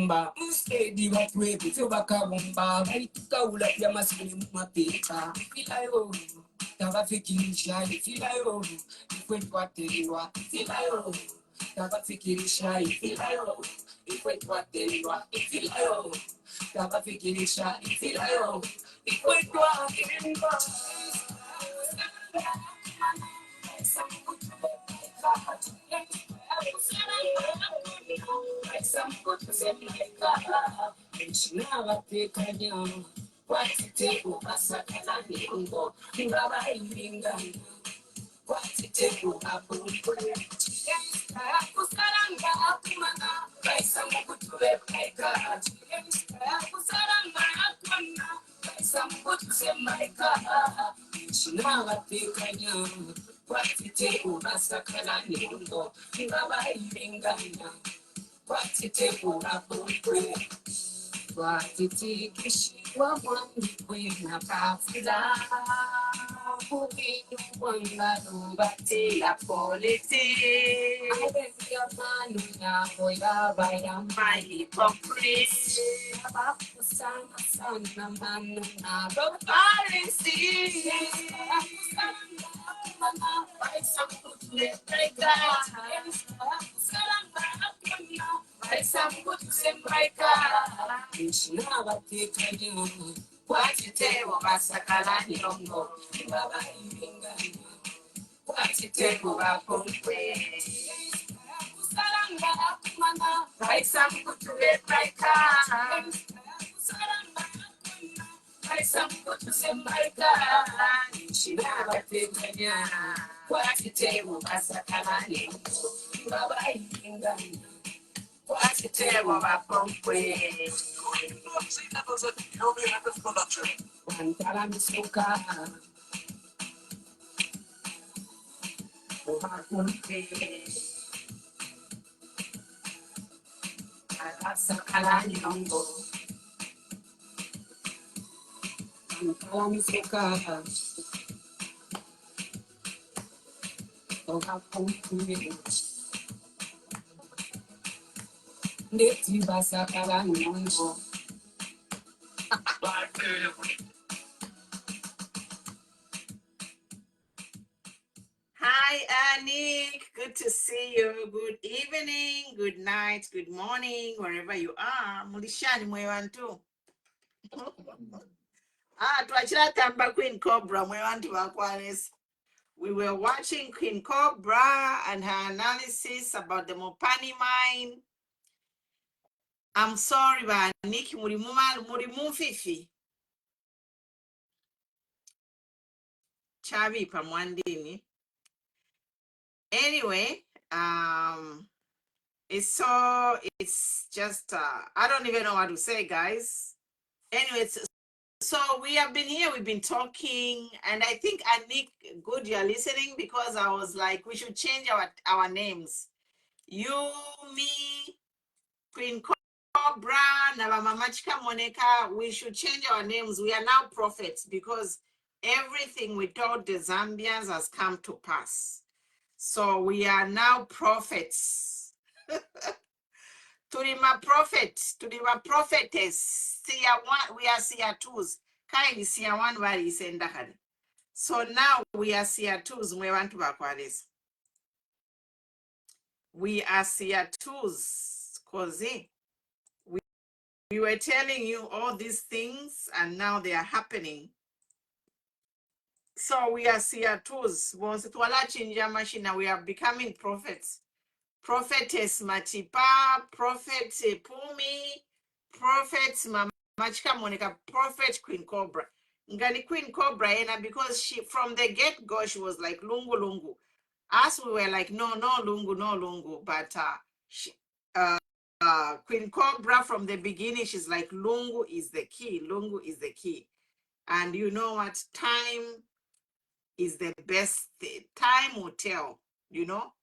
Mba mstedi watu wetu tobaka bomba baituka ula ya maskini mumapeka filayo tabafikirisha filayo ikwetu ateliwa filayo tabafikirisha filayo ikwetu ateliwa filayo tabafikirisha filayo ikwetu ateliwa Hi, Anik. Good to see you. Good evening, good night, good morning, wherever you are. Mulishani mwewantu. Tuachira tamba Queen Cobra mwewantu wakwanes. We were watching Queen Cobra and her analysis about the Mopani mine. I'm sorry, but Anik murimu fifi. Chavi pamwandini. Anyway, it's just I don't even know what to say, guys. Anyway, so we have been here, we've been talking, and I think Anik, good you're listening, because I was like, we should change our names. You, me, Queen Cobra, Mama Chikamoneka, we should change our names. We are now prophets, because everything we told the Zambians has come to pass. So we are now prophets. Tulima prophet, tulima prophetess. We are seer twos. Kaili seer one wali isendakari. So now we are seer twos. We are seer twos. Cause we were telling you all these things and now they are happening. So we are seer twos. Once it wala chinja machina, we are becoming prophets. Prophetess Matipa, Prophet Pumi, Prophet Mama Chikamoneka, Prophet Queen Cobra. Ngani Queen Cobra, because she, from the get-go, she was like, Lungu, Lungu. Us, we were like, no, Lungu, no, Lungu. But Queen Cobra, from the beginning, she's like, Lungu is the key. Lungu is the key. And you know what? Time is the best. Time will tell, you know?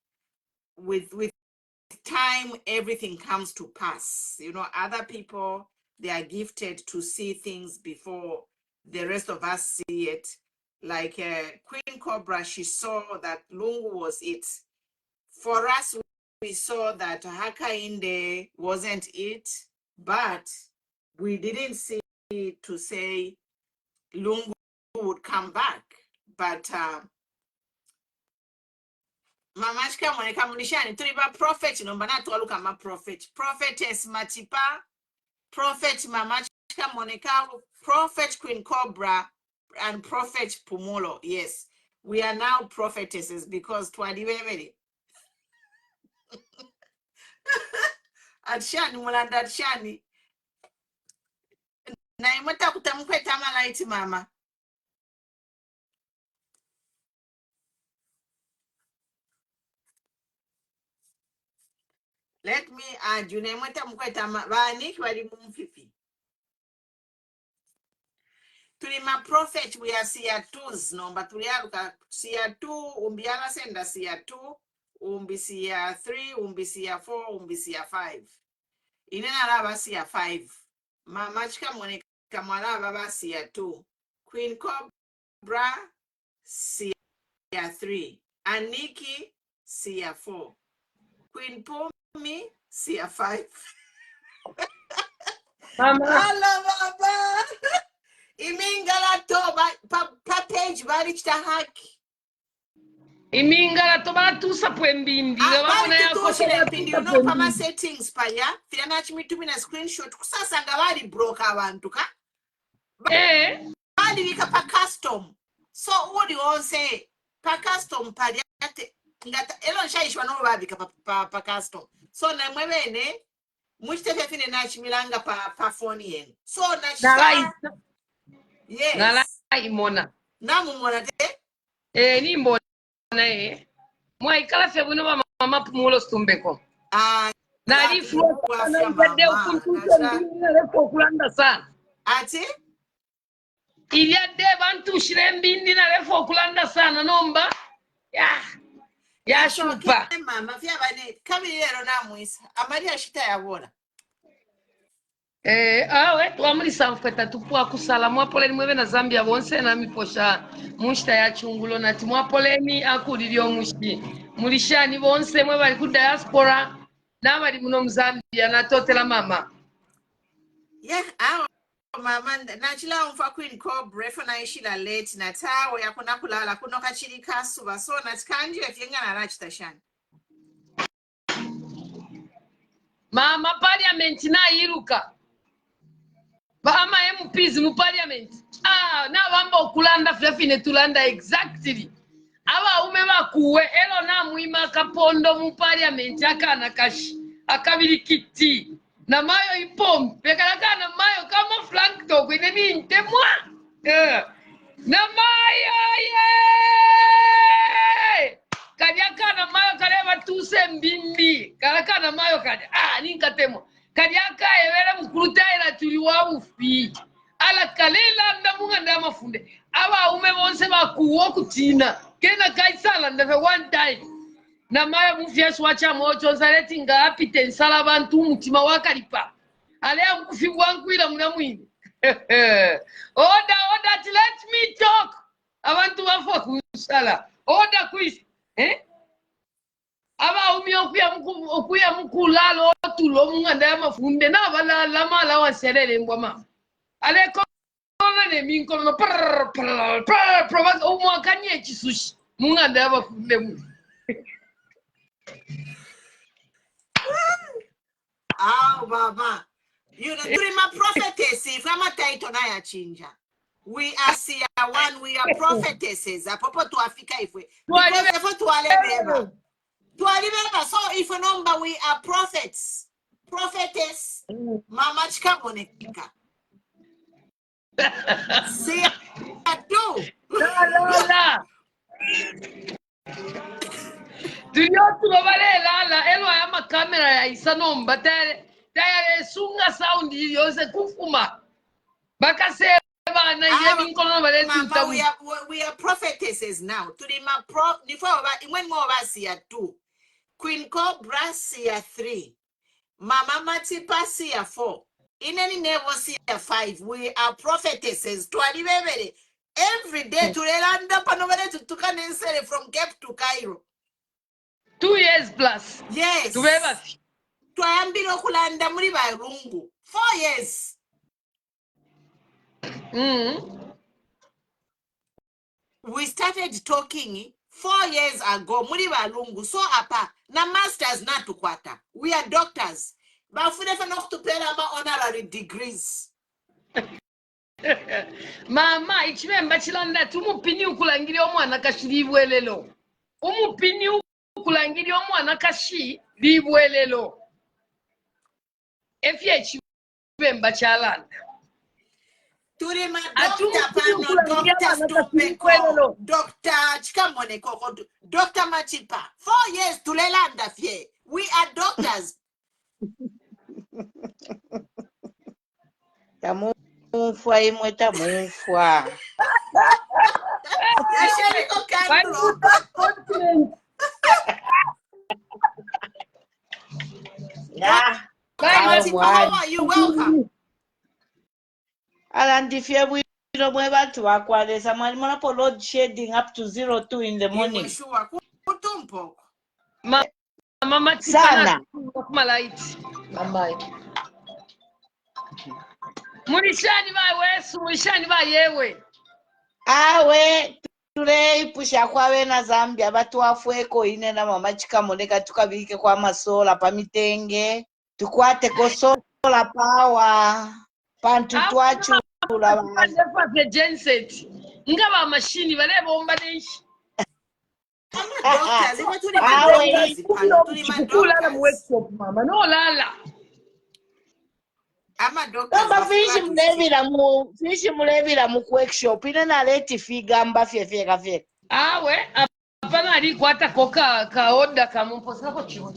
With time, everything comes to pass. You know, other people, they are gifted to see things before the rest of us see it. Like Queen Cobra, she saw that Lungu was it. For us, we saw that Hakainde wasn't it. but we didn't see to say Lungu would come back. But Mama Chikamoneka mulishani tuliba prophet nomba natwaluka ma prophetess Matipa, prophet Mama Chikamoneka, prophet Queen Cobra, and prophet Pumulo. Yes, we are now prophetesses because twalibebele atshani mulanda atshani na imota kutamkweta malaiti mama. Let me add you name mkweta bani bali mumfifi. Tulima prophet we are sia 2s number tuliaruka sia 2 umbiala senda sia 2 umbi sia 3 umbi sia 4 umbi sia 5 inena laba sia 5 Mama Chikamoneka mwalaba ba sia 2 Queen Cobra sia 3 Aniki sia 4 Queen Pumi sia 5 Mama. Hello baba. Imingala toba pa page bali chitahaki. Imingala toba tusa pwembindi. Bali tutushile mpindi you know pama settings pa ya. Fiyana chimitu mina screenshot kusasa nga bali broke abantu ka. Bali wika pa custom. So udi onse pa custom pa yate. Elon shaishwa no babi ka pa custom. So na mwebene muchitefe fine na chimilanga pa phone yen. So na sha. Yes. Nalai mona. Namu mona te? Ni mbona Mwa ikala febuno mama Pumulo Situmbeko. Nali flo na ngade ukuntuza mbina lefo kulanda sana. Ati? Iliade bantu shirembindi na lefo kulanda sana nomba. Ya shupa. Mama fia bane kamilero namwisa. Amali ashita yabona. Awe tuamuli samfeta tupua kusala mwapole mwebe na Zambia bonse na miposha mushita ya chungulo na timwapole ni akudilio mushi mulishani bonse mwe bali ku diaspora na bali muno Zambia na totela mama. Yeah, mama nachila umfa Queen Cobra fona ishila late na tawo yakona kulala kuno kachiri kasuba so natikanje efyenga na rachita shani. Mama parliament na iruka. Bama MPs mu parliament. Na bamba okulanda fefine tulanda exactly. Aba ume bakuwe elo na muima kapondo mu parliament akana kashi akabiri kiti na mayo ipom pekalaka na mayo kama flank dog ine ni ntemwa na mayo kanyaka na mayo kaleba tuse mbimbi kalaka na mayo kanya ninkatemo kanyaka evera mkurutaira tuliwa ufi ala kalela ndamunga ndamafunde aba ume bonse bakuwo kutina kena kaisala ndeve one time na maya mufyesu wacha mocho zaleti ngapi tensala bantu mutima wakalipa alea mkufi wankwila muna mwini oda let me talk abantu bafo kusala oda kwisi aba umi okuya mukulalo otulo munganda ya mafunde na balala mala waserele mbwama ale kona ne minkono prr umwakanye chisushi munganda ya mafunde mu. Baba. You know, during my prophetesses, I'm a title na chinja. We are sia one, we are prophetesses. Apopo to Africa if we because if to alebeba. To alebeba. So if a number we are prophets, prophetess, Mama Chikamoneka. Sia two. La. Tuliotu babale la elo ya makamera ya isanomba tayari sunga sound yose kufuma bakase bana yemi nkono bale Mama, we are prophetesses now. To the ma when more of us here 2. Queen Cobra sia 3. Mama Matipa sia 4. In any never sia 5. We are prophetesses. To every day to land up and to can from Cape to Cairo. 2 years plus. Yes. To ambino kulanda muri ba Lungu. 4 years. We started talking 4 years ago. Muri Lungu. So apa na masters na tukwata. We are doctors. But we never enough to pay our honorary degrees. Mama ichimemba chilanda tumupini ukulangiri omwana kashiribwelelo. Umupini ukulangiri omwana kashiribwelelo. Efye chimemba chalanda. Turima Dr. Pano, Dr. Situmbeko, Dr. Chikamoneka, Dr. Matipa. 4 years to Lelanda fye. We are doctors. Tamufwa imwe tamufwa. Yasheriko Kandlo. Yeah. Matipa, how are you? Welcome. Alandifye bwino mwe bantu bakwalesa mwali munapo load shedding up to 02 in the morning. Kutumpo. Mama Sana. Malaiti. Mama. Murishani ba wesu, murishani ba yewe. Awe tuleipusha kwawe na Zambia batu wafweko ine na mama Chikamoneka tukabike kwa masola pamitenge tukwate ko sola power pantu twachu la genset ngaba machine bale bomba denshi Doctors, what do you kula mu workshop mama no lala. I'm a doctor. Kamba fishi mulevira mu workshop ine na leti figa mba fye kafe. Awe apana ali kwata koka ka order kamumposa ko chiwo.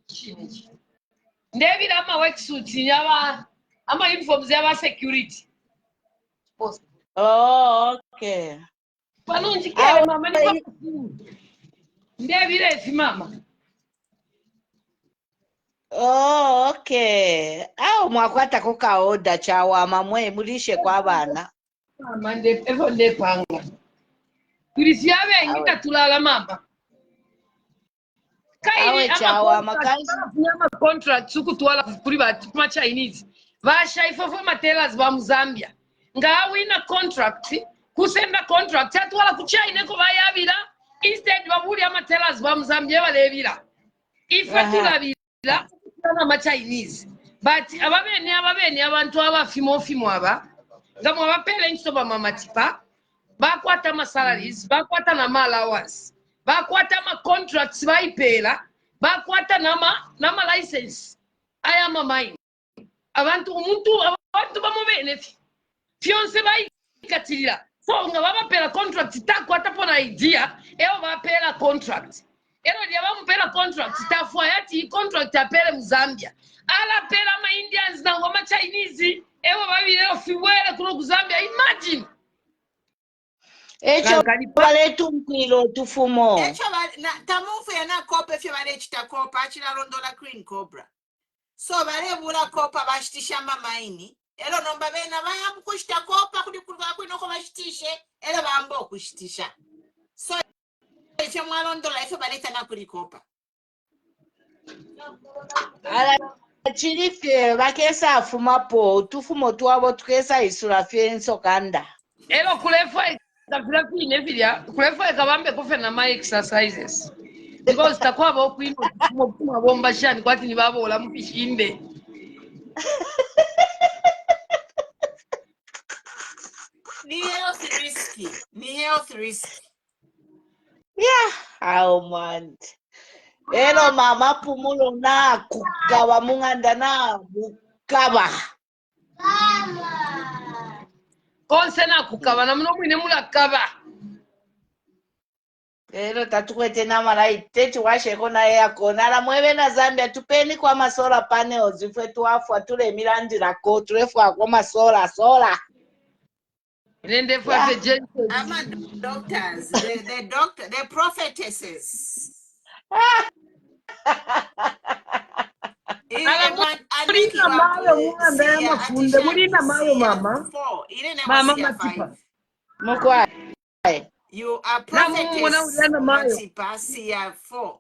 Chini. Ndebira ama worksuit yaba ama uniforms yaba security. Post. Oh, okay. Palunji kele mama ni ndebira efi mama. Oh, okay. Au mwakwata koka order chawa mamwe mulishe kwa bana. Mama nde panga. Tulisiabe ngita tulala mama. Awe chawa makazi. Nyama contract sukutwala kuri ba kuma Chinese. Vasha ifofo matelas ba mu Zambia. Nga wina contract kusenda contract atwala ku China ko bayabira instead babuli amatelas ba mu Zambia balebira. Ife tulabira na Chinese. But ababene abantu abafimo aba ngamwe abapele nsoba mama Tipa bakwata ma salaries bakwata na allowance bakwata ma contracts baipela bakwata nama license aya mine abantu bamubene fionse baikatirira so nga babapela contract takwata pona idea eo bapela contract ero dia bamupela contract tafwa yati contract apele mu Zambia ala pela ma Indians na ngoma Chinese ewo babirero fiwele kuno ku Zambia imagine Echo baletu mpilo tufumo. Echo tamufu yana kope fye bale chitakopa achina londola green cobra. So bale bula kopa bashitisha mamaini. Elo nomba bena baya mkushita kopa kudikulwa kwinoko bashitishe elo bambo kushitisha. So fye mwalondola fye bale tana kulikopa. Ala chilifye bakesa afumapo tufumo tuwabo tukesa isura fye nsokanda. elo kulefa kafira fine filia kulefa kabambe kofe na my exercises because takwa ba kwino kuma bomba shani kwati ni babo ola mpishinde. Ni health risky. Yeah, how man. Elo mama pumulo na kukaba munganda na kukaba. Konsena kukaba na mno mwine mula kaba. Elo tatukwete na malaite tuwasheko na yako. Nala mwewe na Zambia tupeni kwa masola panels. Ifwe tuwafwa tule milandi lako. Tulefwa kwa masola. Nende fwa fe jensen. I'm a doctors. The prophetesses. Mulina mayo mwanda ya mafunde. Mulina mayo mama. Mama Matipa. Mokwa. You are prophetess Matipa CR4.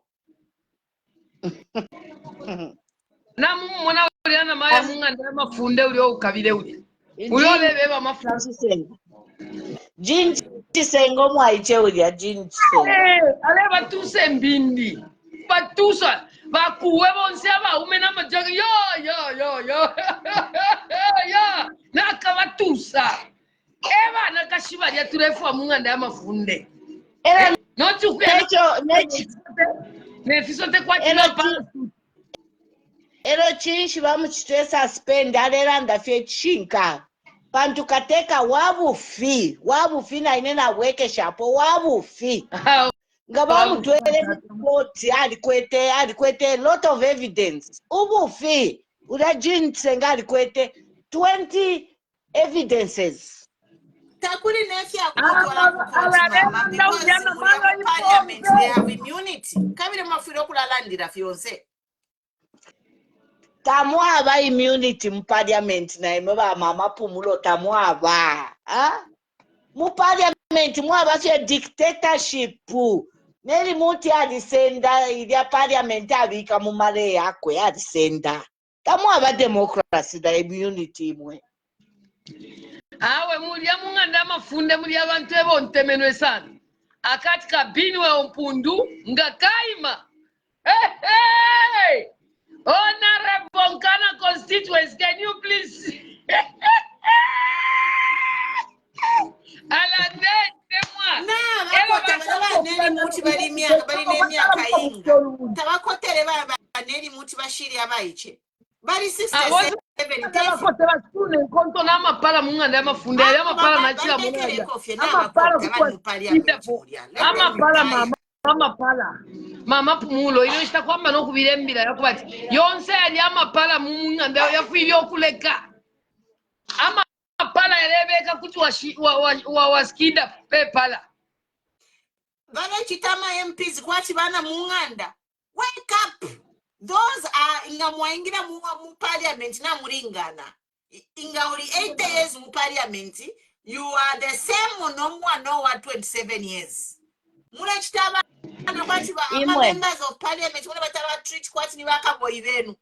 namu mwana uliana maya munganda mafunde ulio ukabile uli ulole beba mafunde Jin Chisengo mwaiche ulia Jin Chisengo. ale batuse mbindi batusa bakuwe bonse abaume n'amajaga yo yo nakabatusa eba nakashiba lya turefu munganda y'amafunde Necho nefisote kwa chimapa ero chinshi vamuchitwesa spend aleranda fye chinka pantu kateka wabufi na inena weke shapo wabufi nga vamutwele koti alikwete a lot of evidence ubufi uda jinsenga alikwete 20 evidences Takuri nefi akutwala kukoti mama because muri parliament they have immunity kabire mafiro kulalandira fyonse tamwaba immunity mu parliament na imwe ba mama pumulo tamwaba mu parliament mwaba fye dictatorship neli muti alisenda ilya parliament abika mu male yakwe alisenda tamwaba democracy da immunity imwe awe mulya munganda mafunde mulya abantu ebontemenwe sana akati kabini wa ompundu nga kaima hey! Honorable Nkana constituents, can you please neri muti bashiri abaiche bari 67 konto na mapala munganda mafunde ya mapala na chila mama pumulo ino ishita kwamba no kubirembira yakubati yonse ali amapala munganda yafiri okuleka amapala elebeka kuti waskida pepala bana chitama MPs kwati bana munganda wake up. Those are inga mwaingira mu parliament na muringana. Inga uri 8 years mu parliament, you are the same no one no 27 years. Muna chitama na kwati ba members of parliament muna bataba treat kwati ni bakaboyi benu.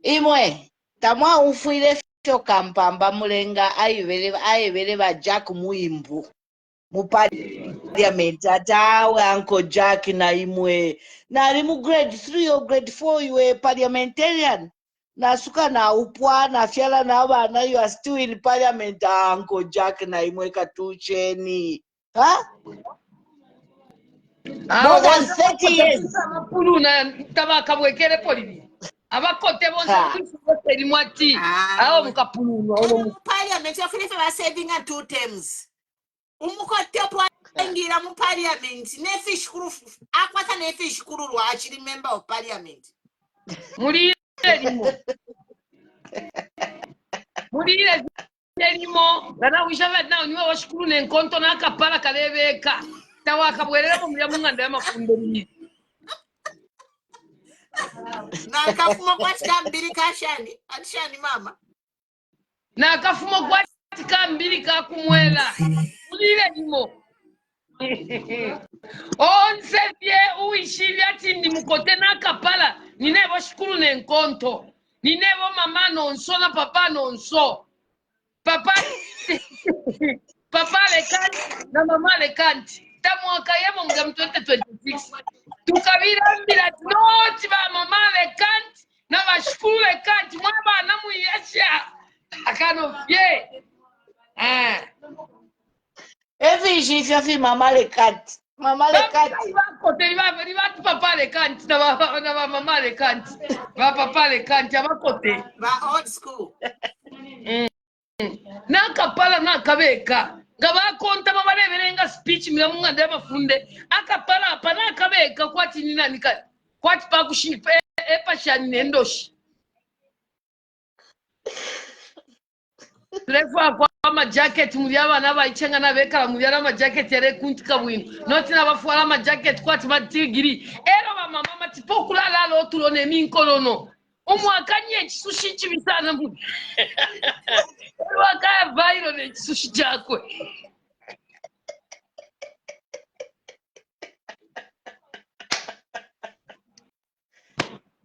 Imwe tamwa ufuire fyo kampamba mulenga ayebere ba Jack Muimbu. Mu parliament atawe Uncle Jack na imwe na mu grade 3 or grade 4 you were parliamentarian na suka na upwa na fiala na bana you are still in parliament Uncle Jack na imwe katucheni more than 30 years mapulu na tabaka bwekere polini abakote bonse kusote limwati aho mukapulu parliament yafunefe ba saving 2 terms umukote ngira mu parliament nefish kuru akwata nefish kuru rwachiri member of parliament muri limo bana wisha now niwe washukuru ne nkonto na kapala kalebeka tawaka bwerera mu mulya munganda y'amafunde ni na kafuma kwatika mbiri kashani atishani mama na kafuma kwatika mbiri kakumwela mulile limo onsevye uishivya tindi mukote na kapala ninevo shukuru ne nkonto ninevo mama nonso na papa nonso papa lekanti na mama lekanti tamwaka yemo mga 2026 tukabira mbila noti ba mama lekanti na bashukuru lekanti mwaba na muyesha akanovye Evi fi mama lekanti bakote libatu papa lekanti na ba mama lekanti ba papa lekanti abakote ba old school nakapala nakabeka nga bakonta babaleberenga speech munganda y'amafunde akapala apa nakabeka kwati ninanika kwati pakushipa epashani nendoshi Lefa kwa ama jacket muliaba na baichenga na beka muliaba ma jacket yare kuntika bwino noti na bafuala ma jacket kwati matigiri ero ba mama matipo kulala lo tulone minkolono umwakanye chisushi chibisana mu wakaya viral ne chisushi chakwe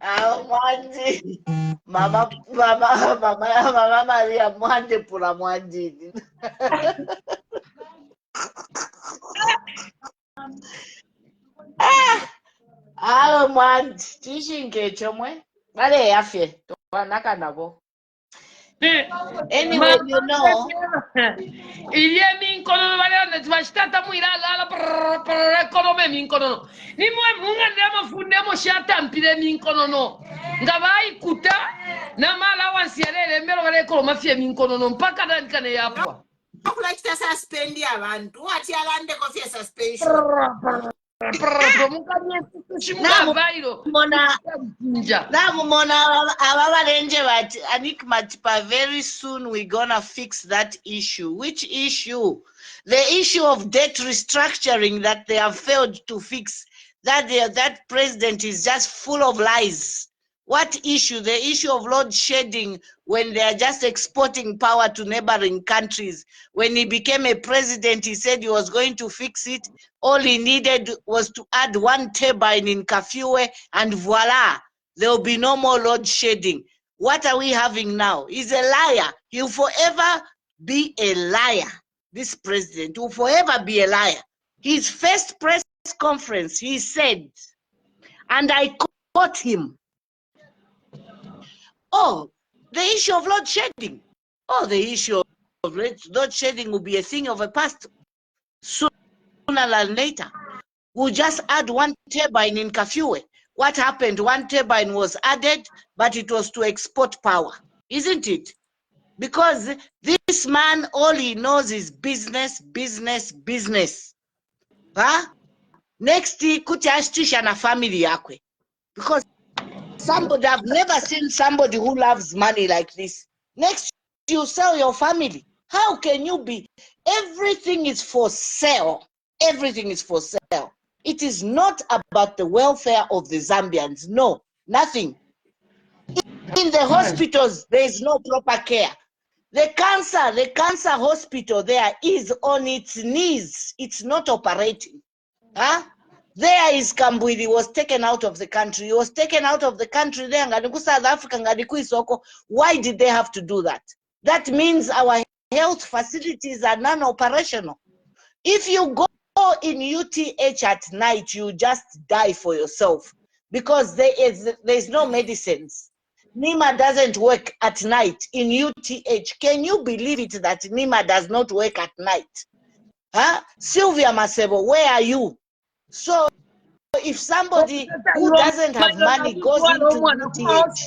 Mwandi. Mama Maria Mwande pula Mwandi. Alo Mwandi. Tishinge chomwe. Bale yafe. Twanaka nabo. Anyway, you know. Il est min kono bale tu bastata muira la kono me min kono. Ni mo munga ndemo funde mo shata mpire min kono no. Ngabai kuta na mala wansiere mbero bale kono mafia min kono no mpaka dan kane yapwa. Kulachita suspend abantu wathi alande kofi suspension. Anik Matipa, very soon we're gonna fix that issue. Which issue? The issue of debt restructuring that they have failed to fix. That president is just full of lies. What issue? The issue of load shedding, when they are just exporting power to neighboring countries. When he became a president, he said he was going to fix it. All he needed was to add 1 turbine in Kafue, and voila, there will be no more load shedding. What are we having now? He's a liar. He'll forever be a liar. This president will forever be a liar. His first press conference, he said, and I quote him, "Oh, the issue of load shedding. Oh, the issue of load shedding will be a thing of the past. Sooner than later, we'll just add 1 turbine in Kafue." What happened? 1 turbine was added, but it was to export power, isn't it? Because this man, all he knows is business, business, business. Huh? Next, kuti ashtisha na family yakwe. Because somebody, I've never seen somebody who loves money like this. Next, you sell your family. How can you be? Everything is for sale. Everything is for sale. It is not about the welfare of the Zambians. No, nothing. In the hospitals, there is no proper care. The cancer hospital there is on its knees. It's not operating. Huh? There is Kambwili was taken out of the country. He was taken out of the country there. South Africa. Why did they have to do that? That means our health facilities are non-operational. If you go in UTH at night, you just die for yourself because there is no medicines. Nima doesn't work at night in UTH. Can you believe it that Nima does not work at night? Huh? Sylvia Masebo, where are you? So if somebody who doesn't have money goes into UTH,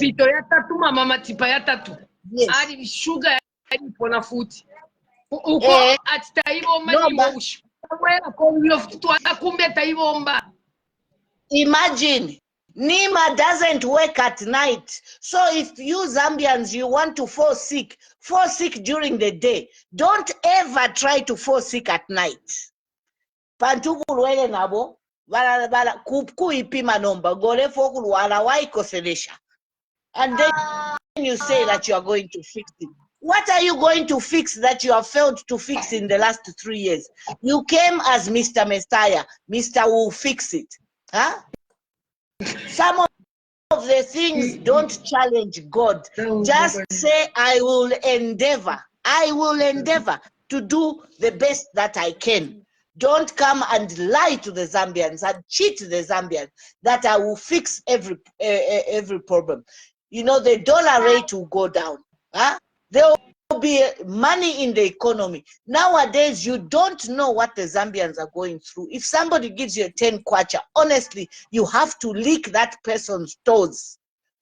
imagine Nima doesn't work at night. So if you Zambians, you want to fall sick during the day. Don't ever try to fall sick at night. Pantukulwele nabo kuipima nomba gole fokulwala waikoselesha. And then you say that you are going to fix it. What are you going to fix that you have failed to fix in the last 3 years? You came as Mr. Messiah. Mr. will fix it. Huh? Some of the things don't challenge God. Just say, I will endeavor to do the best that I can. Don't come and lie to the Zambians and cheat the Zambians that I will fix every problem. You know, the dollar rate will go down. Huh? There will be money in the economy. Nowadays, you don't know what the Zambians are going through. If somebody gives you a 10 kwacha, honestly, you have to lick that person's toes.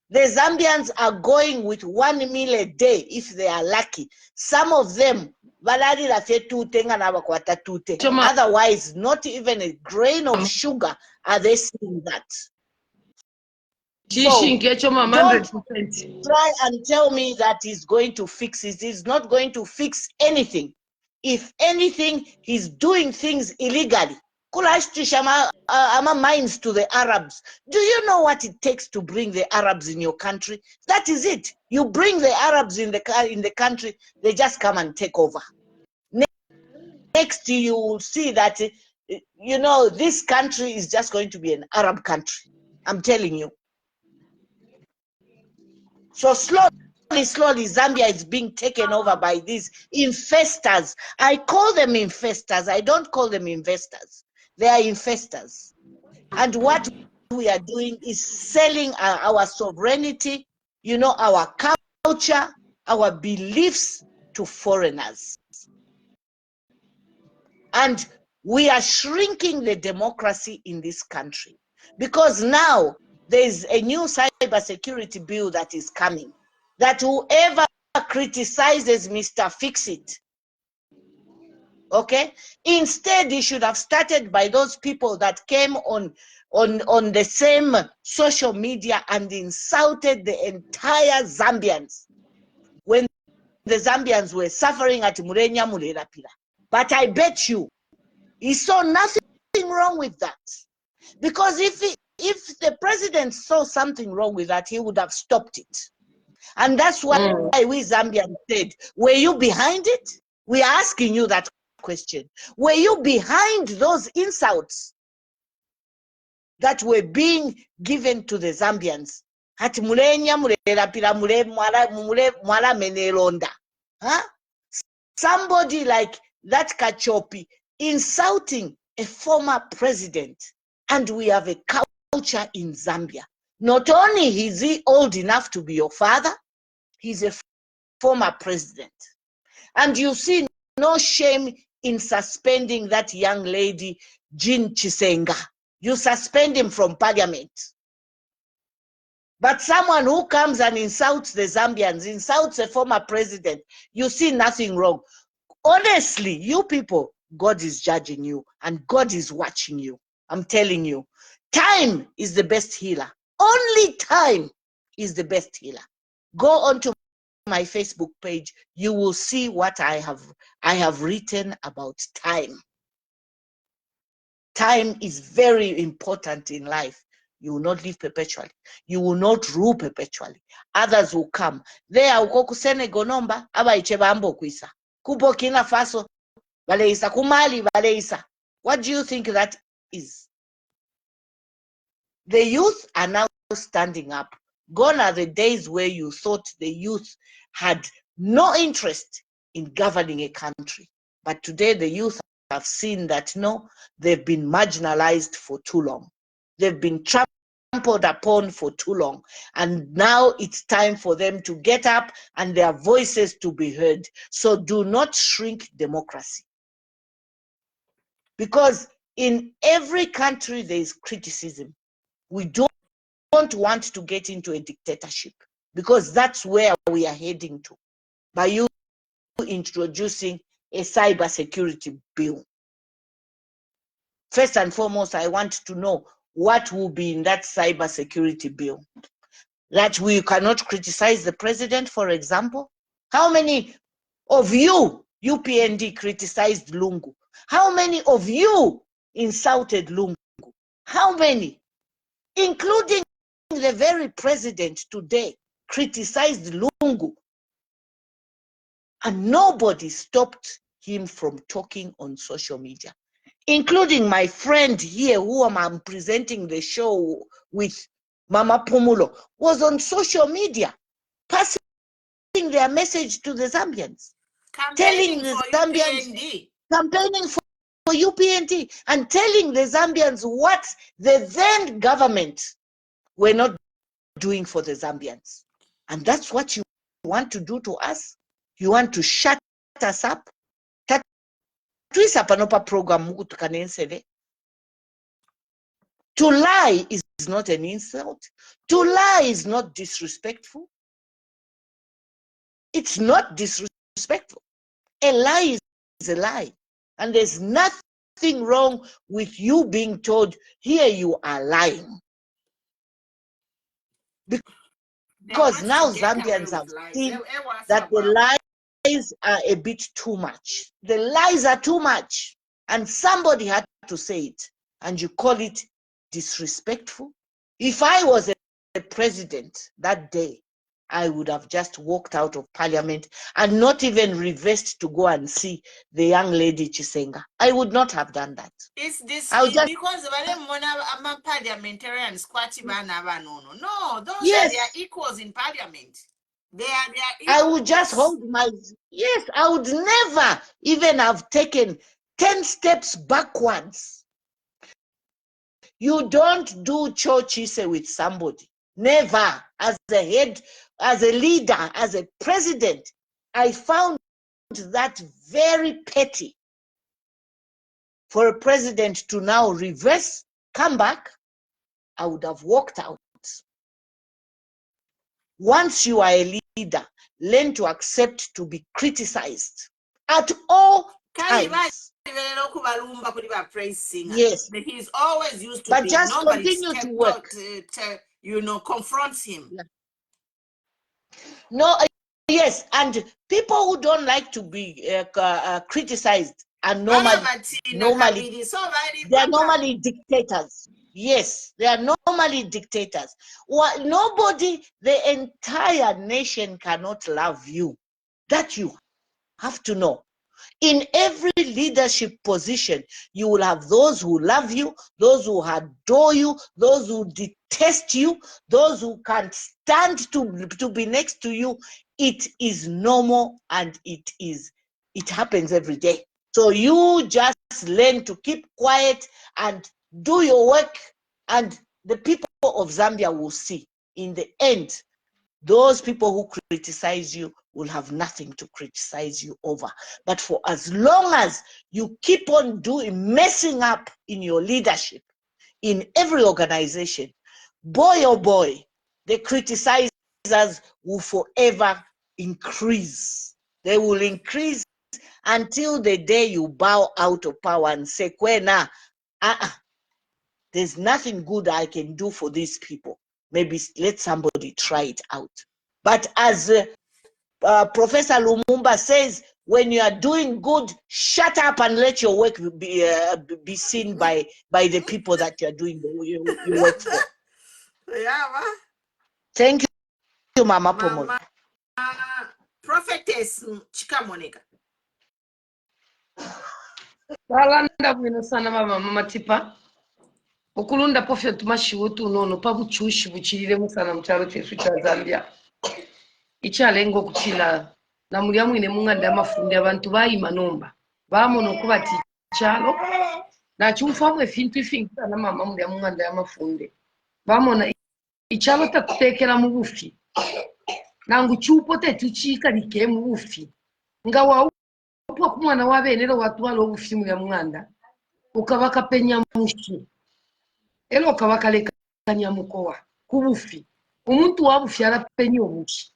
The Zambians are going with 1 meal a day if they are lucky. Some of them, otherwise, not even a grain of sugar are they seeing that. So, don't try and tell me that he's going to fix it. He's not going to fix anything. If anything, he's doing things illegally. Mines to the Arabs. Do you know what it takes to bring the Arabs in your country? That is it. You bring the Arabs in the country, they just come and take over. Next, you will see that, you know, this country is just going to be an Arab country. I'm telling you. So slowly, Zambia is being taken over by these infestors. I call them infestors. I don't call them investors. They are infestors. And what we are doing is selling our sovereignty, you know, our culture, our beliefs to foreigners. And we are shrinking the democracy in this country because now there's a new cybersecurity bill that is coming, that whoever criticizes Mr. Fix-It, okay, instead he should have started by those people that came on the same social media and insulted the entire Zambians when the Zambians were suffering at Murenya Mulerapira. But I bet you he saw nothing wrong with that, because if the president saw something wrong with that, he would have stopped it. And that's why we Zambians said, were you behind it? We are asking you that question. Were you behind those insults that were being given to the Zambians? At mulenya mulerapira mwala menelonda. Huh? Somebody like that Kachopi insulting a former president, and we have a culture in Zambia. Not only is he old enough to be your father, he's a former president. And you see no shame in suspending that young lady, Jean Chisenga. You suspend him from parliament. But someone who comes and insults the Zambians, insults a former president, you see nothing wrong. Honestly, you people, God is judging you and God is watching you. I'm telling you, time is the best healer. Only time is the best healer. Go on to my Facebook page. You will see what I have written about time. Time is very important in life. You will not live perpetually. You will not rule perpetually. Others will come. There uko ku Senegal nomba abayiche bambo kwisa. Ku Burkina Faso baleisa, ku Mali baleisa. What do you think that is? The youth are now standing up. Gone are the days where you thought the youth had no interest in governing a country. But today the youth have seen that no, they've been marginalized for too long. They've been trampled upon for too long. And now it's time for them to get up and their voices to be heard. So do not shrink democracy. Because in every country there is criticism. We don't want to get into a dictatorship, because that's where we are heading to by you introducing a cybersecurity bill. First and foremost, I want to know what will be in that cybersecurity bill. That we cannot criticize the president, for example. How many of you, UPND, criticized Lungu? How many of you insulted Lungu? How many? Including the very president today criticized Lungu, and nobody stopped him from talking on social media, including my friend here who I'm presenting the show with, Mama Pumulo, was on social media passing their message to the Zambians, telling the Zambians, UPND. campaigning for UPND, and telling the Zambians what the then government were not doing for the Zambians. And that's what you want to do to us. You want to shut us up. To lie is not an insult. To lie is not disrespectful. It's not disrespectful. A lie is a lie. And there's nothing wrong with you being told, here you are lying. Because now Zambians have seen that the lies are a bit too much. The lies are too much. And somebody had to say it. And you call it disrespectful? If I was a president that day, I would have just walked out of parliament and not even reversed to go and see the young lady Chisenga. I would not have done that. Is this just, because parliamentarians no, those yes, are their equals in parliament. They are their equals. I would just hold my, yes, I would never even have taken 10 steps backwards. You don't do chochise with somebody. Never. As a head, as a leader, as a president, I found that very petty for a president to now reverse, come back. I would have walked out. Once you are a leader, learn to accept to be criticized at all times. Yes, he's always used to but be. just Nobody continue to work. Confronts him. No, yes, and people who don't like to be criticized are normally they are normally dictators. Yes, they are normally dictators. Well, nobody, the entire nation cannot love you. That you have to know. In every leadership position, you will have those who love you, those who adore you, those who detest you, those who can't stand to be next to you. It is normal and it happens every day. So you just learn to keep quiet and do your work, and the people of Zambia will see in the end, those people who criticize you will have nothing to criticize you over. But for as long as you keep on messing up in your leadership, in every organization, boy oh boy, the criticizers will forever increase. They will increase until the day you bow out of power and say, Kwena, there's nothing good I can do for these people. Maybe let somebody try it out. But as Professor Lumumba says, when you are doing good, shut up and let your work be seen by the people that you are doing you work for. Yeah, thank you, Mama Pomola. Prophetess Chikamoneka. Balanda bwino sana mama Matipa. Okulunda prophet mashiwotu nono pabuchushi buchirire musana mchalo chefu cha Zambia. Ichalengo kuchila na muri amwine munganda mafundi abantu bayima nomba. Bamono kubati chalo na chumfamwe fintu ifinga na mama muri munganda ya mafunde. Bamona ichalo takutekera mu bufi. Nangu chupo tetuchika like mu bufi. Ngawa upo kumwana wabenero watwala obufi muri munganda. Ukabaka penya mushi. Elo ukabaka leka nyamukowa kubufi. Umuntu wabufi arapenya obushi.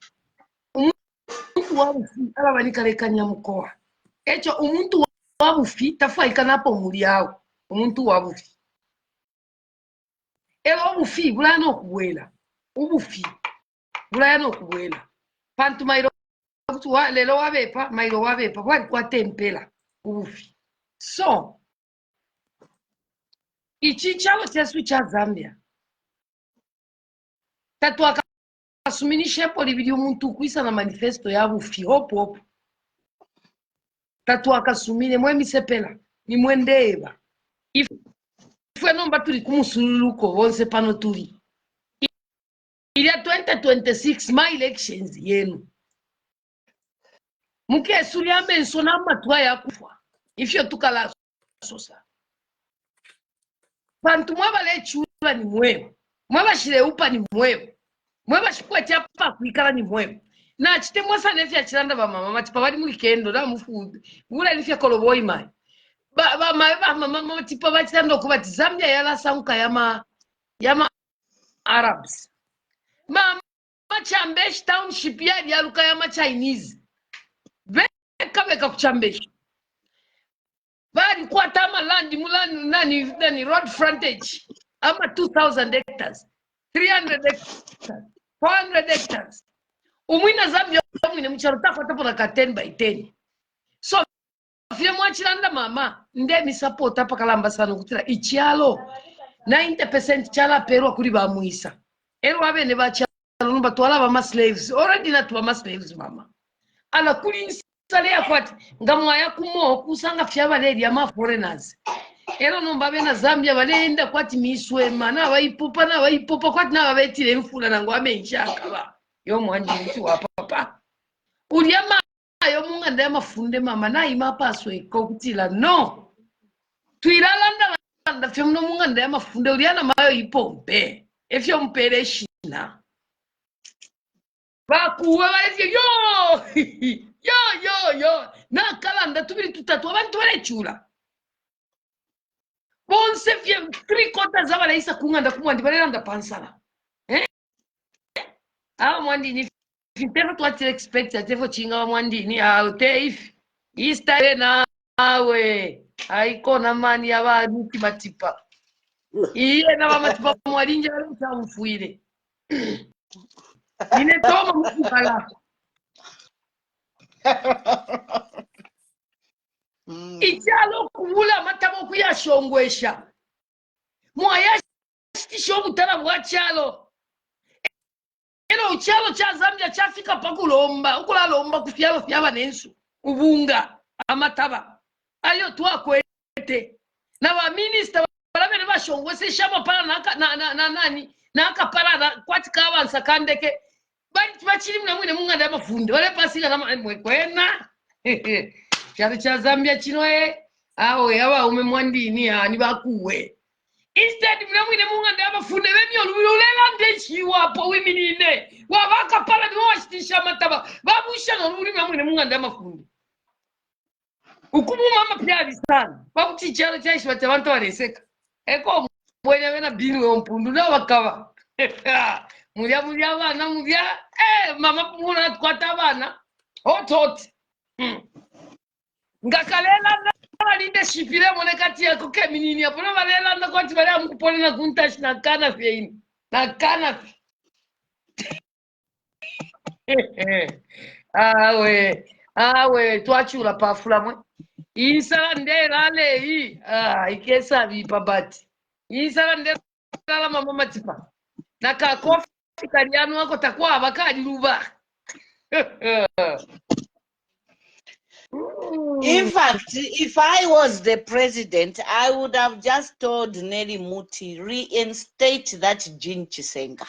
Umuntu wabufi arabanika leka nyamukowa. Echo umuntu wabufi tafaika napo muri yawo. Umuntu wabufi. Elo obufi bulano okuwela. Ubufi bulano okuwela. Pantu mairo kutuwa lelo wabepa mairo wabepa kwa tempela ubufi. So ichi chalo chesu cha Zambia. Tatu akasuminishe poli video muntu kuisa na manifesto ya bufi hopo. Tatu akasumine mwe misepela ni mwendeba. Ifwe nomba tuli kumusululuko wonse pano tuli. Ilia 2026 my elections yenu. Muke suliambe nsona matwa ya kufa. Ifyo tukala sosa. Pantu mwaba le chula ni mwema. Mwaba shile upa ni mwema. Mwaba shikwa chapa kuikala ni mwema. Na chite mwasa nefya chilanda ba mama Matipa wadi mwikendo na mfudu. Ula nefya koloboi mai. Mama Matipa wadi chilanda kubati Zambia yala sanka yama Arabs. Mama Chambesh township yadi yaluka yama Chinese. Beka kuchambesh. Bari kwa tama land mulani nani road frontage. Ama 2,000 hectares. 300 hectares. 400 hectares. Umwina Zambia umwine mcharuta kwa tapo na ka 10 by 10. So, fie mwachilanda mama, ndemi support hapa kalamba sana kutila. Ichialo, 90% chala perwa kuri ba muisa. Ero wabe ne ba chala nomba twala ba slaves already na tuwa slaves mama ala kuli sale yakwati ngamwa yakumo kusanga fyabaleri ama foreigners era nomba bena Zambia balenda kwati miswe mana baipopa kwati na babetire mfula nango amenshaka ba yo mwanje nti wa papa ulyama yo munga ndama funde mama na ima paswe kokutila no tuilalanda landa femno munga ndama funde ulyana mayo ipompe efyo mpere shina bakuwa balezi yo na kalanda tubiri tutatu abantu balechula bonse fye 3/4 zabalaisa kunganda kumwandi balelanda pansala mwandi ni fitero twati expect atefo chinga mwandi ni teif ista na awe aikona mani ya banuti Matipa iye na Matipa mwalinje baleta mfuire ine toma mukala ichalo kubula matabo kuyashongwesha mwaya stisho mutara bwa chalo eno chalo cha Zambia chafika pakulomba ukulalomba kufyaba fyaba nensu ubunga amataba ayo twakwete na ba minister balabere bashongwese shama para na nani naka para kwati kabansa kandeke bachiri mna mwine munganda amafunde wale pasika na mwekwena chalo cha Zambia chino awe aba umemwandini ani bakuwe instead mna mwine munganda amafunde bemyo lulela ndechi wapo wiminine wabaka para ni wastisha mataba babusha no luli mna mwine munganda amafunde ukumu mama pyali sana bakuti chalo cha ishwa tabantu baleseka eko mwene bena binu ompundu na bakaba mulya bana mulya mama muna kwata bana hot ngakalela na leadership ile monekati yako keminini hapo na balela na kwati bale amkupona na kuntash na kana feini na kana awe twachula pafula mwe isala ndera le ikesa bipabati isala ndera la mama Matipa naka kofi kaliano wako takwa bakadi luba In fact, if I was the president, I would have just told Nelly Muti, reinstate that Jean Chisenga.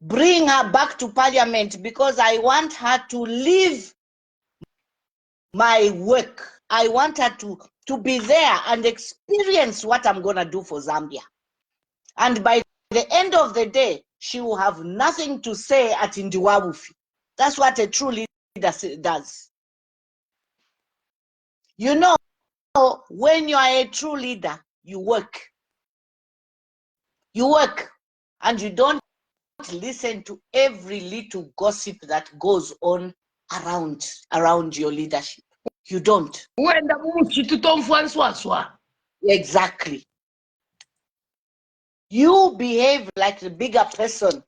Bring her back to parliament because I want her to leave my work. I want her to be there and experience what I'm going to do for Zambia. And by the end of the day, she will have nothing to say at Indiwabufi. That's what a true leader does. You know, when you are a true leader, you work. You work and you don't listen to every little gossip that goes on around your leadership. You don't. Exactly. You behave like the bigger person.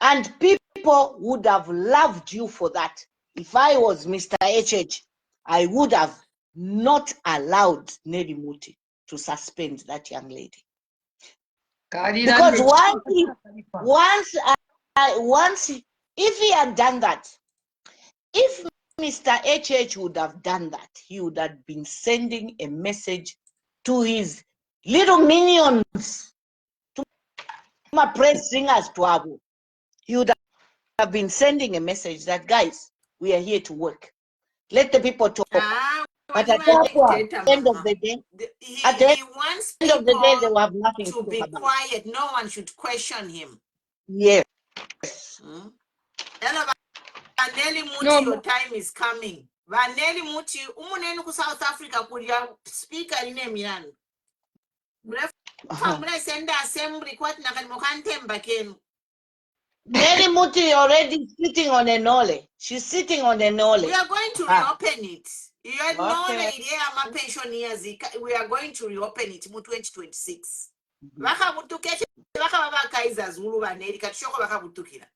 And people would have loved you for that. If I was Mr. HH, I would have not allowed Nelly Muti to suspend that young lady. Because once, if he had done that, if Mr. HH would have done that, he would have been sending a message to his little minions, to my praise singers, to Abu. He would have been sending a message that, guys, we are here to work. Let the people talk. But at the end of the day, he wants end of the day, they will have nothing to be about. quiet. No one should question him. Yes. Vanelli Muti, your time is coming. Vanelli Muti, umunenu ku South Africa kulia speaker ine mian. Muna senda assembly kwati nakanimokantemba kenu. Nelly Muti already sitting on a nole. She's sitting on a nole. We are going to reopen it. You know the pensioners. We are going to reopen it in 2026. Waka butukete, waka baba kaiza zulu Vanelli katshoko waka butukira.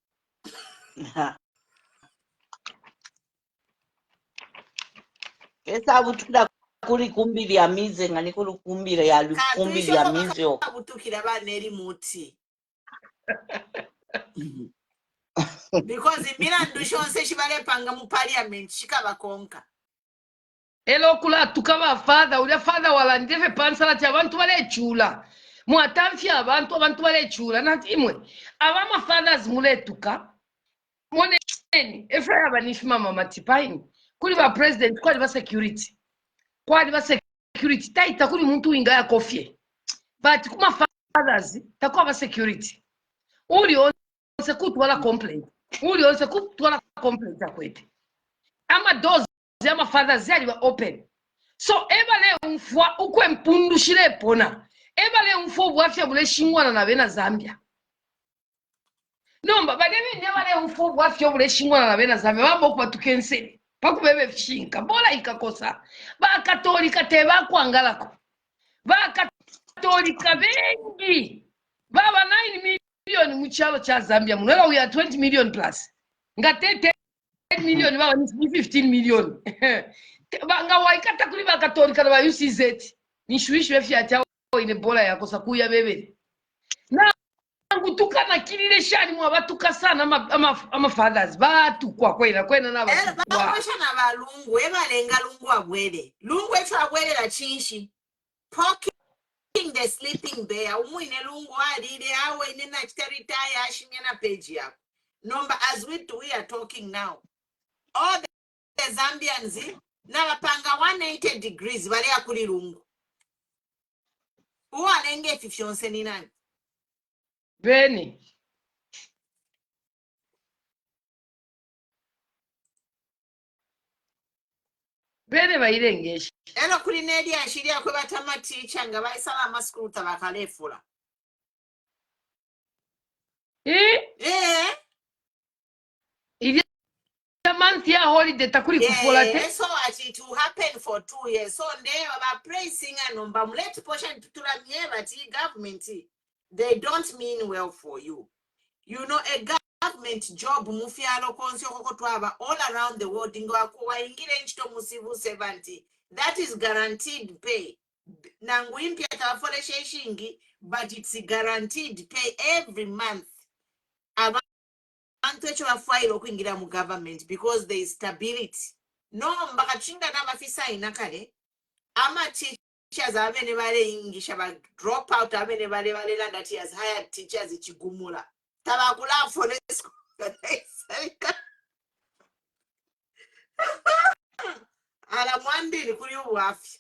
Esa butukira kuri kumbiri ya mize ngani kuri kumbiri ya kumbiri ya mize. Butukira Vanelli Muti. Because in Milan Dushon says she vale panga mu parliament, Chikamoneka. Elo kula tukaba father, ulia father wala ndeve pansala ti abantu bale chula. Muatamfi abantu bale chula nati imwe. Abama fathers mule tuka. Moneni efra abanifima mama Matipa ini. Kuli ba president kwali ba security. Kwali ba security taita kuli muntu inga ya kofie. But kuma fathers takuwa ba security. Uli onse kutwala complaint. Uli onse kutwala complaint akwete. Ama doors ama fathers yali ba open. So ebale umfwa ukwe mpundu shile pona. Ebale umfwa bwafya bule shingwana na bena Zambia. Nomba badebe nebale umfwa bwafya bule shingwana na bena Zambia. Bambo kwa tukensele. Paku bebe fishinka. Bola ikakosa. Ba katolika teba kuangalako. Ba katolika bengi. Baba 9 million muchalo cha Zambia. Munela we are 20 million plus. Ngate 10 million baba ni 15 million. Nga waikata kuli bakatolika na UCZ nishuishwe fya chao ine bola yako sakuya bebe na ngutukana kilile shani mwa batuka sana ama fathers batu kwa kwena na batu kwa na balungu ebalenga lungu abwele lungu echo abwele la chinshi poking the sleeping bear umwine lungu alile awe ine na chitaritaya ashinye na page yako number as we are talking now all the Zambians na panga 180 degrees bale akuli lungu uwalenge fifyonse ni nani beni bairengesha eno kuli nedi ashiria kwe batama teacher nga baisala amaskulu tabakalefula ili month ya holiday takuri kufola te so it will happen for 2 years so they are praising and let portion to the government they don't mean well for you a government job mufialo konsyo kokotwaba all around the world ngo waingire nchito mu civil servant that is guaranteed pay nangu impya tafole shingi but it's guaranteed pay every month kuingira mu government because there is stability no mbakachinga na mafisa inakale ama teachers abene bale ingisha ba drop out abene bale landa teachers hired teachers ichigumula tabakula for school ala mwambili kuli uwafi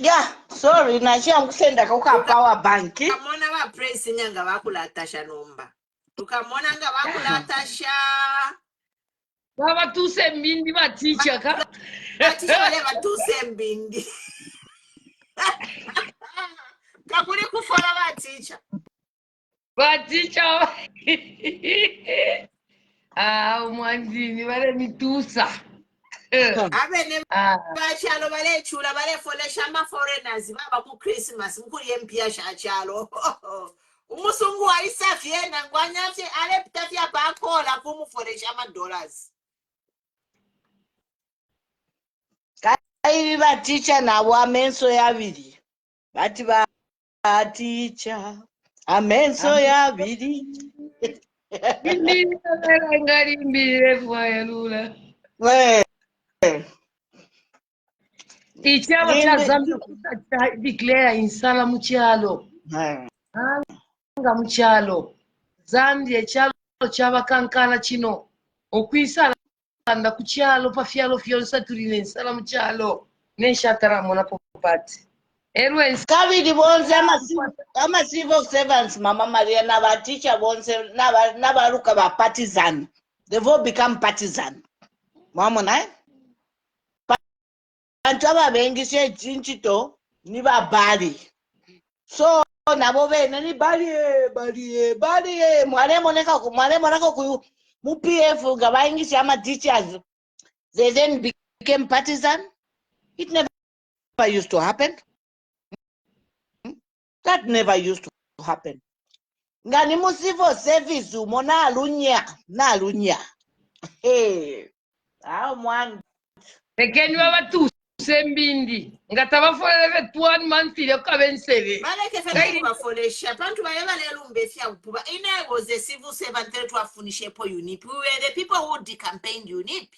Yeah, sorry, nachia kusenda kwa power bank. Tukamona ba praise nyanga bakulatasha nomba. Tukamona nga bakulatasha. Baba tuse mbindi ba teacher ka. Teacher wale ba tuse mbindi. Kakuli kufola ba teacher. Ba teacher. Mwandini wale mitusa. Abene bachalo bale chula bale folesha ama foreigners baba ku Christmas mukuri empia chalo umusungu waisafie na ngwanyafye ale ptafia bakola kumufolesha ama dollars kai ba teacher na wa menso yabiri bati ba teacher amenso yabiri Bindi ngari mbire kwa yalula Ichalo cha Zambia declare insala muchalo. Anga muchalo. Zambia chalo chabakankana chino. Okwisala anda kuchalo pa fialo fionsa tuline insala muchalo. Neshatara mona popati. Erwes kabidi bonse ama civil servants mama Maria na ba teacher bonse na ba luka ba partisan. They've all become partisan. Mama na Antaba bengishe jinchito ni ba bali. So nabo bene ni bali mwale moneka ku mu PF nga baingishe ama teachers they then became partisan. It never used to happen. That never used to happen. Ngani mu civil service umona alunya na alunya. Hey. One Pekenyi babatuse mbindi. Nga tabafolele 1 month ile kabensebe. Baleke fena kubafolesha. Pantu bayebale lumbe fya upuba. Ina was a civil servant to afunishe po UNIP. We were the people who decampaigned UNIP.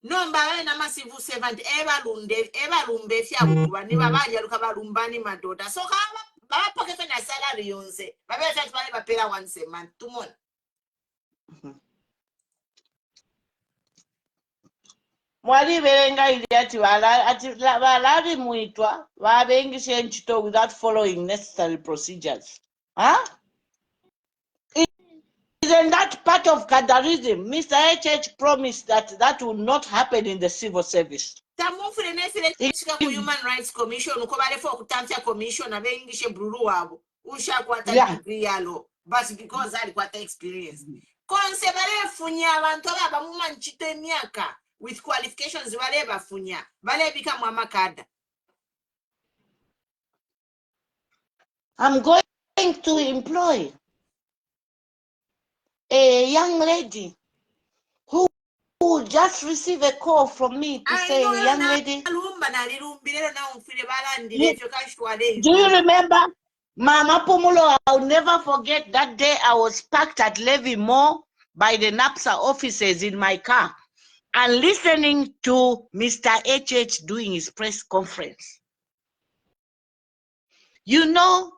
No mbawe na ma civil servant eba lumbe fya upuba. Ni babaja luka balumbani madoda. So kama baba poke fena salary yonse. Baba fya tupale bapela once a month. Tumon. Mwali berenga ili ati balari muitwa babengishe nchito without following necessary procedures. Huh? Isn't that part of Kadarism? Mr. HH promised that that will not happen in the civil service. Human Rights Commission, commission, Yeah. but because I got the experience. Konsebare funya abantu abamuma nchite miaka with qualifications whatever funya bale bika mwamakada. I'm going to employ a young lady who just received a call from me to say, young lady, do you remember Mama Pumulo? I'll never forget that day I was parked at Levy Mall by the NAPSA offices in my car and listening to Mr. HH doing his press conference. You know,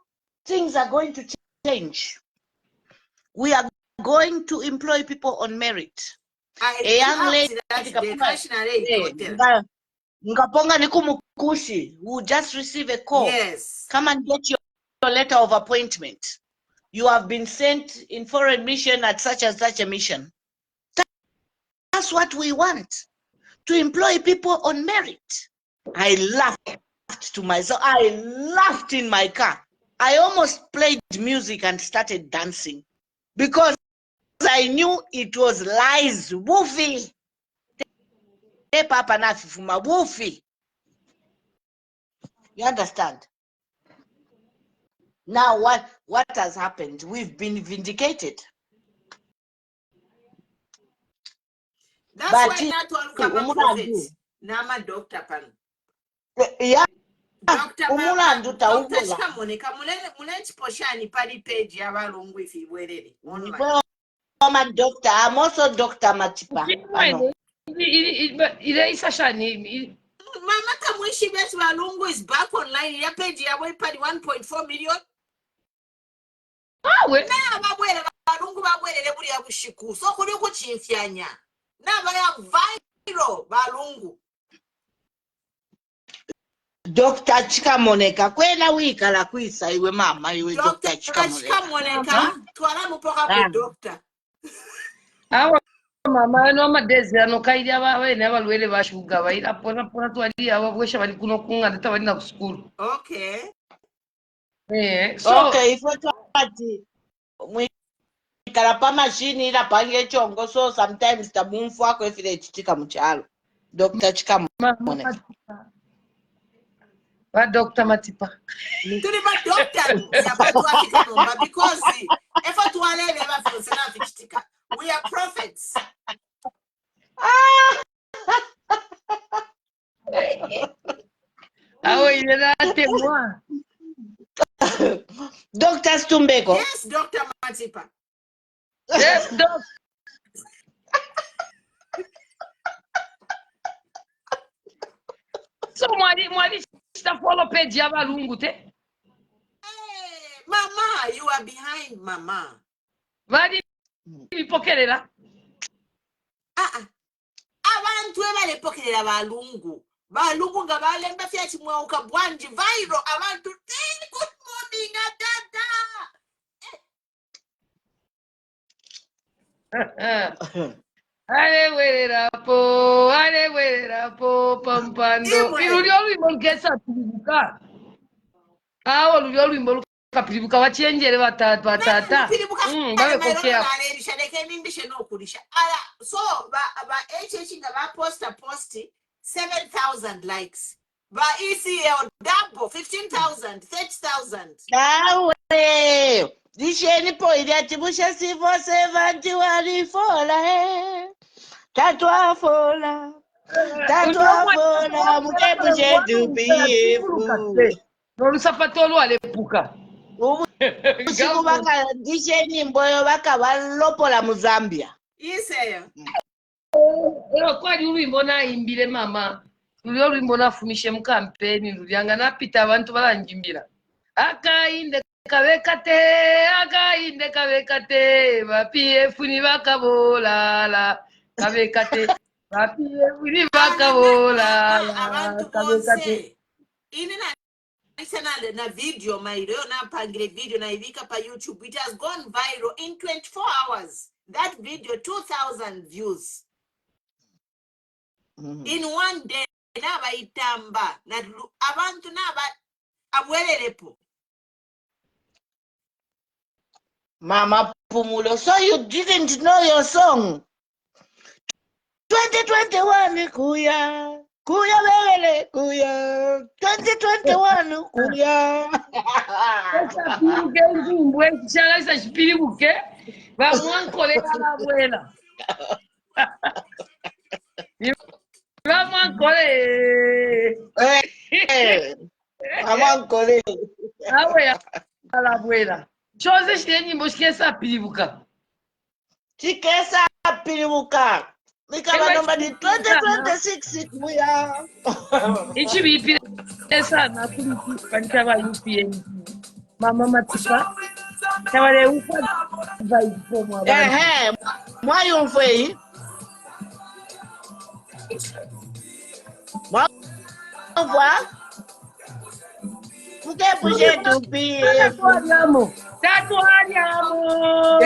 things are going to change. We are going to employ people on merit. A young lady who just received a call. Yes. Come and get your letter of appointment. You have been sent in for a mission at such and such a mission. That's what we want, to employ people on merit. I laughed to myself. I laughed in my car. I almost played music and started dancing because I knew it was lies. Woofy. You understand? Now what has happened? We've been vindicated. That's why not all come prophets. Nama doctor pan. Yeah. Doctor Chikamoneka muleti poshani pali page ya Lungu if you were ready. I'm a doctor. I'm also Dr. Matipa. Mama Kamwishi bet Lungu is back online. Ya page ya we pali 1.4 million. Ah, we. Na babwele Lungu babwele lebuli ya bushiku. So kuli kuchimfyanya. Na baya viral Lungu. Dr. Chikamoneka kwena wika la kwisa iwe mama iwe Dr. Chikamoneka twala mupoka ku doctor. Awa mama no madezi anokaidi abawene abalwele bashuga bayira pona twali ababwesha bali kuno kunga ndata na ku school. Okay. So okay, if what mwikala machine ila pange chongo, so sometimes tabumfu wako ifile chitika mchalo. Dr. Chikamoneka. Dr. Matipa. Tuli ba doctor ya batu afika nomba because effort wale leba fonsena afikitika. We are prophets. Awo ilelate moi. Dr. Situmbeko. Yes, Dr. Matipa. Yes, doc. So mwali follow page ya Lungu te. Hey, Mama, you are behind Mama. Vadi ipokelela. Abantu ebale pokelela Lungu. Lungu nga balemba fya chimwa ukabwanji viral abantu. Hey, good morning dada. Ale werera po pampando. Ilulio lwimbo lugesa pilibuka. Awo lulio lwimbo lukapilibuka wachenjere batata. Babe kokea. So ba HH nga ba post 7,000 likes. Ba ECL double 15,000, 30,000. Nawe Disheni po ili atibusha sivo sevanti walifola. Tatwa fola. Tatwa fola. Mukebushe tupiyefu. N'olusapato lwalepuka. Usiku baka disheni mboyo baka balopola mu Zambia. Iseyo. Kwali ulwimbo nayimbire mama. Luli olwimbo nafumishe mu kampeni lulyanga napita abantu balanjimbira. Akainde kabekate baPF ni bakabolala kabekate baPF ni bakabolala kabekate. Inina na video mairo na pangire video na ivika pa YouTube. It has gone viral in 24 hours. That video 2,000 views. In one day naba itamba na abantu naba abwelerepo. Mama Pumulo, so you didn't know your song? 2021 kuya, kuya bebele kuya, 2021 kuya. Esa piruke nzimbwe chala esa chipiribuke vamwankolera abuela. Vamwankole. Amankole. Awe alabuela. Chose shile nyimbo shikesa piribuka. Chikesa piribuka. Mikaba nobody 2026 kuya. Ichi bipire sana kuliki kanchaba UPN. Mama Matipa. Tabale ufa vibe for mwa. Mwayo mfei. Mwa. Mukebushe tupiyefu. Tatuariamo.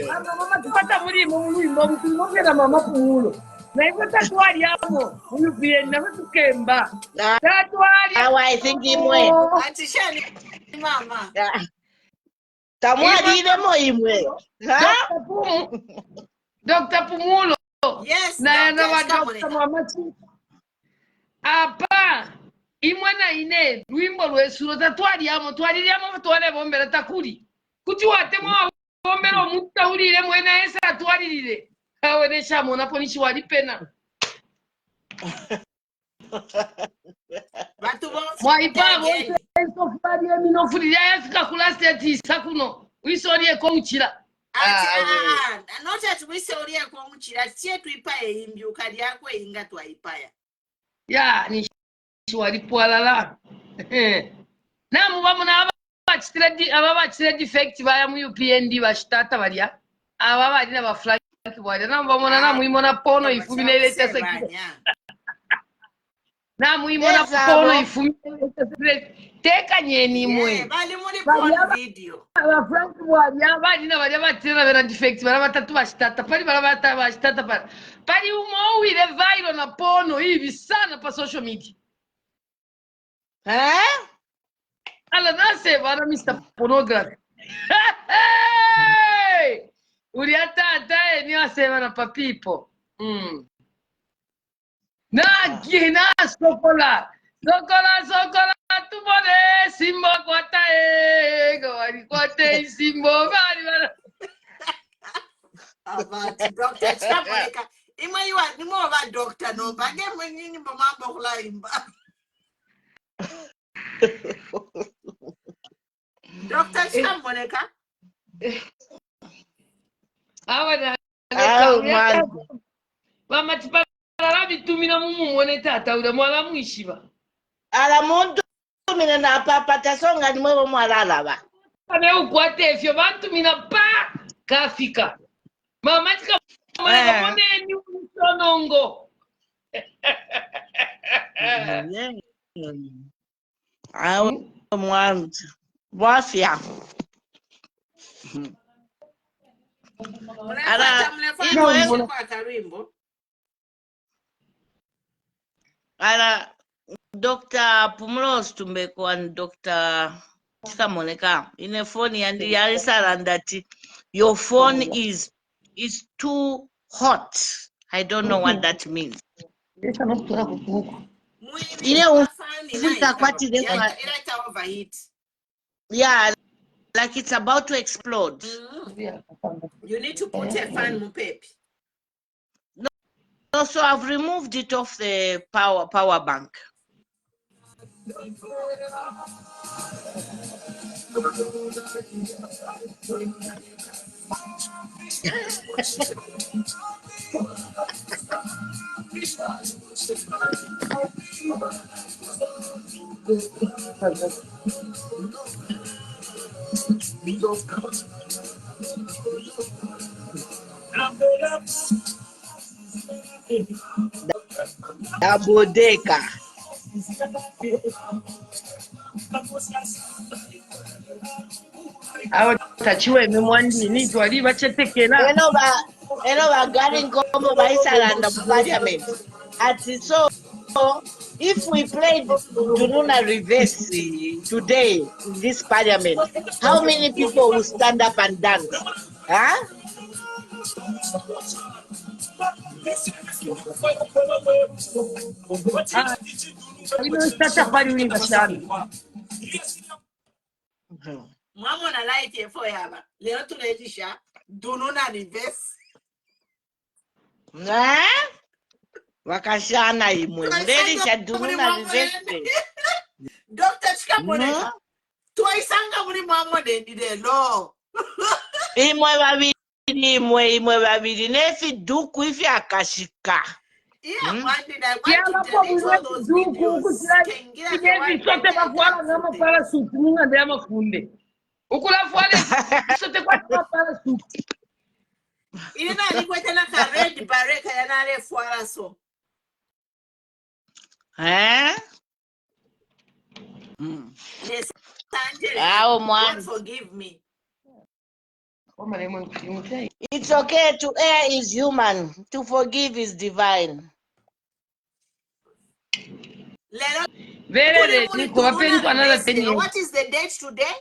Mama tupata mulimo mulimo mukimogera mama Pumulo. Na hivyo tatuariamo. UPN na tukemba. Tatuariamo. I think imwe. Atishani mama. Tamwalile mo imwe. Dr. Pumulo. Yes. Na Dr. Mama Chipa. Apa. Imwana ine lwimbo lwesulo tatwaliamo twale bombera takuli kuti watemwa bombera omutawulire mwena esa atwalirire awenesha mona ponishi wali pena Batu bonse mwaipago sofari minofulira yafika kula state sakuno wisolie ko uchira not that we solie ko uchira tie tuipaye imbyuka lyako inga twaipaya ya ni walipwalala namu bamuna ababachire defect baya mu UPND bashitata balya ababali na baflag bwalya namu bamuna namu imona pono ifumi neleta sekiro namu imona pono ifumi neleta sekiro teka nyeni mwe bali muri pono video abaflag bwalya bali na balya batira bera defect bala batatu bashitata pali bala batatu bashitata pali umo wile viral na pono hivi sana pa social media. Alla nase vara Mr. Pornography. Hey! Uriata ni asema na papipo. Na gina sokola tubone simbo kwata ego ali kwate simbo bali. About Dr. Chikamoneka. Ima you are more about doctor no bage mwenini mambo kula imba. Dr. Chikamoneka. Awana mama tipala bitumina mumu mwone tata ule mwala mwishiba. Ala muntu mina na papa tasonga ni mwewe mwalala ba. Ane ukwate fyo bantu mina pa kafika. Mama Chikamoneka mwone ni unisonongo. Awe mwantu. Wafia. Ala Dr. Pumulo Situmbeko and Dr. Chikamoneka in a phone and the Alisala that your phone is too hot. I don't know what that means. Yeah, like it's about to explode. You need to put a fan, Mupepi. No, so I've removed it off the power bank. Abodeka. Tachiwe memwandi ni twali bachetekera. Eno bagani nkombo baisalanda mu parliament. Ati so if we played Dununa reverse today in this parliament, how many people will stand up and dance? Huh? Ino tata pali winga sana. Mama na light here for yaba. Leo tunaitisha Dununa reverse. Wakashana imwe. Mlerisha Dununa reverse. Dr. Chikamoneka. Twaisanga muri mama ndendide lo. Imwe babiri nefi duku ifi akashika. Yeah, one day I want to delete all those videos. Sote bafuala ngama parachute munga ndia mafunde. Ukula fuale sote kwa parachute. Ina alikwete na ka red bareka yana le fuala so. Yes, God forgive me. It's okay to err is human. To forgive is divine. What is the date today?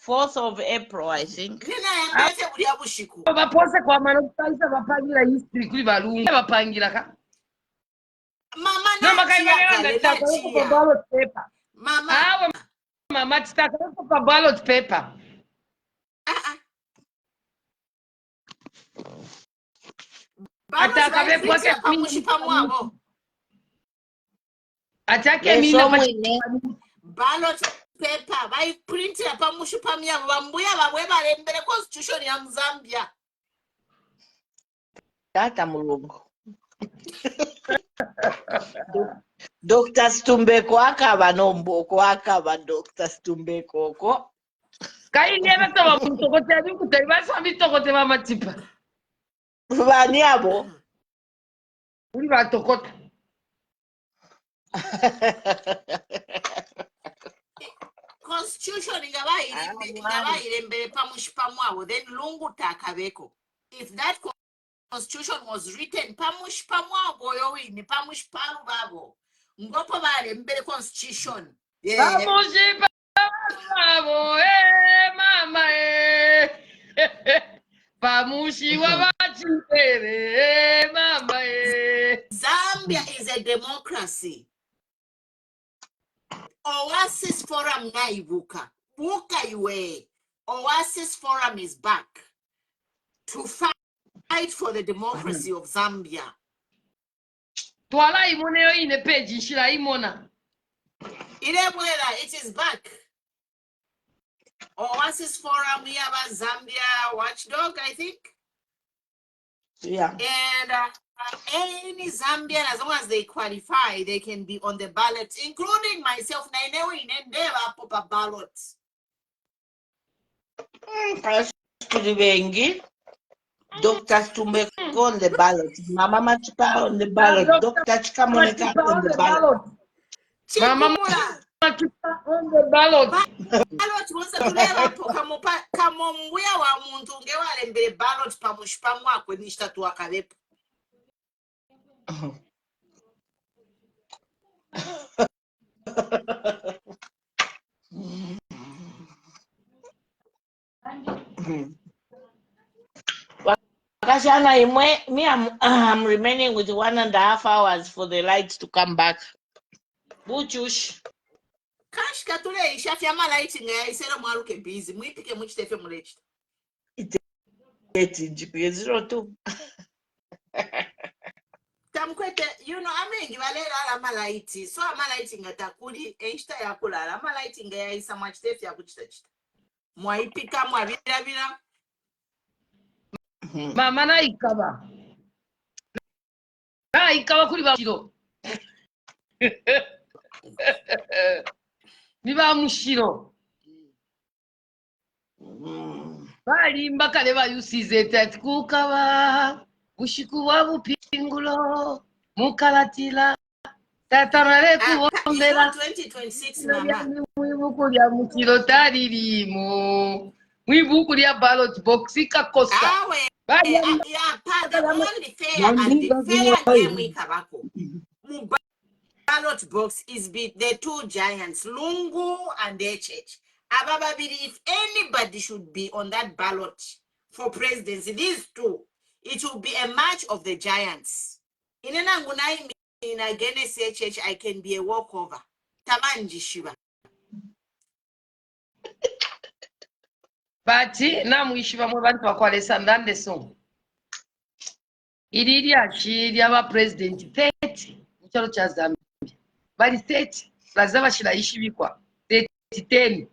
4th of April, I think. Mama titaka kwa ballot paper. Ataka be poke pamushipamwabo. Atake mina ballot paper by print ya pamushipamyabo bambuya babwe balembere constitution ya Zambia. Tata mulungu. Dr. Situmbeko akaba nomboko akaba Dr. Situmbeko ko. Kai nebe toba mutokote abikuta basa bitokote ba Matipa. Bani abo? Uri batokota. Constitution ingaba irembere pamushipamwabo then Lungu takabeko. If that Constitution was written pamushipamwabo yowini pamushipamwabo. Ngopo bale mbele Constitution. Pamushipamwabo mama Pamushi wabachipere mama Zambia is a democracy. Oasis Forum naibuka. Buka iwe. Oasis Forum is back to fight for the democracy of Zambia. Twala imoneo ine page shira imona. It is back. Oasis Forum, we have a Zambia watchdog, I think. Yeah. And any Zambian, as long as they qualify, they can be on the ballot, including myself. Pop ballot. Dr. Situmbeko on the ballot. Mama Matipa on the ballot. Dr. Chikamoneka on the ballot. Mama Matipa on the ballot. Ballot was a kamombuya wa muntu ngewale mbele ballot pamushipamwa kwenishta tuwakavepo. Me, I'm remaining with 1.5 hours for the lights to come back. Buchush. Cash katule ishafya lighting ya isera mwaruke busy. Mwipike muchitefe mulechita. Zero two. Tamkwete, you know, amengi valera ala lighting. So lighting atakuli enshita ya kulala. Lighting ya isa mwachitefe ya kuchitachita. Mwaipika mwavira vira. Mama na ikaba kuri bashiro. Niba mushiro. Balimba kale bayusize ati kukaba kushikuwa bupingulo mukalatila tatamale kuombera 2026 mama. Mwibuku lya mukiro talirimu mwibuku lya ballot box ikakosa Awe the only fair game we kabako. Ballot box is the two giants, Lungu and HH. Abababiri, if anybody should be on that ballot for presidency, these two, it will be a match of the giants. In against HH, I can be a walkover. Tamanji Shiva. bati namwishiva mwe bantu bakwalesa ndande so ili lyaki aba president 30 mukyalo kya Zambia bali 30 baza bashira ishibikwa 10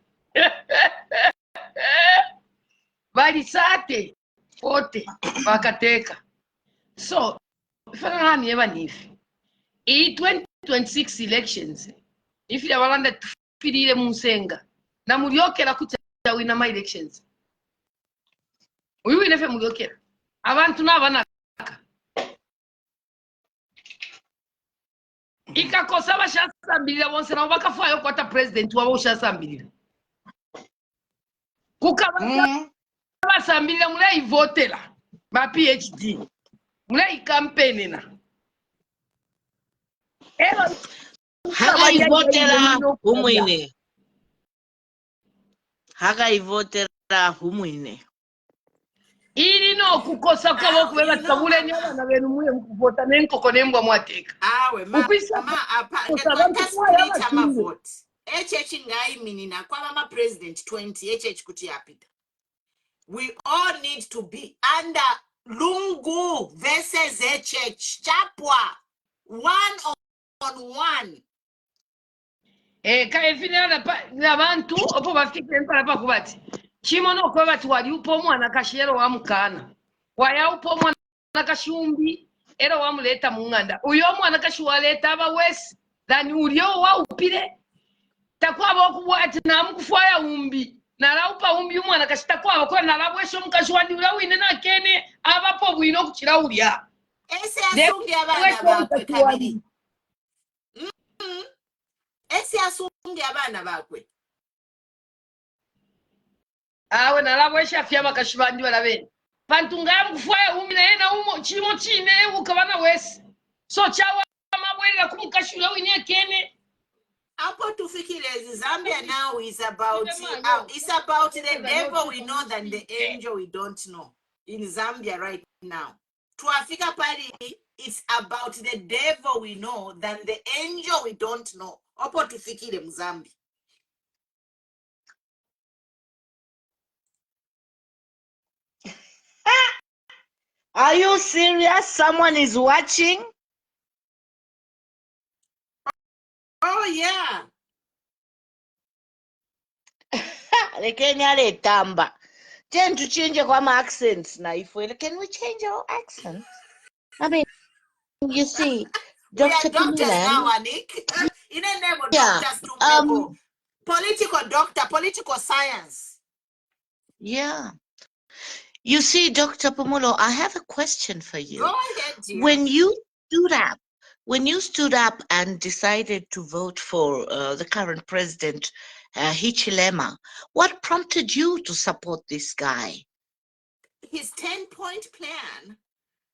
bali 40 bakateka so fanani eba nifi i 2026 elections if ya balanda tufirire munsenga na mulyokera kucha wina my elections uyu inefe mulyokera abantu nabana ikakosa bashasambirira bonse nabo bakafayo kwata president wabo ushasambirira kukaba basambirira mulai votera ba PhD mulai campaign na ero Haga ivotera humwine. Haga ivotera humwine. Ili no kukosa kwabo kubera tabule ni abana benu muye mukuvota nenkoko nembwa mwateka awe mama split ama vote HH ngai minina kwa mama president 20 HH kuti yapita. We all need to be under Lungu versus HH Chagwa 1-on-1. Kaefina na bantu opo bafike mpala pa kubati chimono kwa bati wali upo mwana kashero wa mukana waya upo mwana kashumbi ero wa muleta munganda uyo mwana kashuwaleta aba wesi dani ulio wa upire takwa bokubwati na mukufaya umbi nalaupa umbi mwana kashita kwa ko nalabwesho mukashwandi ulawine na kene abapo bwino kuchira ulya ese asungi abana bakwe kabiri ese asungi abana bakwe awe nalabwesha afya bakashwandi balabene bantu ngamufaya umbi na yena umo chimo chine ukabana wesi so chawa mabwela kumukashula wine kene Apo tufikile Zambia now is about it's about the devil we know than the angel we don't know in Zambia right now. To Africa party, it's about the devil we know than the angel we don't know. Apo tufikile Zambia. Are you serious? Someone is watching? Oh yeah. Lekenya le tamba. Tend to change our accents now. Can we change our accents? I mean, you see, Dr. Doctors now, Anik. In a name of doctors to political doctor, political science. Yeah. You see, Dr. Pumulo, I have a question for you. Go ahead, dear. When you stood up and decided to vote for the current president, Hichilema, what prompted you to support this guy? His 10-point plan,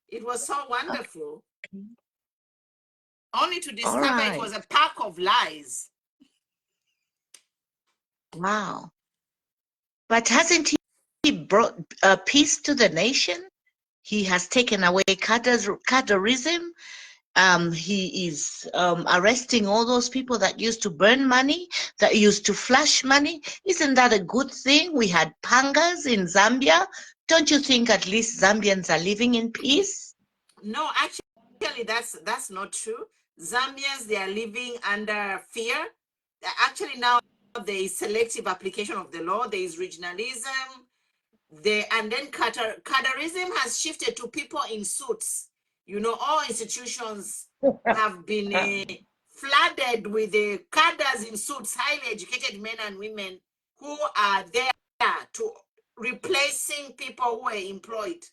it was so wonderful. Okay. Only to discover it was a pack of lies. Wow. But hasn't he brought peace to the nation? He has taken away cadreism he is arresting all those people that used to burn money, that used to flush money. Isn't that a good thing? We had pangas in Zambia. Don't you think at least Zambians are living in peace? No, actually, that's not true. Zambians, they are living under fear. Actually, now there is selective application of the law. There is regionalism. And then cadreism has shifted to people in suits. You know, all institutions have been flooded with the cadres in suits, highly educated men and women who are there to replacing people who were employed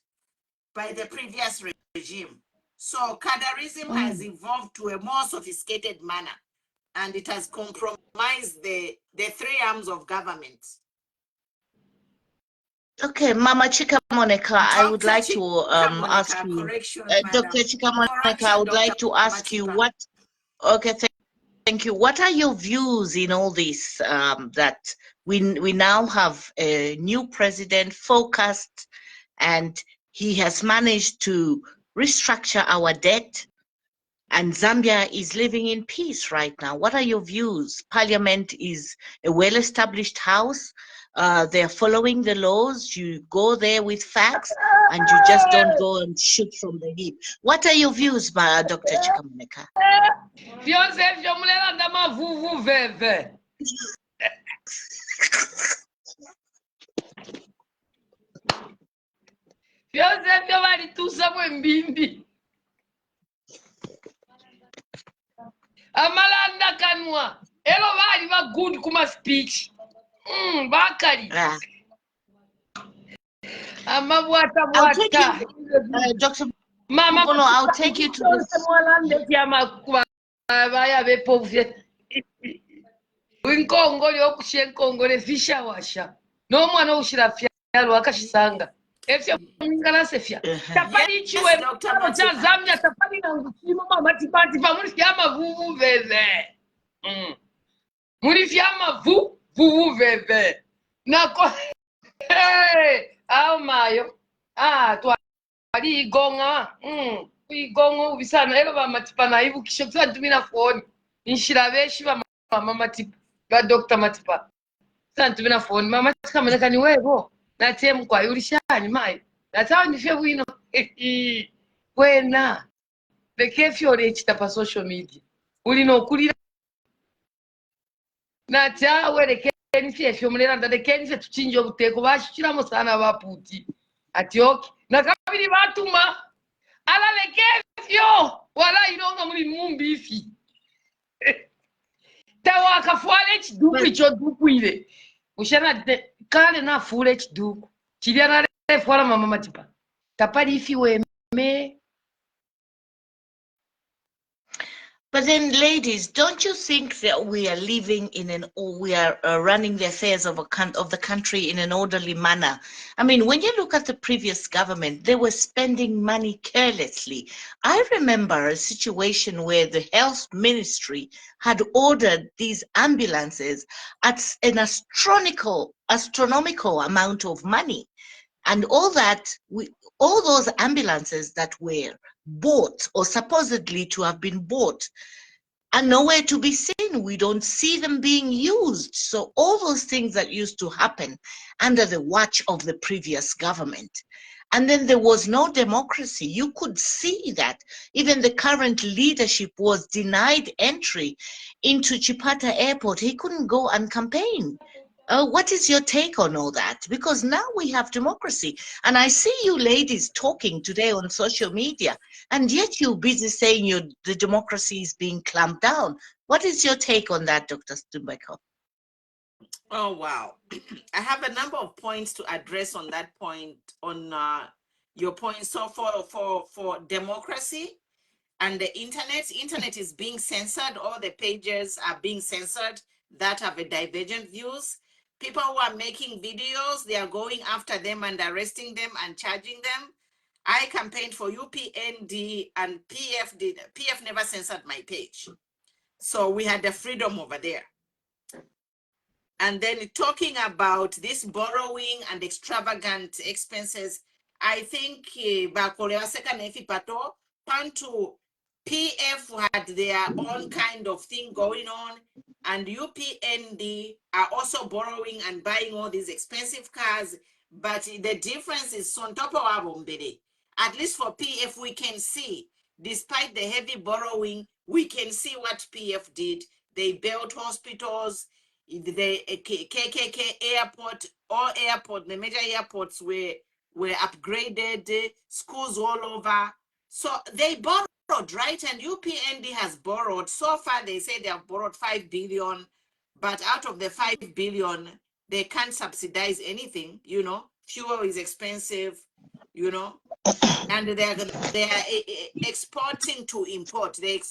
by the previous regime. So cadreism has evolved to a more sophisticated manner, and it has compromised the three arms of government. Okay, Mama Chikamoneka, I would like to ask you, correction, Dr. Chikamoneka, I would like to ask you what, okay, thank you. What are your views in all this, that we now have a new president focused, and he has managed to restructure our debt, and Zambia is living in peace right now? What are your views? Parliament is a well-established house. They're following the laws. You go there with facts, and you just don't go and shoot from the hip. What are your views, Dr. Chikamoneka? Vyose vyomulela ndamavuvu veve. Vyose vyo valitusa mwembimbi. Amalanda kanwa. Elo vali va good kuma speech. Bakali. Amabwata bwata. Dr. Mama, I'll take you to this. Winkongole okushenkongole fisha washa. No mwana ushira fyalo akashisanga. Efya ngala sefya. Tapali chiwe mtano cha Zambia tapali na ngusimo Matipa muri fyama vuvu veve. Muri fyama vuvu veve. Nako au mayo. Ali igonga. Igonga ubisana elo ba Matipa na ibu kishokisa tumina phone. Nshirabeshi ba Mama Matipa. Ba Dr. Matipa. Santu bina phone. Mama Chikamoneka ni wewe. Na temu kwa yulishani mai. Na tawa nifye wino. Wena. Bekefyo lechita pa social media. Ulino kulira. Na tawa lekefye fyo mulera ndade kenfye tuchinjo buteko bashikiramo sana baputi. Atioki. Na kabili batuma. Ala lekefyo. Wala inonga muri mumbi ifi. Tawa kafuale chiduku icho duku ile. Ushana kale na fule chiduku. Chiliana le fuala Mama Matipa. Tapali ifi weme. But then, ladies, don't you think that we are living we are running the affairs of the country in an orderly manner? I mean, when you look at the previous government, they were spending money carelessly. I remember a situation where the health ministry had ordered these ambulances at an astronomical amount of money. And all those ambulances that were bought or supposedly to have been bought are nowhere to be seen. We don't see them being used. So all those things that used to happen under the watch of the previous government. And then there was no democracy. You could see that even the current leadership was denied entry into Chipata Airport. He couldn't go and campaign. What is your take on all that? Because now we have democracy. And I see you ladies talking today on social media, and yet you're busy saying the democracy is being clamped down. What is your take on that, Dr. Situmbeko? Oh, wow. I have a number of points to address on that point, on your point. So for democracy and the internet is being censored. All the pages are being censored that have a divergent views. People who are making videos, they are going after them and arresting them and charging them. I campaigned for UPND and PF never censored my page. So we had the freedom over there. And then talking about this borrowing and extravagant expenses, I think Bakolewa Seka Nefi Pato, Pantu PF had their own kind of thing going on, and UPND are also borrowing and buying all these expensive cars. But the difference is on top of our bombede. At least for PF, we can see, despite the heavy borrowing, we can see what PF did. They built hospitals, the KKK airport, all airport, the major airports were upgraded, schools all over. So they borrowed, right? And UPND has borrowed. So far, they say they have borrowed 5 billion, but out of the 5 billion, they can't subsidize anything, you know. Fuel is expensive, you know, and they are exporting to import. They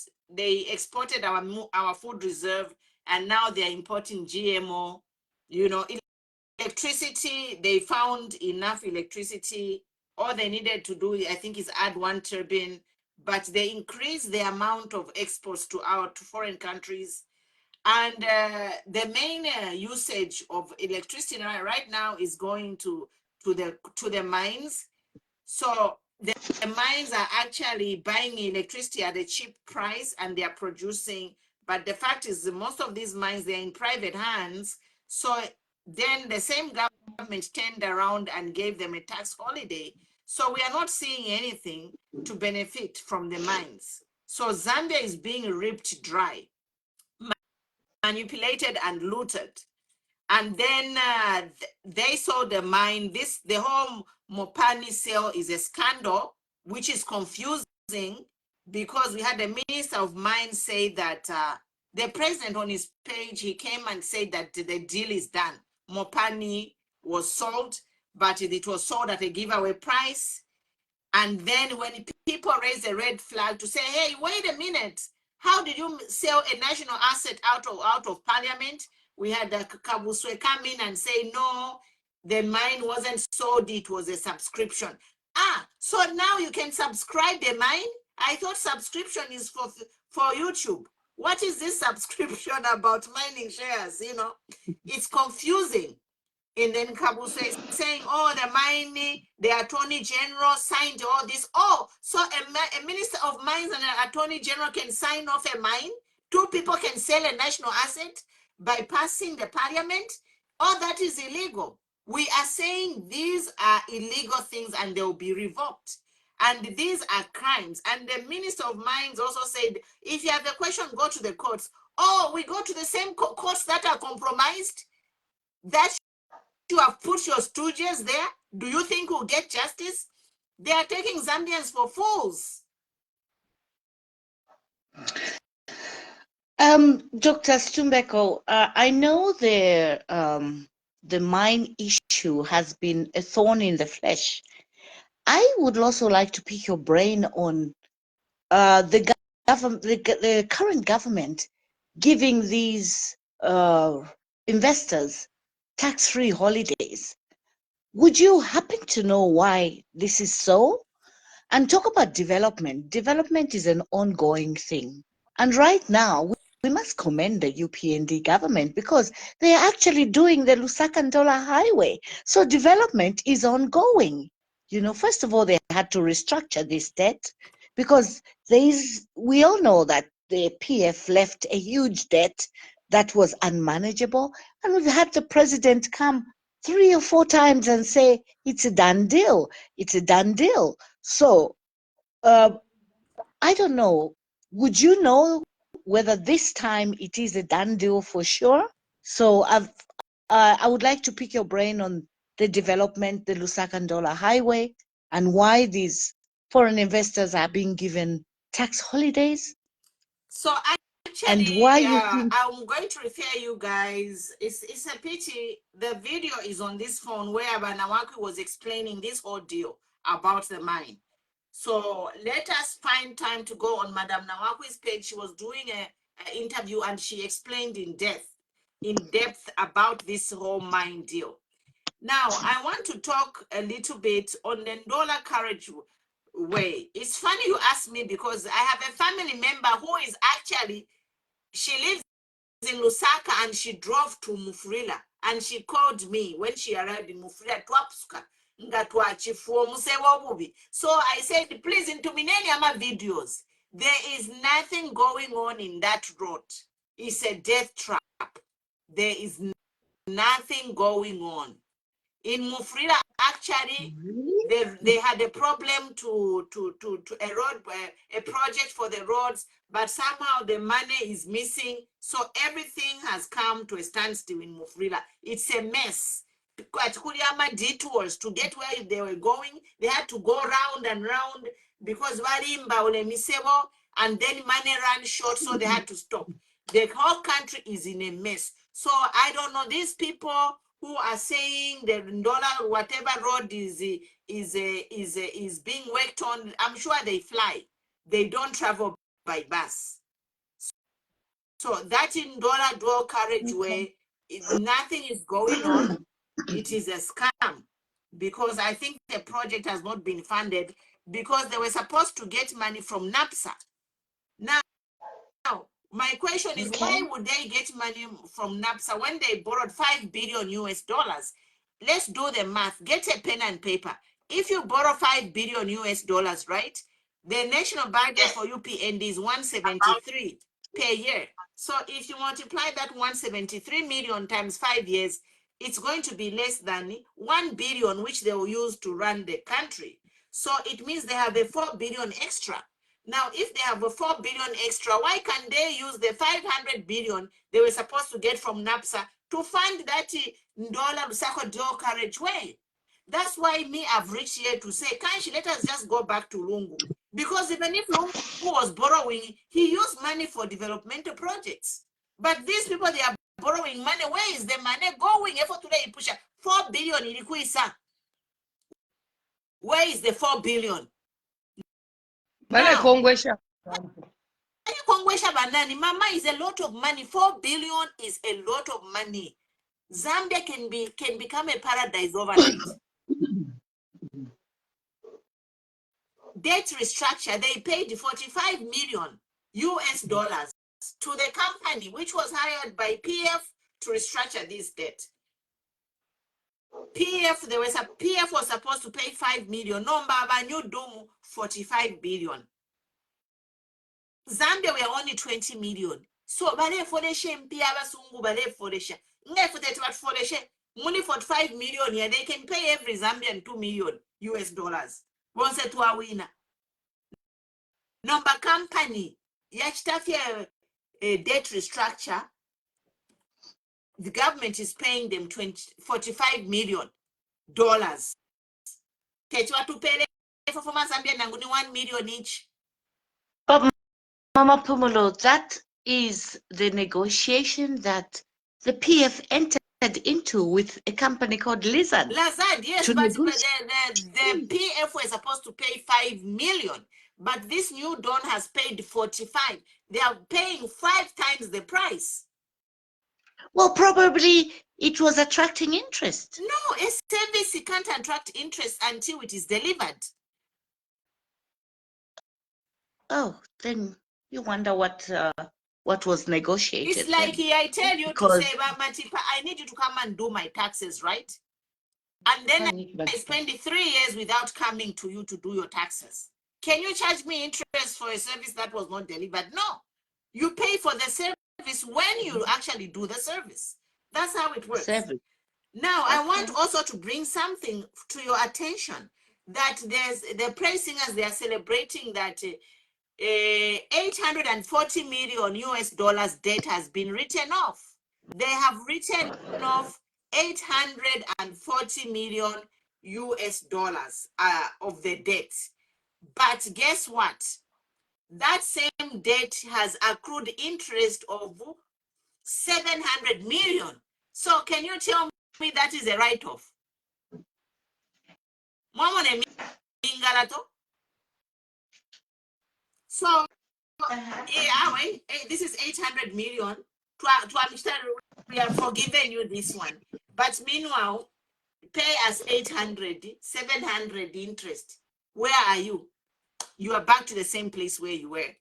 exported our food reserve, and now they are importing GMO, you know. Electricity, they found enough electricity. All they needed to do, I think, is add 1 turbine, but they increased the amount of exports to foreign countries. And the main usage of electricity right now is going to the mines. So the mines are actually buying electricity at a cheap price, and they are producing. But the fact is, most of these mines, they're in private hands. So then the same government turned around and gave them a tax holiday. So we are not seeing anything to benefit from the mines. So Zambia is being ripped dry, manipulated and looted. And then they sold the mine. The whole Mopani sale is a scandal, which is confusing, because we had the Minister of Mines say that the president on his page, he came and said that the deal is done. Mopani was sold, but it was sold at a giveaway price. And then when people raise a red flag to say, hey, wait a minute, how did you sell a national asset out of parliament? We had the Kabuswe come in and say, no, the mine wasn't sold, it was a subscription. So now you can subscribe the mine? I thought subscription is for YouTube. What is this subscription about mining shares? You know, it's confusing. And then Kabuswe is saying, oh, the mining, the attorney general signed all this. Oh, so a minister of mines and an attorney general can sign off a mine? 2 people can sell a national asset by passing the parliament? Oh, that is illegal. We are saying these are illegal things and they will be revoked. And these are crimes. And the minister of mines also said, if you have a question, go to the courts. Oh, we go to the same courts that are compromised? That you have put your stooges there? Do you think we'll get justice? They are taking Zambians for fools. Dr. Situmbeko, I know the mine issue has been a thorn in the flesh. I would also like to pick your brain on the current government giving these investors tax-free holidays. Would you happen to know why this is so? And talk about development. Development is an ongoing thing. And right now, we must commend the UPND government because they are actually doing the Lusaka-Ndola Highway. So development is ongoing. You know, first of all, they had to restructure this debt because we all know that the PF left a huge debt that was unmanageable. And we've had the president come 3 or 4 times and say, it's a done deal. It's a done deal. So, I don't know, would you know whether this time it is a done deal for sure? So I would like to pick your brain on the development, the Lusaka-Ndola Highway, and why these foreign investors are being given tax holidays. So actually, and why you think I'm going to refer you guys. It's a pity the video is on this phone where Banawaki was explaining this whole deal about the mine. So let us find time to go on Madam Nawaki's page. She was doing an interview and she explained in depth about this whole mine deal. Now, I want to talk a little bit on the Ndola Carriageway. It's funny you ask me because I have a family member who is actually, she lives in Lusaka and she drove to Mufrila and she called me when she arrived in Mufrila, so I said, please, into mineni ama videos. There is nothing going on in that road. It's a death trap. There is nothing going on. In Mufrila, actually, they had a problem to a road, a project for the roads, but somehow the money is missing. So everything has come to a standstill in Mufrila. It's a mess. At Kuriama detours to get where they were going, they had to go round and round because Varimba Ole Misebo, and then money ran short, so they had to stop. The whole country is in a mess. So I don't know, these people who are saying the dollar whatever road is being worked on, I'm sure they fly. They don't travel by bus. So that in dollar dual carriageway, nothing is going on. It is a scam because I think the project has not been funded because they were supposed to get money from NAPSA. Now, my question is, why would they get money from NAPSA when they borrowed $5 billion US dollars? Let's do the math. Get a pen and paper. If you borrow $5 billion US dollars, right? The national budget for UPND is 173 per year. So if you multiply that 173 million times 5 years, it's going to be less than 1 billion, which they will use to run the country. So it means they have a 4 billion extra. Now, if they have a 4 billion extra, why can't they use the 500 billion they were supposed to get from NAPSA to fund that dollar circle dual carriageway? That's why I've reached here to say, Kanshi, let us just go back to Lungu. Because even if Lungu was borrowing, he used money for developmental projects. But these people, they are borrowing money. Where is the money going? Today, push 4 billion in Ikuisa. Where is the 4 billion? Now, Mama is a lot of money. 4 billion is a lot of money. Zambia can become a paradise overnight. Debt restructure, they paid 45 million US dollars to the company, which was hired by PF to restructure this debt. PF was supposed to pay 5 million. No, Baba, new doom 45 billion. Zambia were only 20 million. So bale foreshe mpia basungu bale foreshe. Only 45 million here. They can pay every Zambian 2 million US dollars. Once to a winner. Number company, yachitafia debt restructure. The government is paying them 45 million dollars. Tetwa to pay for Zambia nanguni 1 million each. But Mama Pumulo, that is the negotiation that the PF entered into with a company called Lizard. Lazard, yes, but the PF was supposed to pay 5 million, but this new Dawn has paid 45. They are paying 5 times the price. Well, probably it was attracting interest. No, a service can't attract interest until it is delivered. Oh, then you wonder what was negotiated. It's like I tell you to say, Matipa, I need you to come and do my taxes, right? And then I spend 3 years without coming to you to do your taxes. Can you charge me interest for a service that was not delivered? No. You pay for the service when you actually do the service. That's how it works. Now, I want also to bring something to your attention, that there's the praise singers, they are celebrating that 840 million US dollars debt has been written off. They have written off 840 million US dollars of the debt. But guess what? That same debt has accrued interest of 700 million. So can you tell me that is a write-off? So this is 800 million. To understand, we have forgiven you this one. But meanwhile, pay us 800, 700 interest. Where are you? You are back to the same place where you were.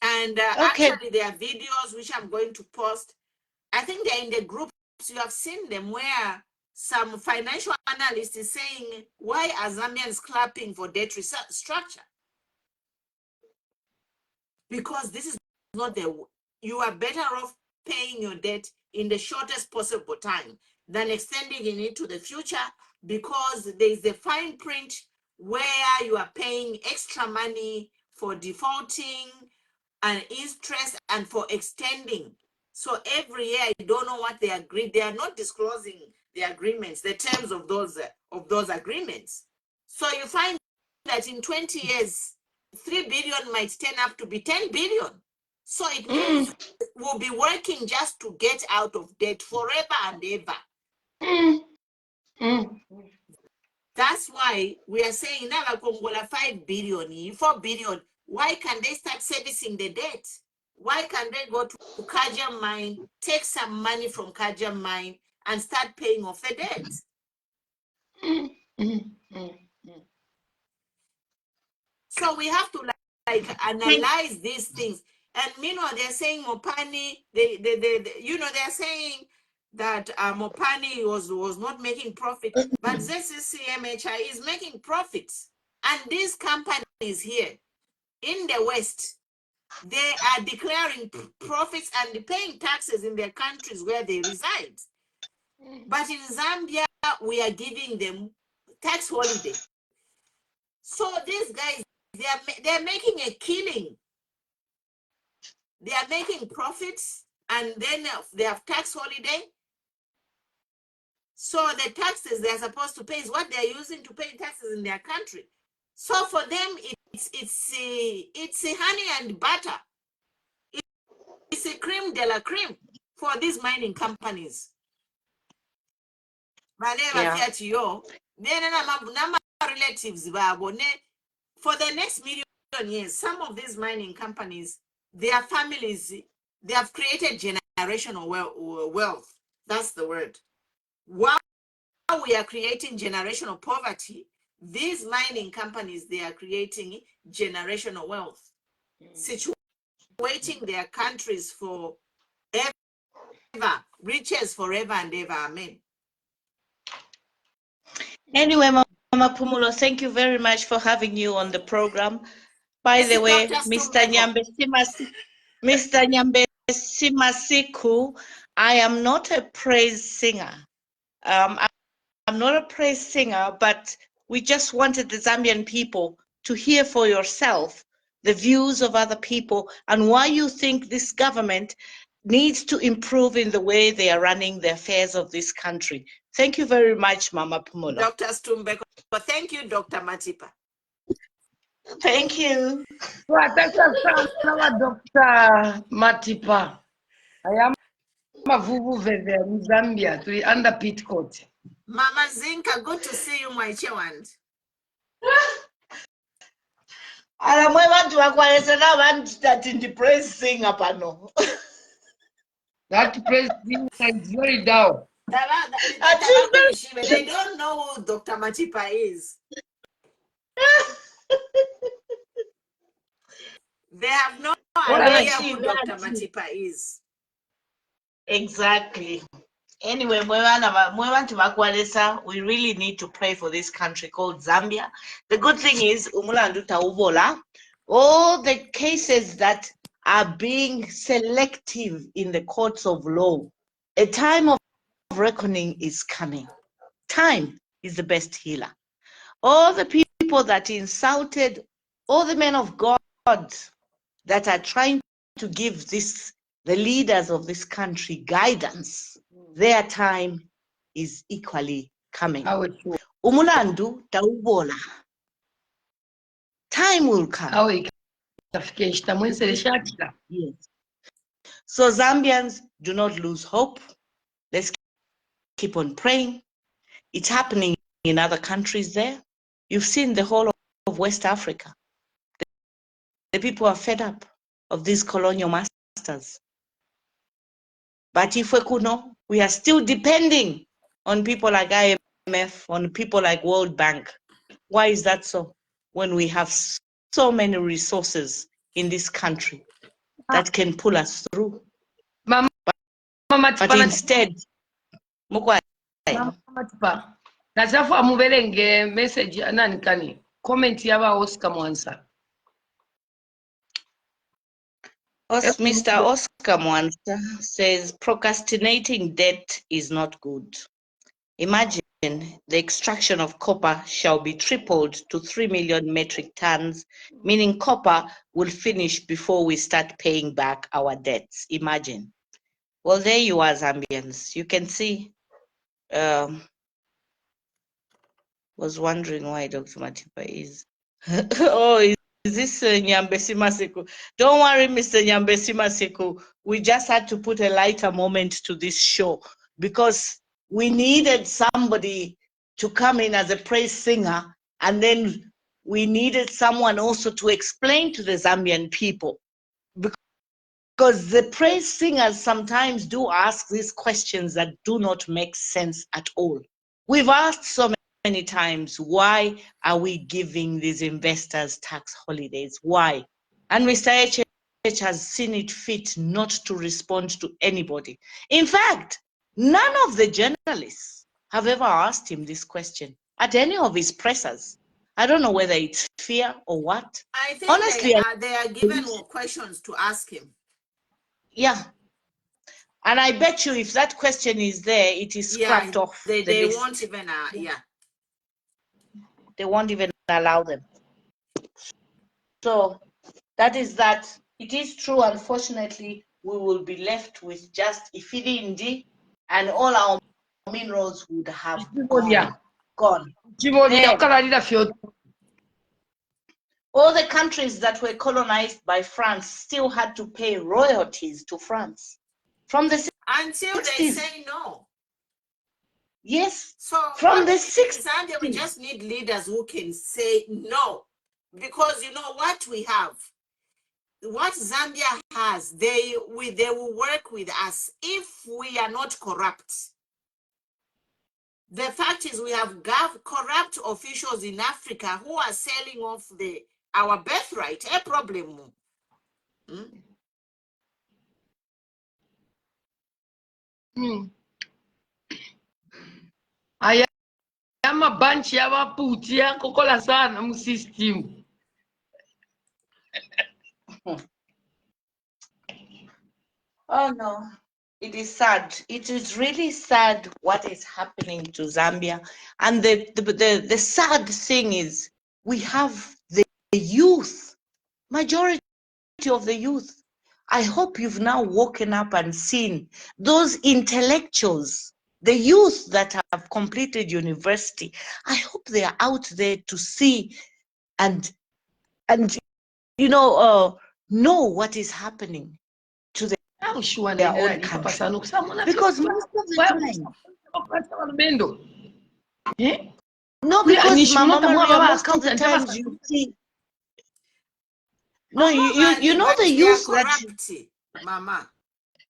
And actually, there are videos which I'm going to post. I think they're in the groups. You have seen them where some financial analyst is saying, why are Zambians clapping for debt structure? Because this is not you are better off paying your debt in the shortest possible time than extending it to the future, because there is a fine print where you are paying extra money for defaulting and interest and for extending. So every year, I don't know what they agreed. They are not disclosing the agreements, the terms of those agreements. So you find that in 20 years, 3 billion might turn up to be 10 billion. So it means we'll be working just to get out of debt forever and ever. That's why we are saying now Kongola 5 billion, 4 billion. Why can't they start servicing the debt? Why can't they go to Kajam mine, take some money from Kajam mine and start paying off the debt? So we have to like analyze these things. And meanwhile, they're saying Mopani, they're saying that Mopani was not making profit, but ZCCMHI is making profits. And these companies here in the West, they are declaring profits and paying taxes in their countries where they reside. But in Zambia, we are giving them tax holiday. So these guys, they're making a killing. They are making profits, and then they have tax holiday. So the taxes they're supposed to pay is what they're using to pay taxes in their country. So for them, it's a honey and butter. It's a creme de la creme for these mining companies. Yeah. Then relatives for the next million years, some of these mining companies, their families, they have created generational wealth. That's the word. While we are creating generational poverty, these mining companies, they are creating generational wealth, situating their countries for ever, riches forever and ever. Amen. Anyway, Mama Pumulo, thank you very much for having you on the program. By the way, Mr. Nyambe Simasiku, I am not a praise singer. I'm not a praise singer, but we just wanted the Zambian people to hear for yourself the views of other people and why you think this government needs to improve in the way they are running the affairs of this country. Thank you very much, Mama Pumulo. Dr. Situmbeko. Thank you, Dr. Matipa. Thank you. Dr. Matipa. I am Mavuvu Veve in Zambia to the under pit court. Mama Zinka, good to see you, my child. I want to that in the praise singer pano. That praise singer is very down. They don't know who Dr. Matipa is. They have no idea who Dr. Matipa is. Exactly. Anyway, we really need to pray for this country called Zambia. The good thing is, all the cases that are being selective in the courts of law, a time of reckoning is coming. Time is the best healer. All the people that insulted, all the men of God that are trying to give the leaders of this country guidance, their time is equally coming. Umulandu taubola. Time will come. Yes. So Zambians, do not lose hope. Let's keep on praying. It's happening in other countries there. You've seen the whole of West Africa. The people are fed up of these colonial masters. But if we are still depending on people like IMF, on people like World Bank. Why is that so? When we have so many resources in this country that can pull us through. But instead, Matipa. Nasafu amubelenge message nani kani. Comment yaba Oscar Mwansa. Mr. Oscar Mwansa says procrastinating debt is not good. Imagine the extraction of copper shall be tripled to 3 million metric tons, meaning copper will finish before we start paying back our debts. Imagine. Well, there you are, Zambians. You can see. Was wondering why Dr. Matipa is. Oh, is this Nyambesi Maseko? Don't worry, Mr. Nyambesi Maseko. We just had to put a lighter moment to this show because we needed somebody to come in as a praise singer, and then we needed someone also to explain to the Zambian people, because the praise singers sometimes do ask these questions that do not make sense at all. We've asked so many times, why are we giving these investors tax holidays? Why? And Mr. H has seen it fit not to respond to anybody. In fact, none of the journalists have ever asked him this question at any of his pressers. I don't know whether it's fear or what. I think honestly, they are given questions to ask him. Yeah. And I bet you if that question is there, it is scrapped off the list. They won't even, They won't even allow them. So that is that. It is true, unfortunately, we will be left with just Ifirindi, and all our minerals would have gone. Then, all the countries that were colonized by France still had to pay royalties to France from the 60s. Until they say no. Yes. So from the 60s. Zambia, we just need leaders who can say no. Because you know what we have? What Zambia has, they will work with us if we are not corrupt. The fact is we have corrupt officials in Africa who are selling off our birthright. A problem. Aya mabanchi yabaputi yakokola sana mu system. Oh no, it is sad. It is really sad what is happening to Zambia. And the sad thing is we have the youth, majority of the youth. I hope you've now woken up and seen those intellectuals, the youth that have completed university. I hope they are out there to see and know what is happening to their own country. Because most of the time, no, because Mama Maria, most of the times you see, no, you know the youth that, Mama.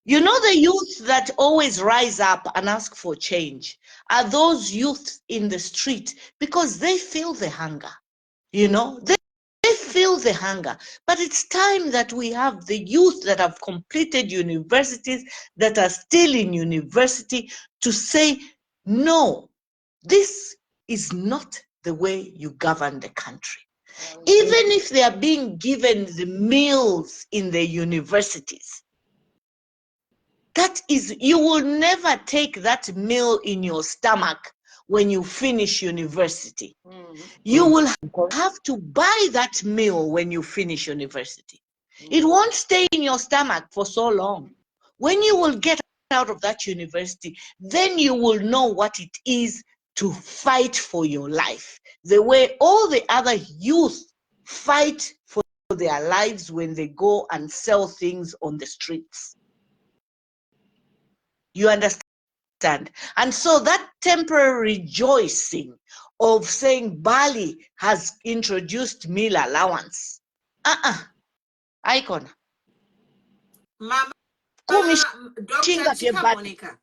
You know the youth that always rise up and ask for change are those youth in the street, because they feel the hunger, they feel the hunger. But it's time that we have the youth that have completed universities, that are still in university, to say, no, this is not the way you govern the country. Even if they are being given the meals in the universities, that is, you will never take that meal in your stomach when you finish university. You will have to buy that meal when you finish university. It won't stay in your stomach for so long. When you will get out of that university, then you will know what it is to fight for your life, the way all the other youth fight for their lives when they go and sell things on the streets. You understand? And so that temporary rejoicing of saying Bali has introduced meal allowance. Icon. Mama, Dr. Chikamoneka.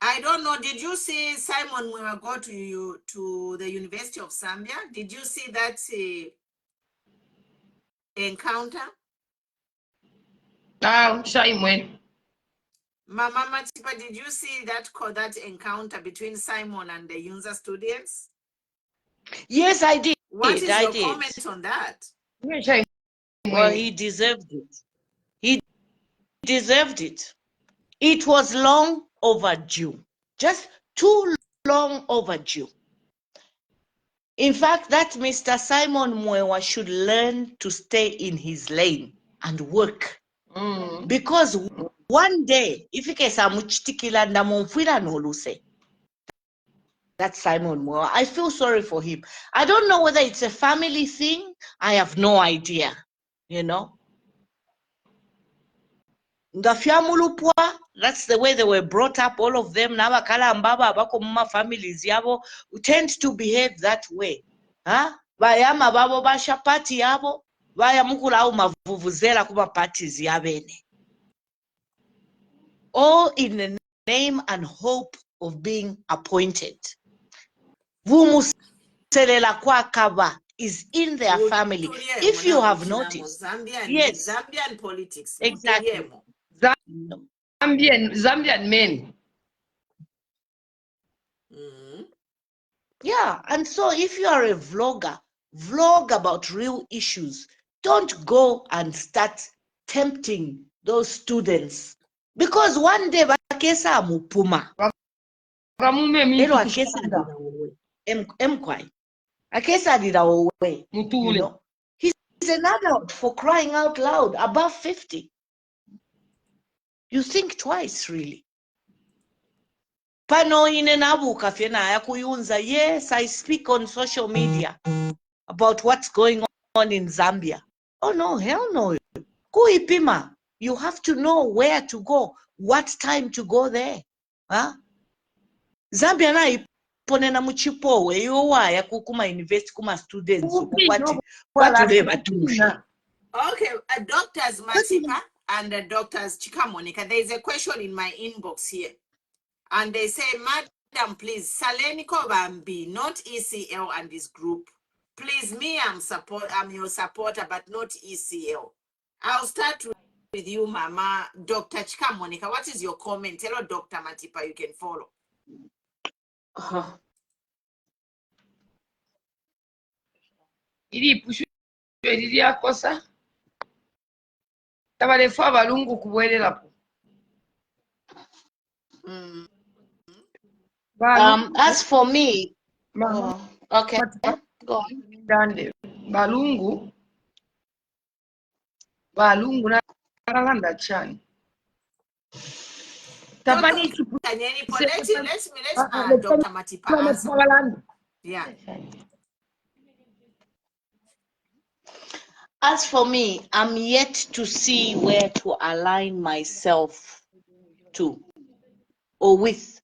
I don't know. Did you see Simon when I go to the University of Zambia? Did you see that encounter? Simon. Mama Matipa, did you see that encounter between Simon and the Yunza students? Yes, I did. What is your comment on that? Well, he deserved it. He deserved it. It was long overdue. Just too long overdue. In fact, that Mr. Simon Mwewa should learn to stay in his lane and work. Because one day, if he gets a muchitikila ndamonfila no luse, that's Simon Mwewa. I feel sorry for him. I don't know whether it's a family thing. I have no idea, you know. Ngafyamulupwa, that's the way they were brought up, all of them. Nabakala mbaba abako muma families yabo tend to behave that way. Huh? Bayama babo basha party yabo, baya mukula au mavuvuzela kuma parties yabene. All in the name and hope of being appointed. Vumuselela kwa kaba is in their family. If you have noticed, yes, Zambian politics. Exactly. Zambian men. Yeah, and so if you are a vlogger, vlog about real issues. Don't go and start tempting those students. Because one day, bakesa mupuma. Elo akesa dida owe. Emkwai. Akesa dida owe. You know? He's an adult, for crying out loud, above 50. You think twice, really. Pano inenabuka fiena ya kuyunza. Yes, I speak on social media about what's going on in Zambia. Oh no, hell no. Kuipima. You have to know where to go, what time to go there. Huh? Zambia na ipone na muchipo we yowa ya kukuma invest kuma students. Okay, Doctors Matipa and Doctors Chikamoneka, there is a question in my inbox here. And they say, Madam, please, Saleniko Bambi, not ECL and this group. Please, me, I'm your supporter, but not ECL. I'll start with you, Mama. Dr. Chikamoneka, what is your comment? Hello, Dr. Matipa, you can follow. Ili pushu ili akosa. Tabalefu abalungu kubwelela po. As for me, okay, go on. Balungu na kalanda chani. Let's Dr. Matipa answer. Yeah. As for me, I'm yet to see where to align myself to or with.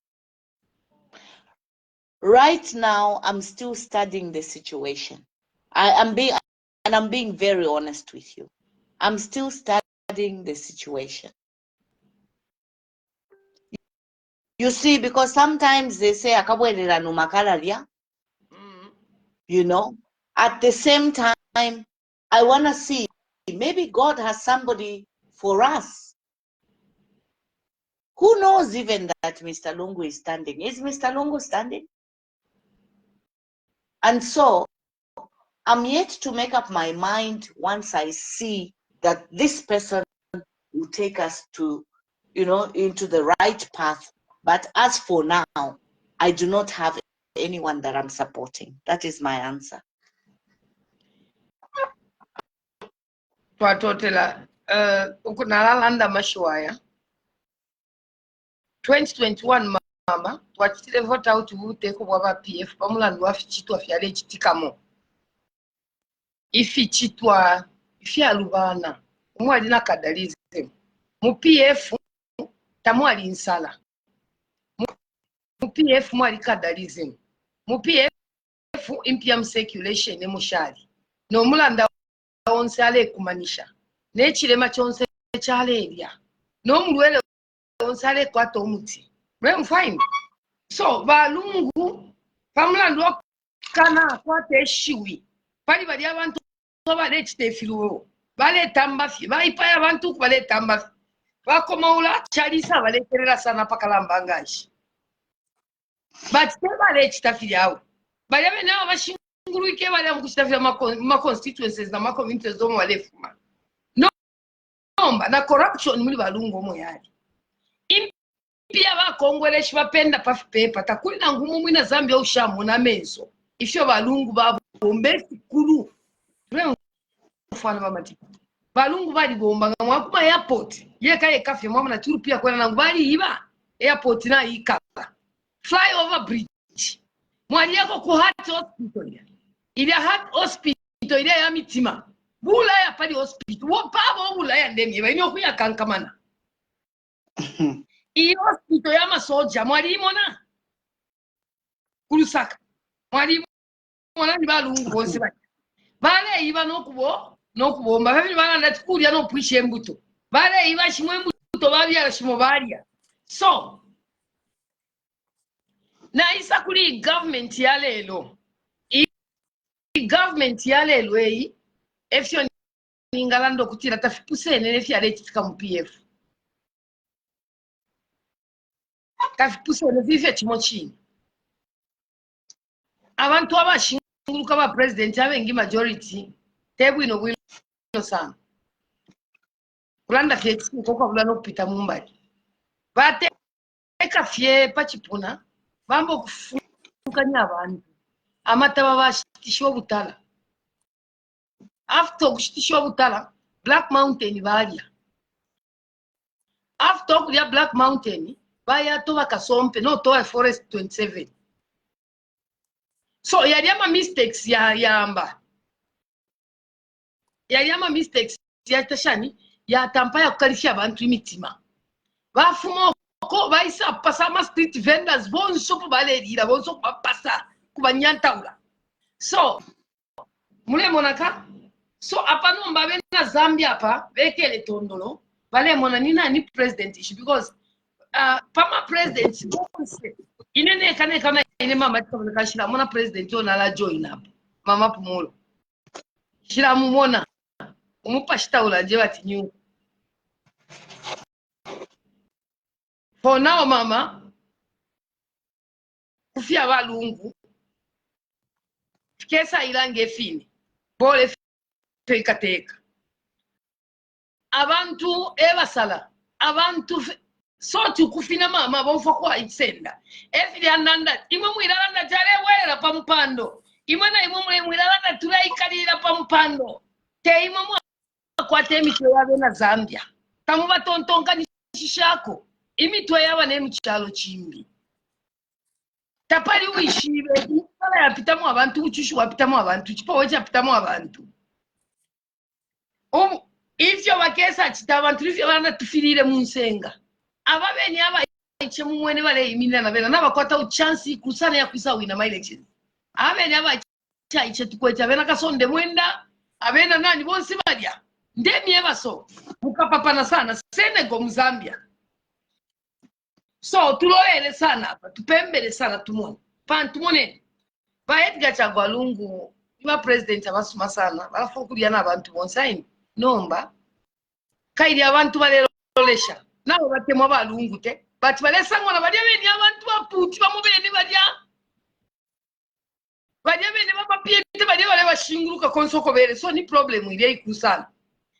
Right now, I'm still studying the situation. I'm being very honest with you. I'm still studying the situation. You see, because sometimes they say, you know, at the same time, I want to see, maybe God has somebody for us. Who knows even that Mr. Lungu is standing? Is Mr. Lungu standing? And so, I'm yet to make up my mind once I see that this person will take us to, you know, into the right path. But as for now, I do not have anyone that I'm supporting. That is my answer. Twatotela ukunalalanda mashwaya 2021 mama twachitire vote out vuteko bwa PF pamulandu wafichitwa fyale chitikamo ifichitwa ifyalubana umwali nakadalize mu PF tamwali nsala mu PF mwali kadalize mu PF impiam circulation emushali no mulanda onsale kumanisha nechilema chonse chaleria no mulwele onsale kwato omuti we find so balungu pamulando kana kwate shiwi pali bali abantu bale chitefiruo bale tambafi baipa abantu bale tambafi Bakomaula chalisa balekerera sana pakalamba ngashi. But tebale chitafiri awo. Baliabe nawo bashinguluike bali amukuchitafira ma constituencies na ma communities zomu walefuma. Nomba na corruption muri balungu omwe yali. Impia bakongweleshi bapenda pafi paper takuli na ngumu mwina Zambia ushamu na menzo. Ifyo balungu babombe kulu. Mfano wa Matipa. Balungu bali bomba mwakuma airport. Yeka kafye mwamu na turu pia kwena nangu bali iba. Airport na ikala. Flyover bridge. Mwali yako ku heart hospital ya. Ili heart hospital ili ya Mitima. Bula ya pali hospital. Wapabo bula ya ndemi. Iba inyo kuya kankamana. Iyo hospital ya masoja. Mwali imona. Kulusaka. Mwali imona ni balungu bonse bali. Bale iba nokubomba. Babili bana ndatukulia no puishe mbuto. Bale iba shimwe mbuto babi ya shimo balia. So, na isa kuli government ya lelo. Government ya lelo eyi efyo ningalando kutira tafipusene nefya lechitika mu PF. Tafipusene vivye chimochini. Abantu abashinguluka ba president abengi majority tebu ino bwino sana. Kulanda fye chiko kwa bulano kupita mumbali. Bate eka fye pachipuna bambo kufukanya abantu. Amataba bashitishwa butala. After kushitishwa butala, Black Mountain balia. After kulia Black Mountain, baya toba kasompe, no toa Forest 27. So yaliyama mistakes ya amba. Yaliyama mistakes ya tashani, ya tampaya kukalifia abantu imitima. Bafumo ko baisa pasa ma street vendors, bonso po balerira, bonso po pasa. Kubanyantaula. So, mule monaka. So, apa nomba bena Zambia apa, bekele tondolo. Bale mona nina ni president issue because pama president inene kane ine mama Chikamoneka shila mona president yona la join up. Mama Pumulo. Shila mumona. Umupa shitaula je bati nyu. For now mama kufia balungu kesa ilange fini bole fekateka abantu ebasala abantu soti kufina mama bonfa kwa itsenda efili ananda imwe mwiralanda jale wera pampando imwe na imwe mwiralanda tulaikalira pampando te imwe kwa temitwe yabe na Zambia tamu batontonka ni shishako imitwe yaba ne muchalo chimbi tapali uishibe kala yapitamu abantu uchushu wapitamu abantu chipo chapitamu abantu ivyo bakesa chita abantu ivyo bana tufirire munsenga ababeni aba iche mumwene bale imina na bena nabakwata uchansi kusana ya kwisa wina my elections abeni aba iche tukweta bena kasonde mwenda abena nani bonse badia ndemi ebaso mukapapana sana Senegal Mzambia. So tuloele sana hapa tupembele sana tumone pantumone ba Edgar Chagwa Lungu iba president abasuma sana barafukulia na abantu bonsaini nomba kaidi abantu balelolesha nabo batemo balungu te bati balesangwa na badia beni abantu baputi bamubene badia beni bapapiete badia bale bashinguluka konsoko bere so ni problem ile ikusana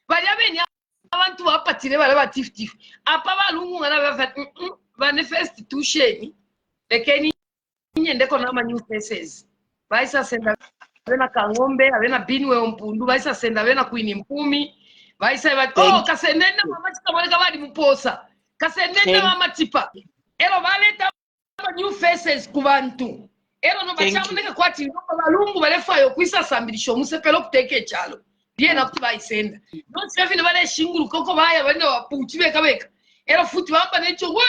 badia beni abantu bapatire bale batiftif apa balungu ngana bafat manifest tusheni lekeni nyendeko na new faces baisa senda bena kangombe abena binwe ompundu baisa senda bena kuini mpumi baisa ba kasendena mama Chikamoneka bali muposa kasendena mama Matipa ero baleta new faces kubantu ero no bachamuneka kwati no balungu balefayo kwisa sambilisho musepelo kuteke chalo bien na kubaisenda no sefi ne bale shingulu koko baya bane wapuchi beka ero futi bamba necho we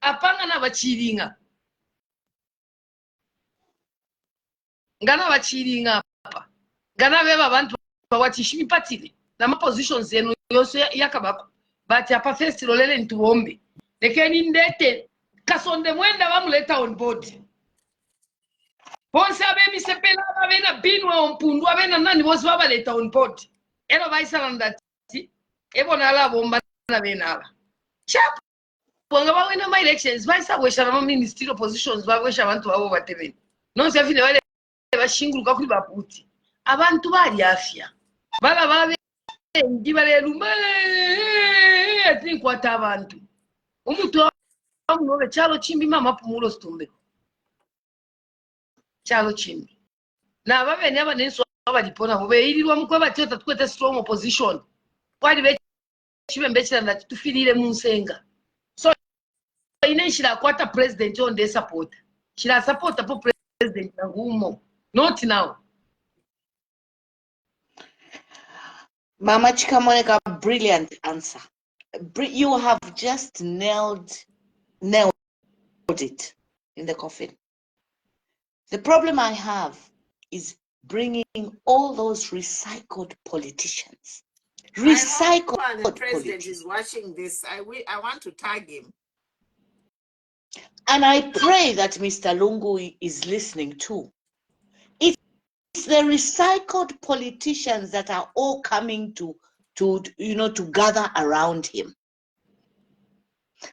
apanga na bachiringa ngana bachiringa apa ngana beba abantu bawatishimi patile na ma positions zenu yose yakabako bati apa first lolele ntuombe lekeni ndete kasonde mwenda bamuleta on board bonse abemi sepela abena binwe ompundu abena nani bose babaleta on board ero baisa ndati ebona alabo mbana benala chap bonga bawena my elections bayisabwesha nama ministerial positions babwesha abantu babo batebeni nonse afine bale bashinguluka kuri baputi abantu bali afya bala babe ndibaleluma ati kwata abantu omuntu amunobe chalo chimbi mama pumulo Situmbeko chalo chimbi na babe ne abanenso abalipona bobe irilwa mukwe batyo tukwete strong opposition kwali be chibembechira na tufilire munsenga so ine shira kwata president on the support shira support po president ngumo not now. Mama Chikamoneka, brilliant answer. You have just nailed it in the coffin. The problem I have is bringing all those recycled politicians. Recycled I hope the president politicians. is watching this. I want to tag him. And I pray that Mr. Lungu is listening too. It's the recycled politicians that are all coming to gather around him.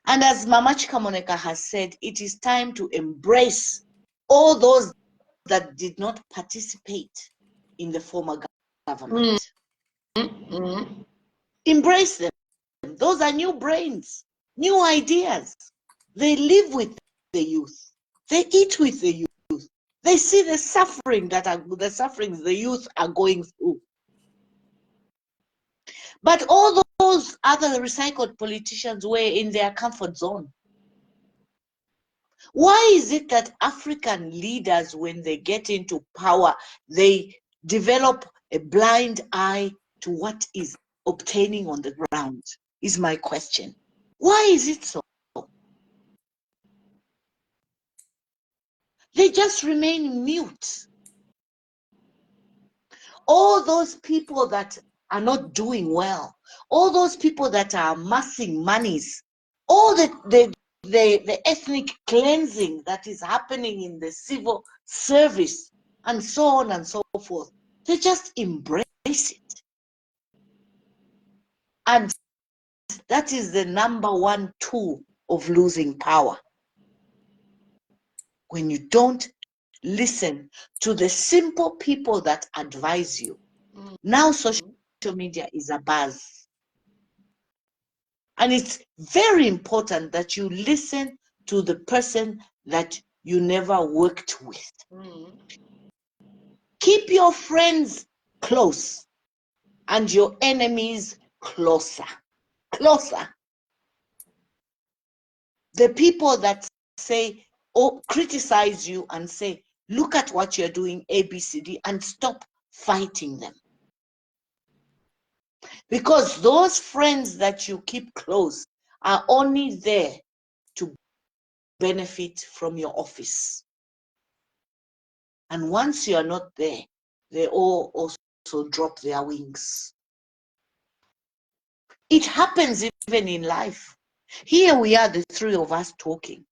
And as Mama Chikamoneka has said, it is time to embrace all those that did not participate in the former government. Embrace them. Those are new brains, new ideas. They live with the youth. They eat with the youth. They see the sufferings the youth are going through. But all those other recycled politicians were in their comfort zone. Why is it that African leaders, when they get into power, they develop a blind eye to what is obtaining on the ground? Is my question. Why is it so? They just remain mute. All those people that are not doing well, all those people that are amassing monies, all the ethnic cleansing that is happening in the civil service, and so on and so forth, they just embrace it. And that is the number one tool of losing power. When you don't listen to the simple people that advise you. Now social media is a buzz. And it's very important that you listen to the person that you never worked with. Keep your friends close and your enemies closer. Closer. The people that say, or criticize you and say, look at what you're doing, ABCD, and stop fighting them. Because those friends that you keep close are only there to benefit from your office. And once you are not there, they all also drop their wings. It happens even in life. Here we are, the three of us talking.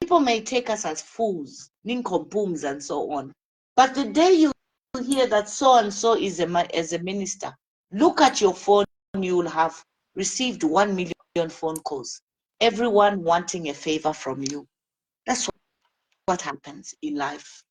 People may take us as fools, nincompoops, and so on. But the day you hear that so-and-so is a minister, look at your phone, you will have received 1 million phone calls, everyone wanting a favor from you. That's what happens in life.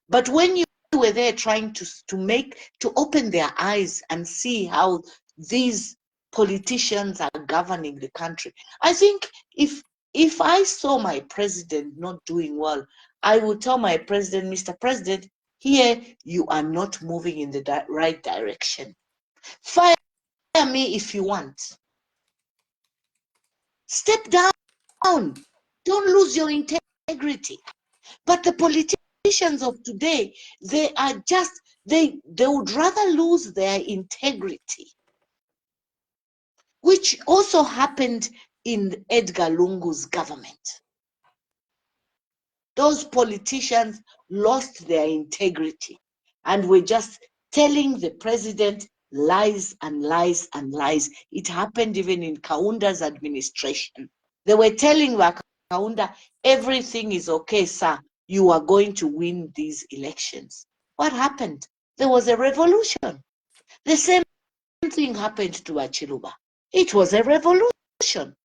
But when you were there trying to open their eyes and see how these politicians are governing the country, I think if I saw my president not doing well, I would tell my president, Mr. President, here you are not moving in the right direction. Fire me if you want. Step down. Don't lose your integrity. But the politicians of today, they would rather lose their integrity, which also happened in Edgar Lungu's government. Those politicians lost their integrity and were just telling the president lies and lies and lies. It happened even in Kaunda's administration. They were telling Kaunda, everything is okay, sir. You are going to win these elections. What happened? There was a revolution. The same thing happened to Achiluba. It was a revolution.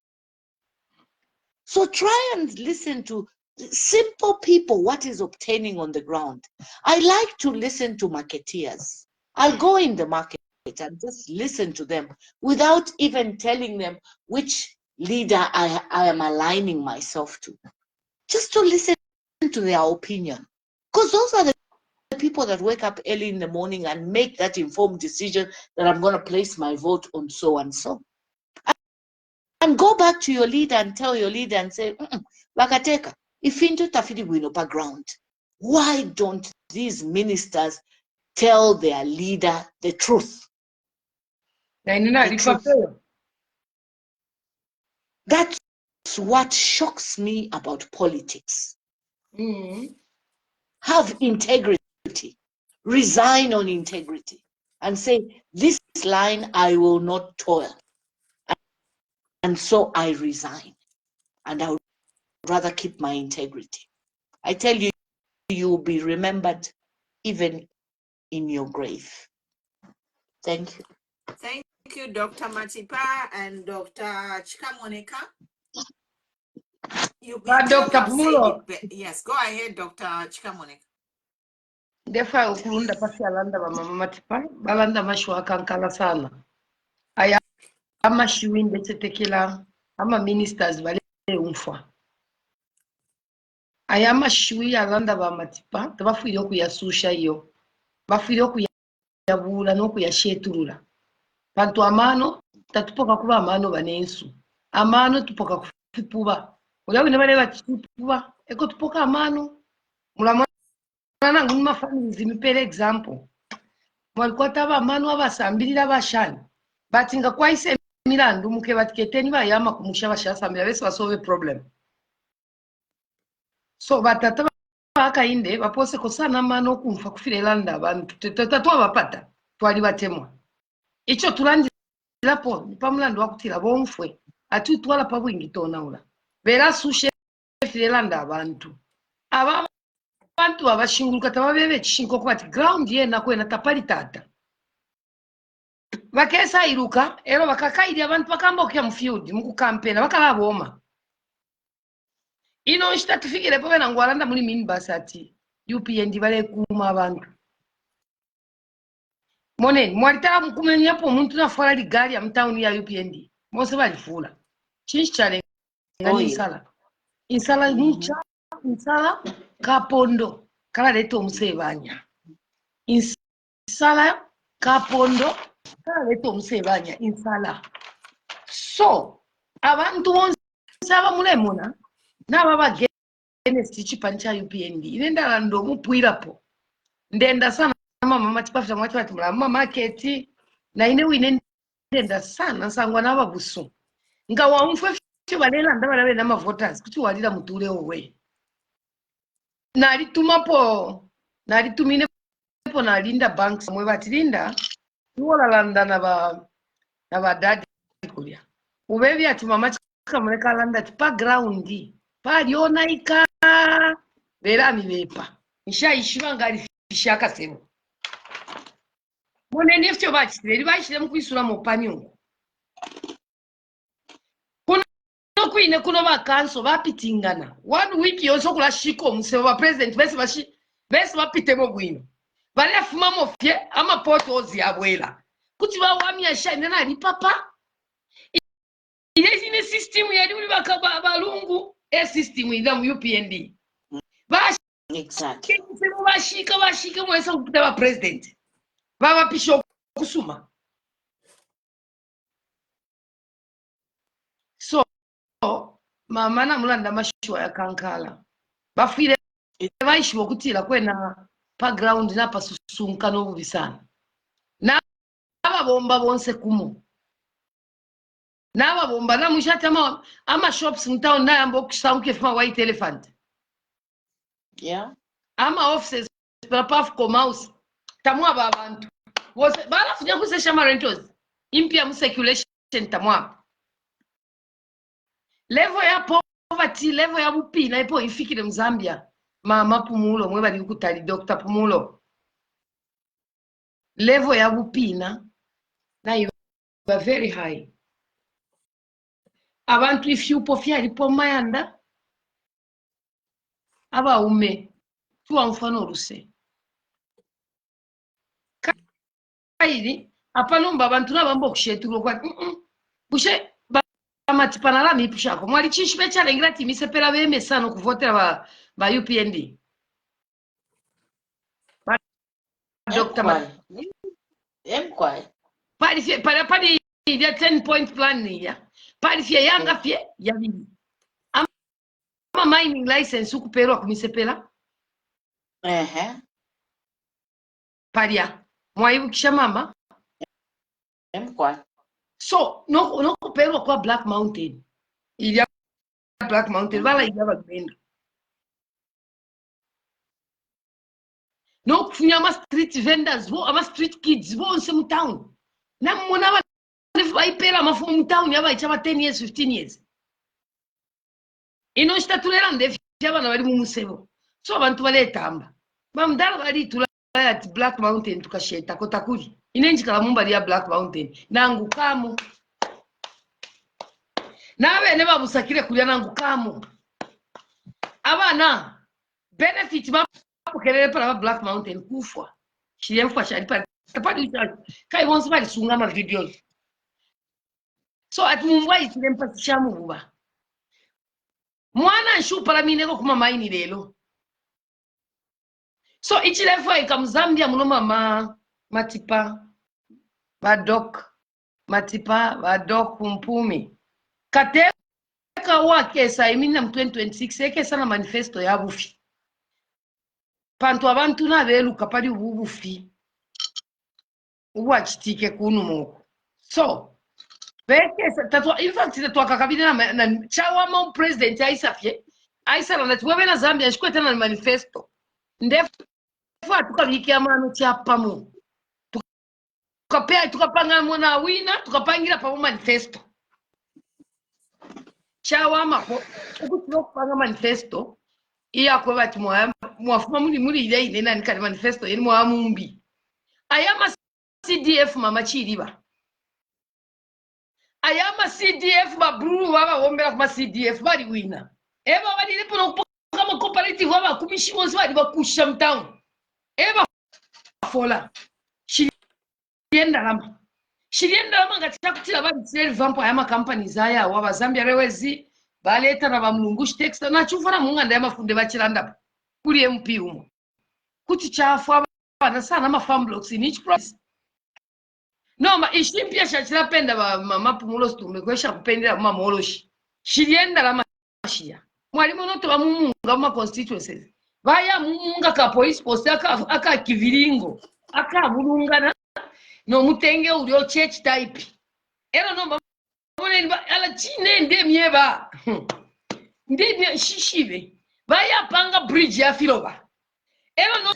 So try and listen to simple people, what is obtaining on the ground. I like to listen to marketeers. I'll go in the market and just listen to them without even telling them which leader I am aligning myself to. Just to listen to their opinion. Because those are the people that wake up early in the morning and make that informed decision that I'm going to place my vote on so and so. And go back to your leader and tell your leader and say, Wakateka, if into tafidi wino pa ground, why don't these ministers tell their leader the truth? The truth. That's what shocks me about politics. Have integrity. Resign on integrity. And say, this line I will not toil. And so I resign. And I would rather keep my integrity. I tell you, you will be remembered even in your grave. Thank you. Thank you, Dr. Matipa and Dr. Chikamoneka. You Dr. Pumulo. Yes, go ahead, Dr. Chikamoneka. Defa ukulunda pasi alanda ba mama Matipa, balanda mashwa kankala sana. Aya ama shiwinde tetekila, ama ministers bale umfwa. Aya ama shiwi alanda ba Matipa, tabafuyo kuyasusha iyo. Bafuyo kuyabula no kuyasheturula. Pantu amano, tatupoka kuba amano banensu. Amano tupoka kufipuba. Ulawi nebale bachipuba, eko tupoka amano. Mulamwana nangu numa families imipele example. Walikuwa taba amano abasambirira bashani. Batinga kwaise milandu muke batiketeni bayama kumusha bashasambira bese basolve problem. So batata bakainde bapose kosana amano kumfa kufire landa abantu. Tatwa bapata. Twali batemwa. Icho tulandi lapo pamulando wakutira bomfwe atutwala pabwingi tonaula vera sushe filelanda abantu abantu abashinguluka tababebe chishinko kwati ground yena kwena tapali tata bakesa iruka ero bakakaidi abantu bakambokya mu field muku campaign bakalaboma ino nshitatufikire pobe nangwalanda muri minibus ati UPND bale kuma abantu Moneni, mwalitaka mkumenya po muntu nafala ligali ya mtauni ya UPND. Mose balifula. Chinchi chale ngani insala. Insala mucha, insala kapondo. Kala leto msebanya. Insala kapondo. Kala leto msebanya. Insala. So, abantu bonse abamulemuna n'ababa gene stichi pancha UPND. Inenda lando mupuira po. Ndenda sana mama Matipa mwati wati mama market na ine wine ndenda sana sangwa na babusu nga wamfwe fyo balela ndaba babe na ma voters kuti walira mutule owe nali tumapo nali tumine po na linda banks mwe batilinda tuola landa na ba dadi kulya ubebi ati mama Chikamoneka landa tipa ground pa liona ika bera mibepa nishaishiba ngali fishaka semo Moneni fyo bachire bachire mukwisura mu panyungu kuno kwine kuno bakanso bapitingana 1 week yonso kula shiko musebo ba president bese bapitemo bwino bale afuma mofye ama potozi abwela kuti bawamya shine na lipapa ile ine system yali uli bakaba Lungu system ida mu UPND exactly musebo bashika mwesa kupita ba president Baba pisho kusuma. So, mama na mulanda mashwa ya kankala. Bafire baishwa kutila kwena pa ground na pa susunka no bubisana. Na ababomba bonse kumu. Na ababomba na mushata ama shops mtown na ambo kusanguke fuma white elephant. Yeah. Ama offices paf ko mouse. Tamwa babantu. Bala funya kusesha rentos. Impia mu circulation tamwa. Level ya poverty, level ya bupina ipo ifikire mu Zambia. Mama Pumulo mwe bali kutali Dr. Pumulo. Level ya bupina Now you are very high. Abantu ifyupo fyalipo mayanda abaume tuwa mfano ruse kairi apanomba abantu nabamba kushetulo kwa bushe Matipa na lami pushako mwali chishime chalengira timise pela beme sana kuvotera ba UPND ba Dr. Pali ya 10-point plan ni ya pali fie yanga fie ya bibi ama mining license ukuperwa kumisepela pali ya mwaibu kisha mama so no kuperwa kwa Black Mountain ili ya Black Mountain wala ili ya bagendo no kufunya ama street vendors bo ama street kids bo nse mu town na mwana wa vaipela mafumu mu town yaba ichaba 10 years 15 years ino chitatulera ndefi abana bali mu musebo so abantu baletamba bamdala bali tula at Black Mountain tukasheta kotakuli inenjikala mumbali ya Black Mountain nangu kamo nabe ne babusakire kulya nangu kamo abana benefit bapokelele pala Black Mountain kufwa shiyemfwa shali pali kai bonse bali sunga ma videos so at mumbai itirempa tishamu buba mwana nshupala mineko kuma maini lelo so ichilefo ika Zambia muno mama Matipa badok Matipa badok mpumi kateka wake sa imina 2026 eke sana manifesto ya bufi pantu abantu na belu kapali ubufi uwachitike kunu moko so in fact tatwa kakabina na Chagwa president Aisa na tuwe na Zambia shikwe tena manifesto ndefu tukabiki amano chapamu tukapanga mwana wina tukapangira pa manifesto Chagwa mapo ukupanga manifesto iya kwa bati mwafuma muri ile ile nani kali manifesto yeni mwamumbi ayama CDF mama chiriba ayama CDF baburu baba wombera kuma CDF bali wina eba bali lepo no kama cooperative baba kumishimo bali bakusha mtown eba fola shirienda lama ngatika kutila bali tseli vampo ayama companies aya waba Zambia rewezi baleta na bamlungu text na chufana munga ndaya mafunde bachiranda kuri MP umo kuti chafu abana sana ma farm blocks in each province no ma ishimpia shachirapenda mapumulo stume kwesha kupendera mamoloshi shirienda lama shia mwalimu noto bamumunga ma constituencies baya mumunga ka police post aka kiviringo aka bulungana no mutenge ulio church type ero no ala chine ndemieba ndemye shishibe baya panga bridge ya filoba ero no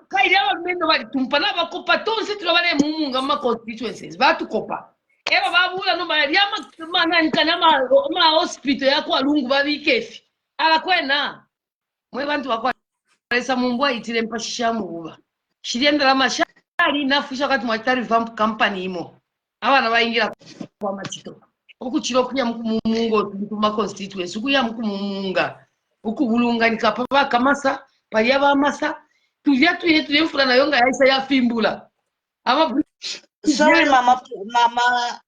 kairi abamendo bali tumpana bakopa tonse tulabale mumunga ma constituencies batukopa ero babula no bali ama nkana ma hospital yako Lungu babikefi ala kwena mwe bantu bakwa esa mumbwa itire mpashishamu buba shirienda la mashari nafusha kati mwatari vamp company imo abana bayingira kwa machito okuchiro kunya mumungo kuma constituency kuya mukumunga ukubulunga nikapaba kamasa pali abamasa tuye mfula na yonga yaisa ya fimbula ama sorry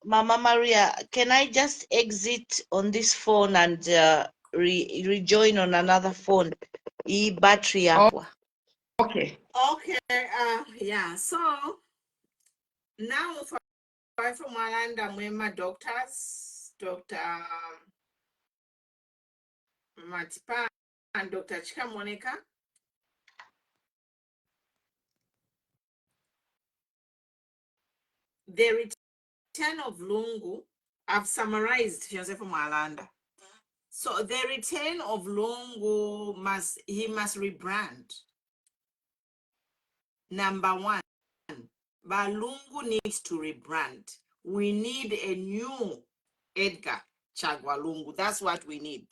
mama Maria, can I just exit on this phone and rejoin on another phone battery yako okay yeah, so now from Malanda mwema doctors Dr. Matipa and Dr. Chikamoneka. The return of Lungu, I've summarized fiance from Malanda. So the return of Lungu must rebrand. Number one, Lungu needs to rebrand. We need a new Edgar Chagwa Lungu. That's what we need.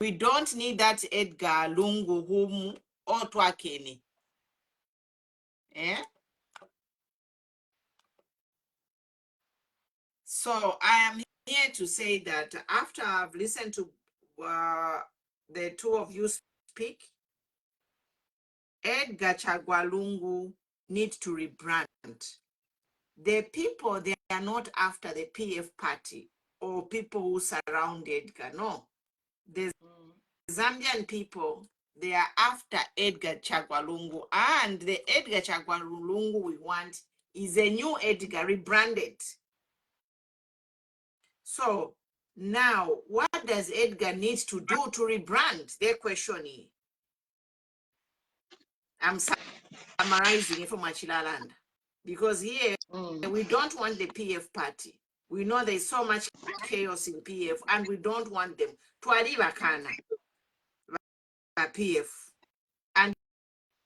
We don't need that Edgar Lungu whom Otwakeni. Eh? So I am here to say that after I've listened to the two of you speak, Edgar, Chagwa, Lungu need to rebrand. The people, they are not after the PF party or people who surround Edgar. No. The Zambian people, they are after Edgar Chagwa Lungu. And the Edgar Chagwa Lungu we want is a new Edgar, rebranded. So now, what does Edgar need to do to rebrand? Their question is. I'm summarizing it from Machilaland. Because here, we don't want the PF party. We know there's so much chaos in PF, and we don't want them to Kana PF. And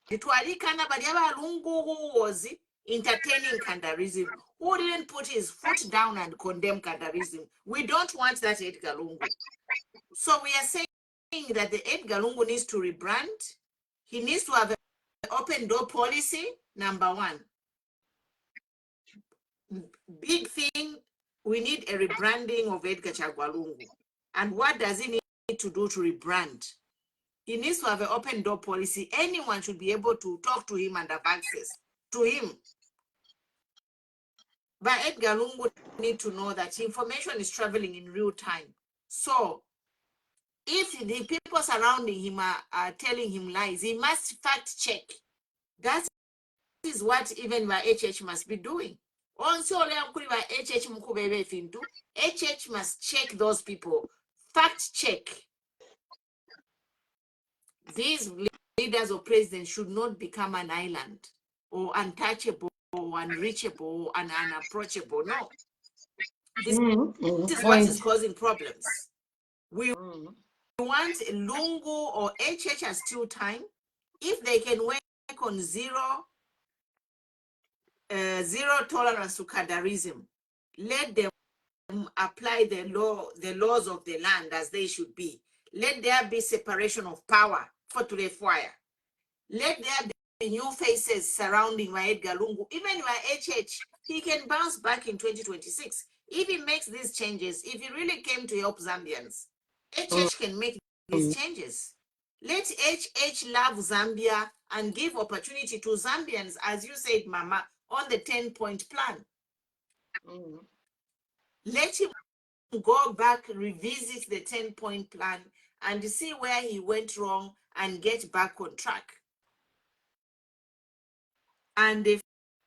the Kana Badiaba Lungu, who was entertaining Kandarism, who didn't put his foot down and condemn Kandarism. We don't want that Edgar Lungu. So we are saying that the Edgar Lungu needs to rebrand. He needs to have an open door policy, number one. Big thing, we need a rebranding of Edgar Chagwa Lungu. And what does he need to do to rebrand? He needs to have an open door policy. Anyone should be able to talk to him and have access to him. But Edgar Lungu need to know that information is traveling in real time. So if the people surrounding him are telling him lies, he must fact check. That is what even my HH must be doing. Also, HH must check those people. Fact check. These leaders or presidents should not become an island or untouchable or unreachable or unapproachable. No. This is what is causing problems. We want Lungu or HH as still time. If they can work on zero tolerance to Kadarism, let them apply the laws of the land as they should be. Let there be separation of power for to the fire. Let there be new faces surrounding my Edgar Lungu. Even my HH, he can bounce back in 2026. If he makes these changes, if he really came to help Zambians, HH can make these changes. Let HH love Zambia and give opportunity to Zambians, as you said, Mama, on the 10-point plan. Let him go back, revisit the 10-point plan and see where he went wrong and get back on track. And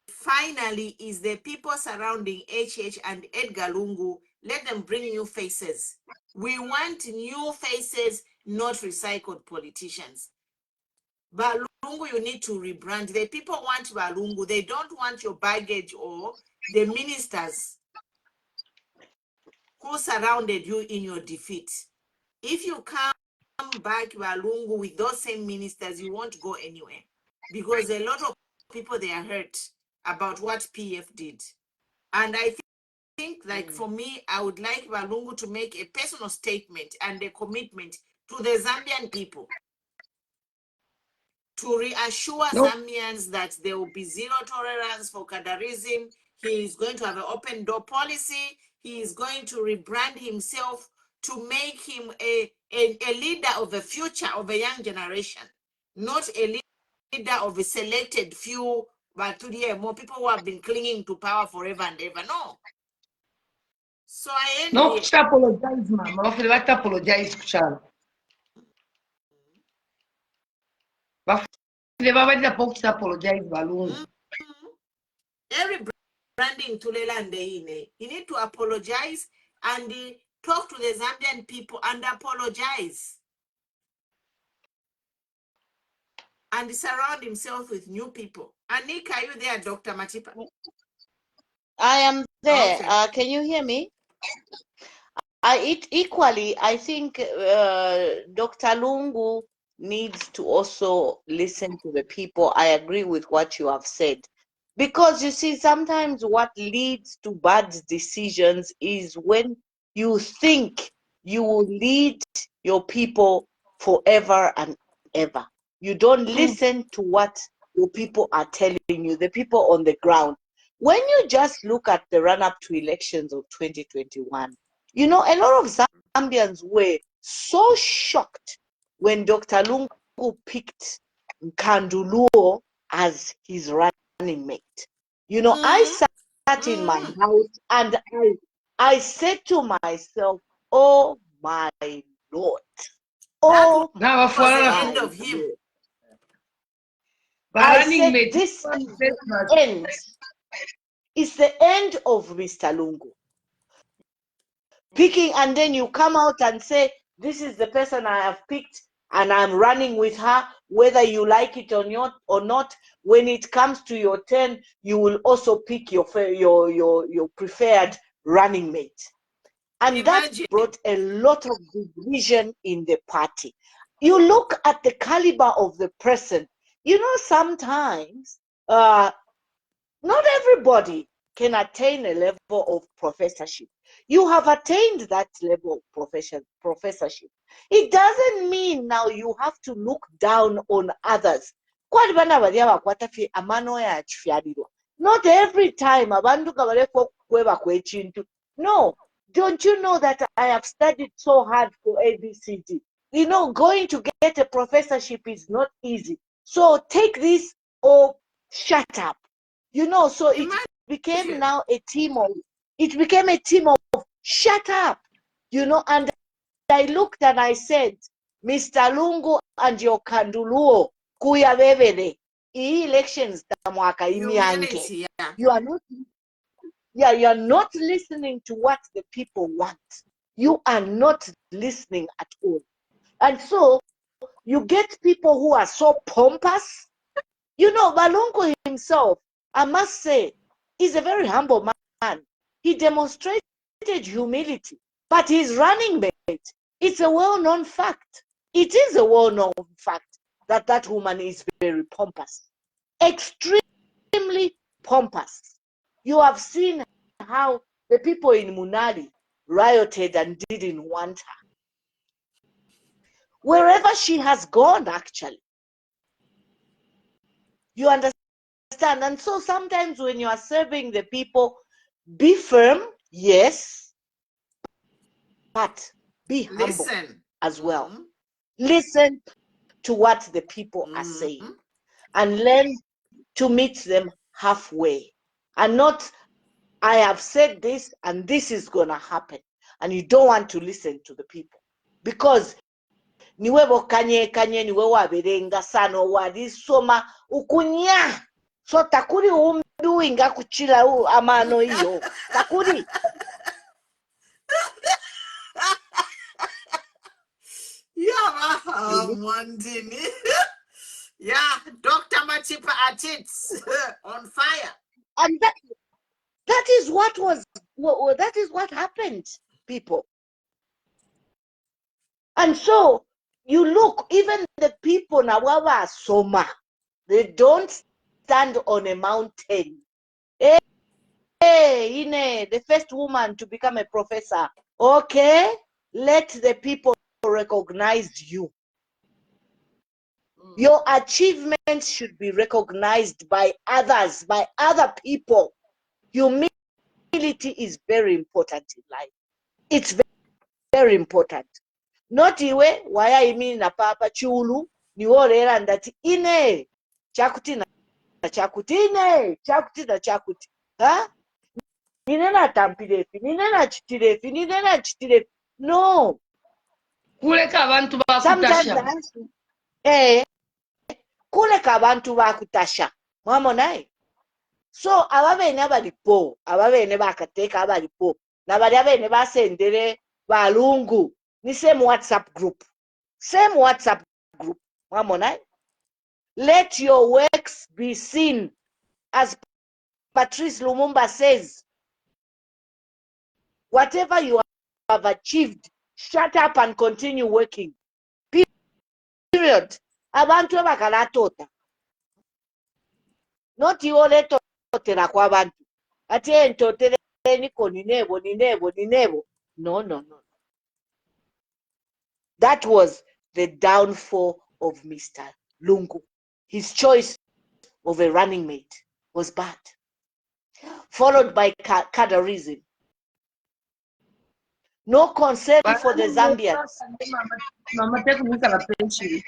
finally is the people surrounding HH and Edgar Lungu. Let them bring new faces. We want new faces, not recycled politicians. But Lungu, you need to rebrand. The people want Balungu. They don't want your baggage or the ministers who surrounded you in your defeat. If you come back Balungu with those same ministers, you won't go anywhere. Because a lot of people, they are hurt about what PF did. And I think like for me, I would like Balungu to make a personal statement and a commitment to the Zambian people to reassure Zambians that there will be zero tolerance for Kadarism. He is going to have an open door policy. He is going to rebrand himself to make him a leader of the future of a young generation, not a leader of a selected few, but today more people who have been clinging to power forever and ever. No. So I end No, here. apologize, Mama. I feel like to apologize, Kuchara. Apologize, Balungu. Every branding to Lelande, he need to apologize and talk to the Zambian people and apologize. And surround himself with new people. Anika, are you there, Dr. Matipa? I am there. Okay. Can you hear me? Equally, I think Dr. Lungu needs to also listen to the people. I agree with what you have said. Because you see, sometimes what leads to bad decisions is when you think you will lead your people forever and ever. You don't listen to what your people are telling you, the people on the ground. when you just look at the run-up to elections of 2021, you know, a lot of Zambians were so shocked when Dr. Lungu picked Nkanduluo as his running mate. You know, I sat in my house and I said to myself, oh my Lord. Oh, that was the end of him. I said, this is the end. It's the end of Mr. Lungu. Picking, and then you come out and say, this is the person I have picked and I'm running with her, whether you like it or not. When it comes to your turn, you will also pick your preferred running mate. And that brought a lot of division in the party. You look at the caliber of the person. You know, sometimes not everybody can attain a level of professorship. You have attained that level of professorship. It doesn't mean now you have to look down on others. Not every time. No, don't you know that I have studied so hard for ABCD? You know, going to get a professorship is not easy. So take this or shut up. You know, so it became now a team of, shut up. You know, and I looked and I said, Mr. Lungu and your Kanduluo, kuya bebele, elections tamwaka imiange. You are not. Yeah, you're not listening to what the people want. You are not listening at all. And so you get people who are so pompous. You know, Balungu himself, I must say, is a very humble man. He demonstrated humility, but his running mate, it's a well-known fact. It is a well-known fact that that woman is very pompous, extremely pompous. You have seen how the people in Munali rioted and didn't want her. Wherever she has gone, actually. You understand? And so sometimes when you are serving the people, be firm, yes, but be humble as well. Listen to what the people are saying and learn to meet them halfway. And not, I have said this and this is going to happen. And you don't want to listen to the people. Because niwe bokanye niwe waberenga sano wadisoma ukunya. So takuri umbiwinga kuchila amano iyo. Takuri. Yeah, yeah, Dr. Matipa at it on fire. And that is what happened, people. And so you look, even the people Nawawa Soma, they don't stand on a mountain. Hey, Ine, the first woman to become a professor. Okay, let the people recognize you. Your achievements should be recognized by others, by other people. Humility is very important in life. It's very, very important. Not iwe waya imi na papa chulu ni orera ndati ine chakuti na chakuti ine chakuti na chakuti ha ninena tampirefi ninena chitirefi ninena chitirefi. No, kuleka abantu bakutasha kuleka abantu bakutasha mwamona. So ababene abalipo ababene bakateka abalipo nabali abene basendere balungu ni same WhatsApp group mwamona. Let your works be seen, as Patrice Lumumba says. Whatever you have achieved, shut up and continue working. Period. Abantu abakalatota. Not you ole totera kwa abantu. Ati entotere niko ninebo. No. That was the downfall of Mr. Lungu. His choice of a running mate was bad. followed by cadarism. No concern for the Zambians. Mama tekunika la pension.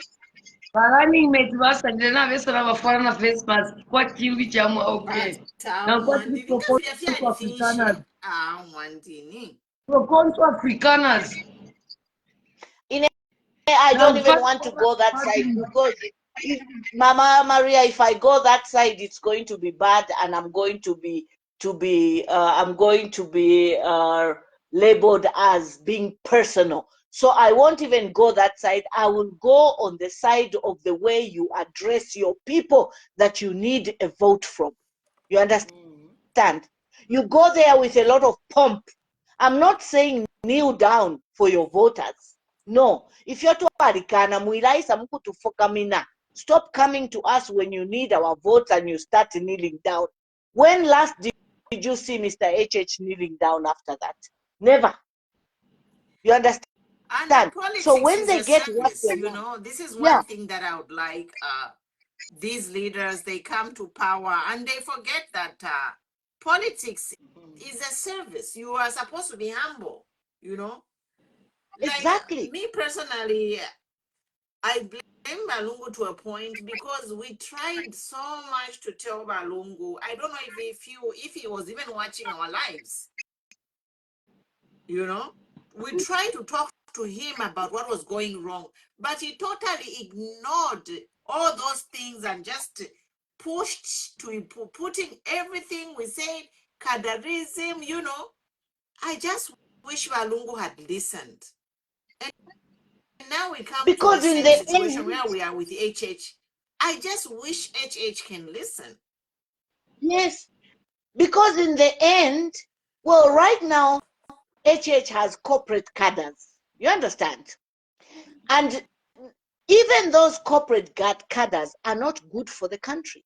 Running mate basangire n'abesera bafana na face mask kwa kiwi chamwa okay. Na kwa tuko Afrikaners. For Afrikaners. I don't even want to go that side because Mama Maria, if I go that side, it's going to be bad, and I'm going to be labeled as being personal. So I won't even go that side. I will go on the side of the way you address your people that you need a vote from. You understand? You go there with a lot of pomp. I'm not saying kneel down for your voters. No. If you're to Arikana, Muiraisa Mukutu Fokamina, stop coming to us when you need our votes and you start kneeling down. When last did you see Mr. HH kneeling down after that? Never. You understand? So when they get what they want, this is one thing that I would like these leaders, they come to power and they forget that politics is a service. You are supposed to be humble, Exactly. Like, me personally, I blame Balungu to a point because we tried so much to tell Balungu. I don't know if he was even watching our lives. We tried to talk to him about what was going wrong, but he totally ignored all those things and just pushed to putting everything we said, cadarism, I just wish Balungu had listened. And now we come because to the in same the situation end, where we are with HH. I just wish HH can listen. Yes, because in the end, well, right now, HH has corporate cadres. You understand? And even those corporate cadres are not good for the country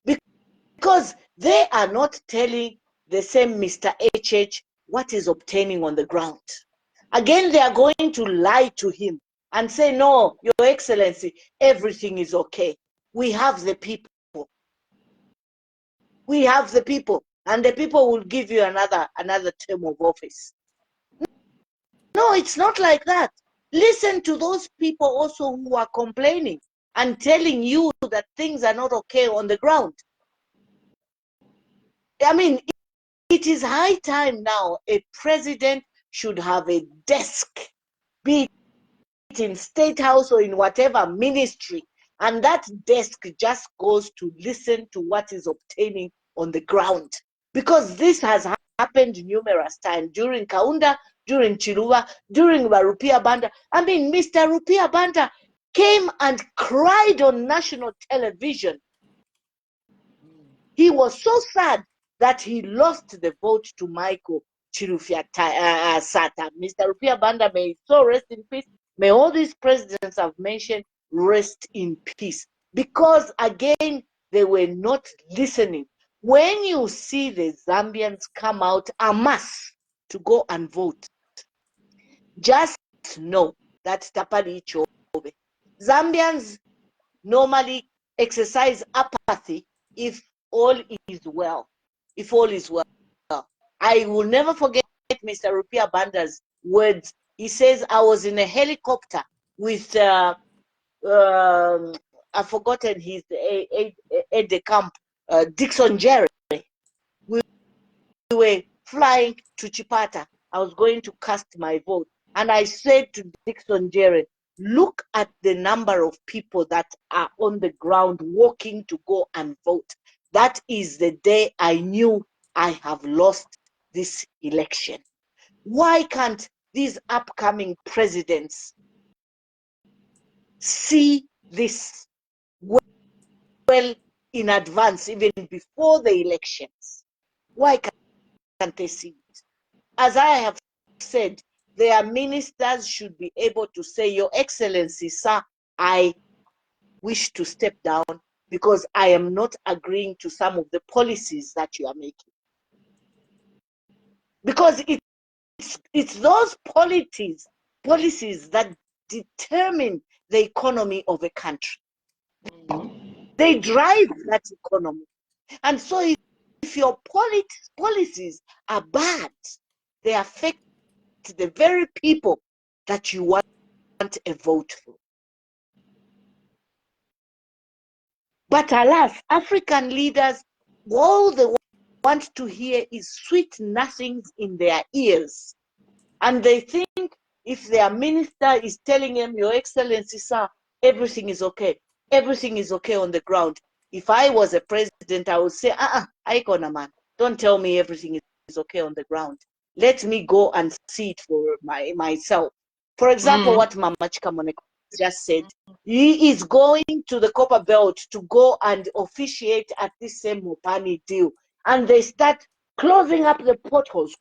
because they are not telling the same Mr. HH what is obtaining on the ground. Again, they are going to lie to him and say, no, Your Excellency, everything is okay. We have the people. We have the people, and the people will give you another term of office. No, it's not like that. Listen to those people also who are complaining and telling you that things are not okay on the ground. I mean, it is high time now a president should have a desk, be it in State House or in whatever ministry, and that desk just goes to listen to what is obtaining on the ground. Because this has happened numerous times during Kaunda, during Chiluba, during Rupia Banda. I mean, Mr. Rupia Banda came and cried on national television. He was so sad that he lost the vote to Michael Chirufia Sata. Mr. Rupia Banda, may his soul rest in peace. May all these presidents I've mentioned rest in peace. Because again, they were not listening. When you see the Zambians come out en masse to go and vote, just know that Tapali Chove. Zambians normally exercise apathy if all is well. If all is well. I will never forget Mr. Rupia Banda's words. He says, I was in a helicopter with I've forgotten his aide de camp, Dixon Jerry. We were flying to Chipata. I was going to cast my vote. And I said to Dixon Jerry, look at the number of people that are on the ground walking to go and vote. That is the day I knew I have lost this election. Why can't these upcoming presidents see this well in advance, even before the elections? Why can't they see it? As I have said, their ministers should be able to say, Your Excellency, sir, I wish to step down because I am not agreeing to some of the policies that you are making. Because it's those policies that determine the economy of a country. They drive that economy. And so if your policies are bad, they affect the very people that you want a vote for. But alas, African leaders, all they want to hear is sweet nothings in their ears. And they think if their minister is telling them, Your Excellency, sir, everything is okay. Everything is okay on the ground. If I was a president, I would say, Icona man, don't tell me everything is okay on the ground. Let me go and see it for myself. For example, what Mama Chikamoneka just said, he is going to the Copper Belt to go and officiate at this same Mopani deal. And they start closing up the potholes,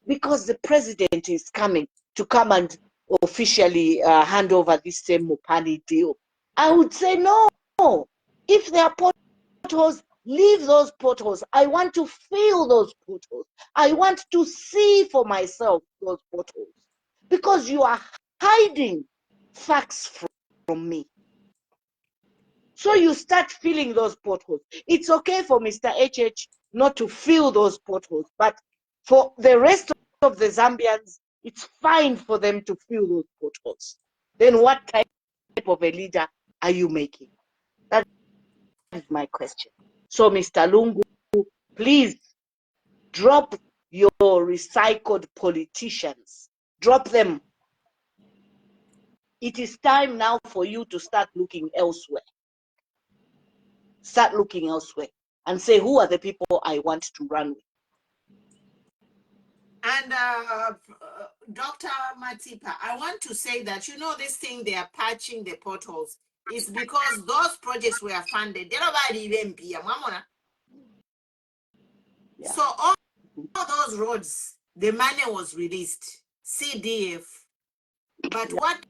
because the president is coming to come and officially hand over this same Mopani deal. I would say no. If there are potholes, leave those potholes. I want to feel those potholes. I want to see for myself those potholes. Because you are hiding facts from me. So you start feeling those potholes. It's okay for Mr. HH not to feel those potholes, but for the rest of the Zambians, it's fine for them to feel those potholes. Then what type of a leader are you making? That is my question. So, Mr. Lungu, please drop your recycled politicians. Drop them. It is time now for you to start looking elsewhere. Start looking elsewhere and say, who are the people I want to run with? And Dr. Matipa, I want to say that, this thing they are patching the potholes is because those projects were funded. Yeah. So all those roads, the money was released, CDF. But what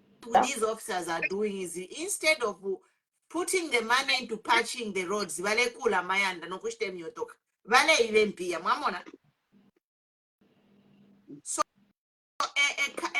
these officers are doing is, instead of putting the money into patching the roads, so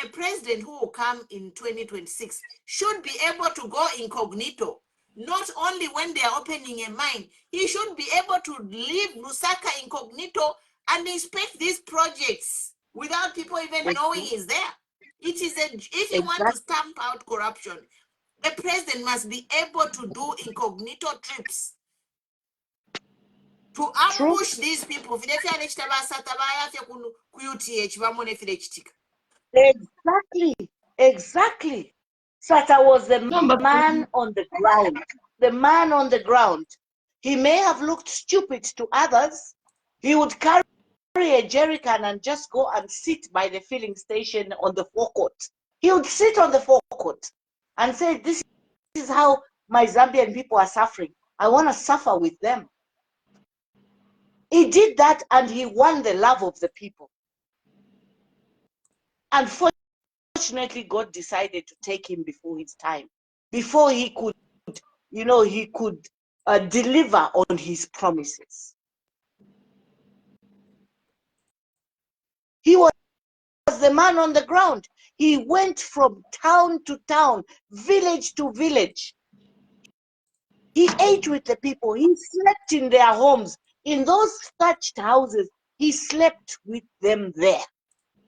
a president who will come in 2026 should be able to go incognito. Not only when they are opening a mine, he should be able to leave Lusaka incognito and inspect these projects without people even knowing he's there. It is if you want to stamp out corruption, the president must be able to do incognito trips to ambush these people. Exactly. Sata was the man on the ground. The man on the ground. He may have looked stupid to others. He would carry a jerrycan and just go and sit by the filling station on the forecourt. He would sit on the forecourt and say, this is how my Zambian people are suffering. I want to suffer with them. He did that and he won the love of the people. Unfortunately, God decided to take him before his time, before he could, deliver on his promises. He was the man on the ground. He went from town to town, village to village. He ate with the people. He slept in their homes. In those thatched houses, he slept with them there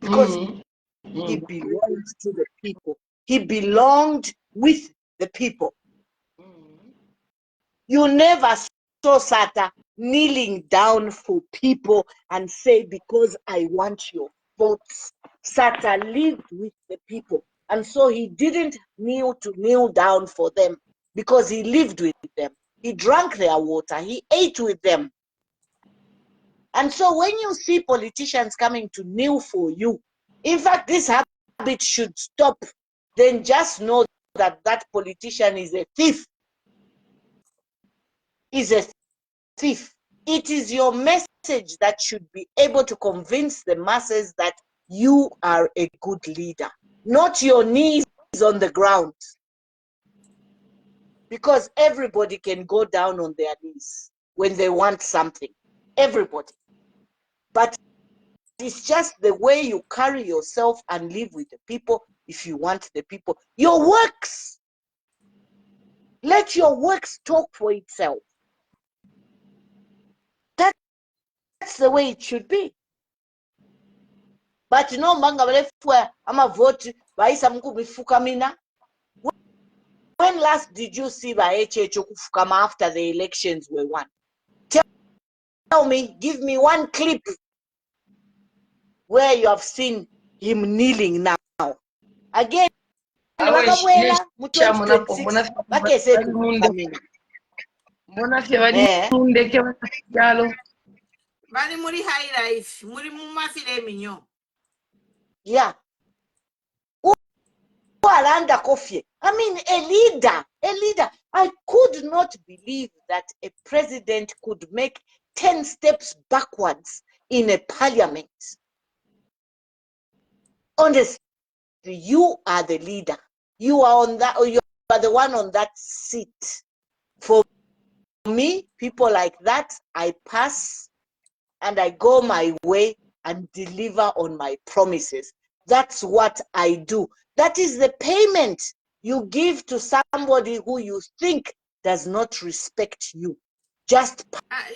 because he belonged to the people. He belonged with the people. You never saw Sata kneeling down for people and say, because I want your votes. Sata lived with the people. And so he didn't kneel down for them because he lived with them. He drank their water. He ate with them. And so when you see politicians coming to kneel for you, in fact, this habit should stop. Then just know that that politician is a thief. Is a thief. It is your message that should be able to convince the masses that you are a good leader, not your knees on the ground. Because everybody can go down on their knees when they want something. Everybody. But it's just the way you carry yourself and live with the people if you want the people. Your works. Let your works talk for itself. That's the way it should be. But no manga balefwa ama vote baisa mku bifukamina. When last did you see HH kufukama after the elections were won? Tell me, give me one clip where you have seen him kneeling now. Again, Aweshiye mu chamuna 2026 bakese tufukamina. Mbona fye bali mundeke bakyalo. Bali muri high life, muri mu mafile minyo. Yeah. Alanda Kofi. I mean, a leader. I could not believe that a president could make 10 steps backwards in a parliament. Honestly, you are the leader. You are on that, or you are the one on that seat. For me, people like that, I pass and I go my way and deliver on my promises. That's what I do. That is the payment you give to somebody who you think does not respect you. Just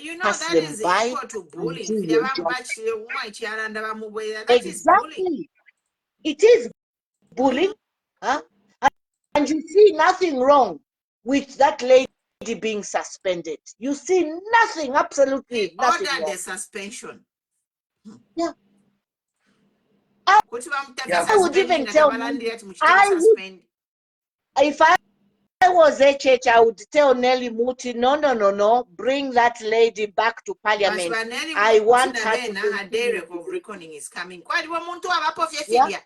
You know, pass that them is by equal to bullying. That is bullying. Exactly. It is bullying. Huh? And you see nothing wrong with that lady being suspended. You see nothing, absolutely nothing Order wrong. the suspension. Yeah. I would even tell me, if I was HH, I would tell Nelly Muti, no, bring that lady back to parliament. I want her to her day of reckoning is coming. Yeah.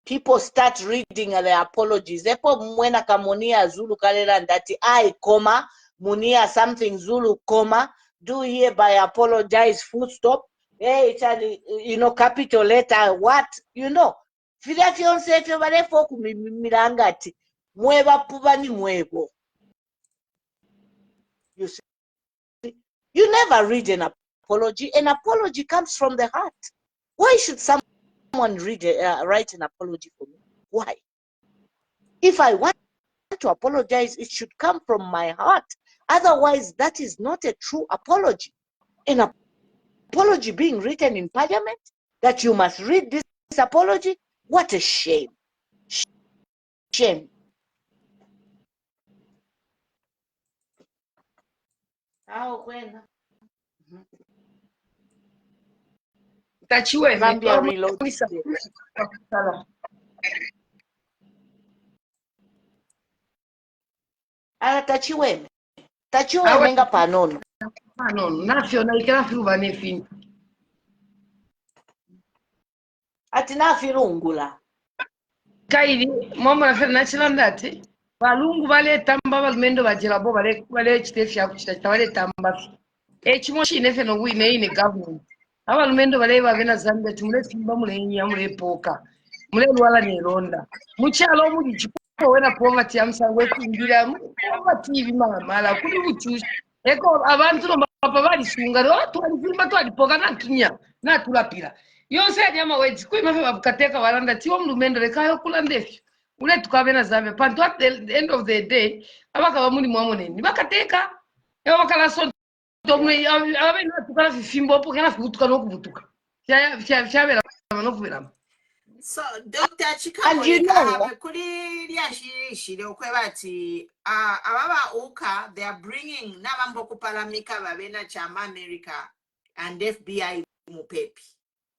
People start reading their apologies. Epo mwena kamunia Zulu kalela ndati I comma munia something Zulu comma do hereby apologize full stop. Hey, capital letter what Fida fiance fyo balefo kumimilangati mweba pubani mwebo. You see, you never read an apology. An apology comes from the heart. Why should someone write an apology for me? Why? If I want to apologize, it should come from my heart. Otherwise, that is not a true apology. An apology being written in parliament, that you must read this apology, what a shame. Shame. Zambia reload. Tachiweme nga panono. Panono, nafyo na ikera firuba nefini. Ati nafirungula. Kaidi, mama na fere nachilanda balungu bale tamba balmendo bajira bo bale chitefi ya kuchita bale tamba. Chimoshi nefe no wine ine government. Abalumendo bale babena Zambia tumule fimba mule nya mule poka. Mule lwala ne ronda. Muchalo muri chiko wena poverty amsangwe kumbira poverty bimala kuli buchushi. Eko abantu no papa bali sunga ro twalifimba twalipoka na kinya na tulapira. Yose yama wedi kuima fe babukateka walanda tiwo mlumendo lekayo kula ndefi. Ule tukabena Zambia pantu at the end of the day abaka bamuli mwamoneni bakateka yo bakala so domwe abena tukala fimbo po kana futuka no kubutuka fyabera no kubera. So Dr. Chikamoneka kuri lyashirishire okwebati ababa uka they are bringing nabambo kupalamika babena chama America and FBI mupepi.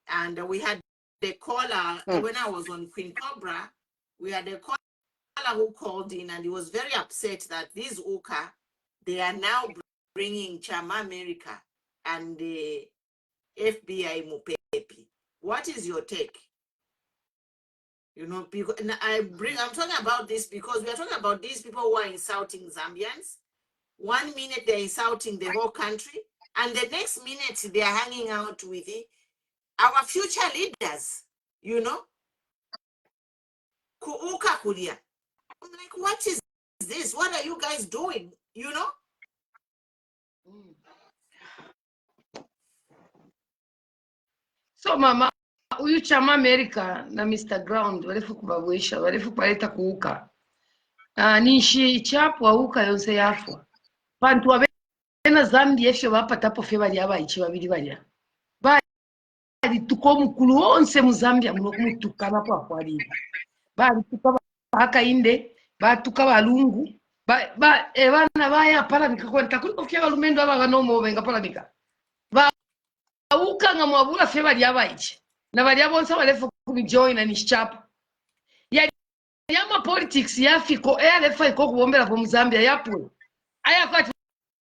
And we had the caller when I was on Queen Cobra. We had a caller who called in and he was very upset that these Uka, they are now bringing Chama America and the FBI Mupepi. What is your take? Because I'm talking about this because we are talking about these people who are insulting Zambians. 1 minute they're insulting the whole country, and the next minute they are hanging out with our future leaders, Kuuka Kulia. I'm like, what is this? What are you guys doing? So mama, uyu chama America na Mr. Ground walefu kubabwisha, walefu kubaleta kuuka. Nishi chapu wa uka yonse yafwa. Pantu bana Zambia efyo bapatapo fe bali abayichi babiri balya bali tukomukulu onse mu Zambia muno kumutuka napo akwalira bali tuka akainde batuka balungu bana baya palamika kwenta kuliko fya balumendo aba banomo benga palamika bauka nga mwabula fe bali abayichi na bali abonsa balefu kumijoina ni chapa ya yama politics yafiko elefa iko kubombera po Zambia yapwe aya kwati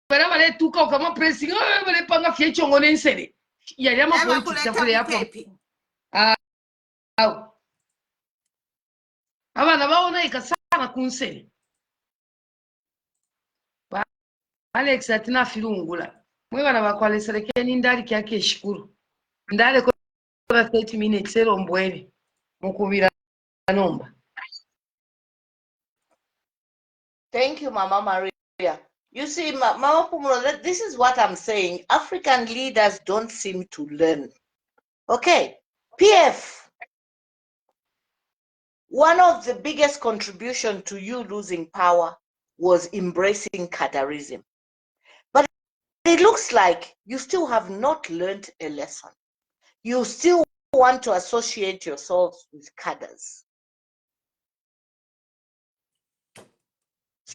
bara bale tuka okama pressing bale panga fye chongo nensere ya yama politics yakule yapo au abana baona ikasana kunsere Alex atina filungula mwe bana bakwaleserekeni ndali kyake shikuru ndale ko 30 minutes erombwele mukubira nomba. Thank you, Mama Maria. You see, Mama Pumulo, this is what I'm saying. African leaders don't seem to learn. Okay, PF, one of the biggest contribution to you losing power was embracing cadarism. But it looks like you still have not learned a lesson. You still want to associate yourselves with cadres.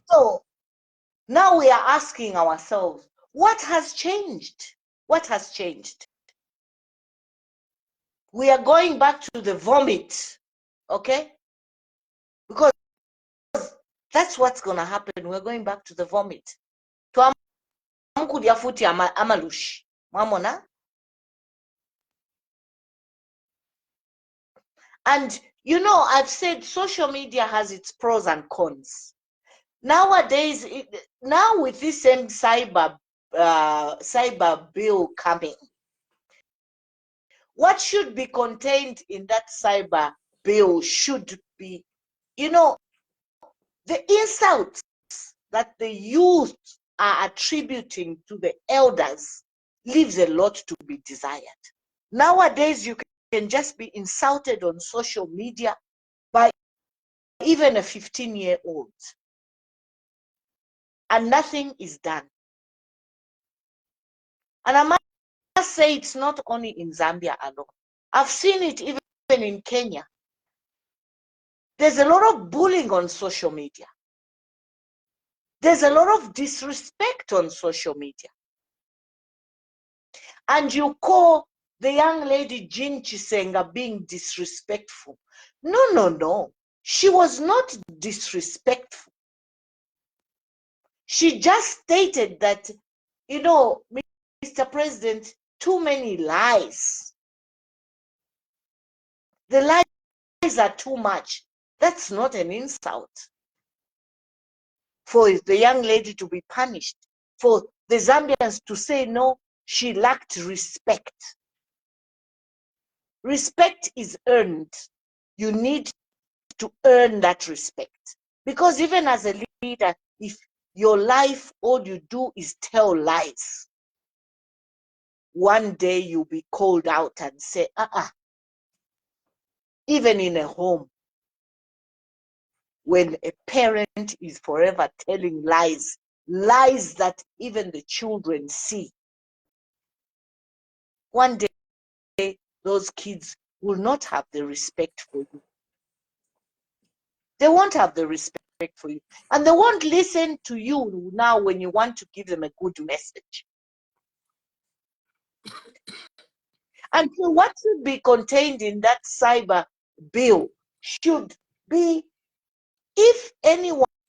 So now we are asking ourselves, what has changed? What has changed? We are going back to the vomit, okay? Because that's what's going to happen. We're going back to the vomit. And you know, I've said social media has its pros and cons. Nowadays, now with this same cyber bill coming, what should be contained in that cyber bill should be, you know, the insults that the youth are attributing to the elders leaves a lot to be desired. Nowadays, you can just be insulted on social media by even a 15-year-old, and nothing is done. And I must say, it's not only in Zambia alone. I've seen it even in Kenya. There's a lot of bullying on social media. There's a lot of disrespect on social media. And you call the young lady Jean Chisenga being disrespectful. No, no, no. She was not disrespectful. She just stated that, you know, Mr. President, too many lies. The lies are too much. That's not an insult. For the young lady to be punished, for the Zambians to say, no, she lacked respect. Respect is earned. You need to earn that respect. Because even as a leader, if your life, all you do is tell lies, one day you'll be called out and say, even in a home, when a parent is forever telling lies, lies that even the children see, one day those kids will not have the respect for you. They won't have the respect for you. And they won't listen to you now when you want to give them a good message. And so what should be contained in that cyber bill should be, if anyone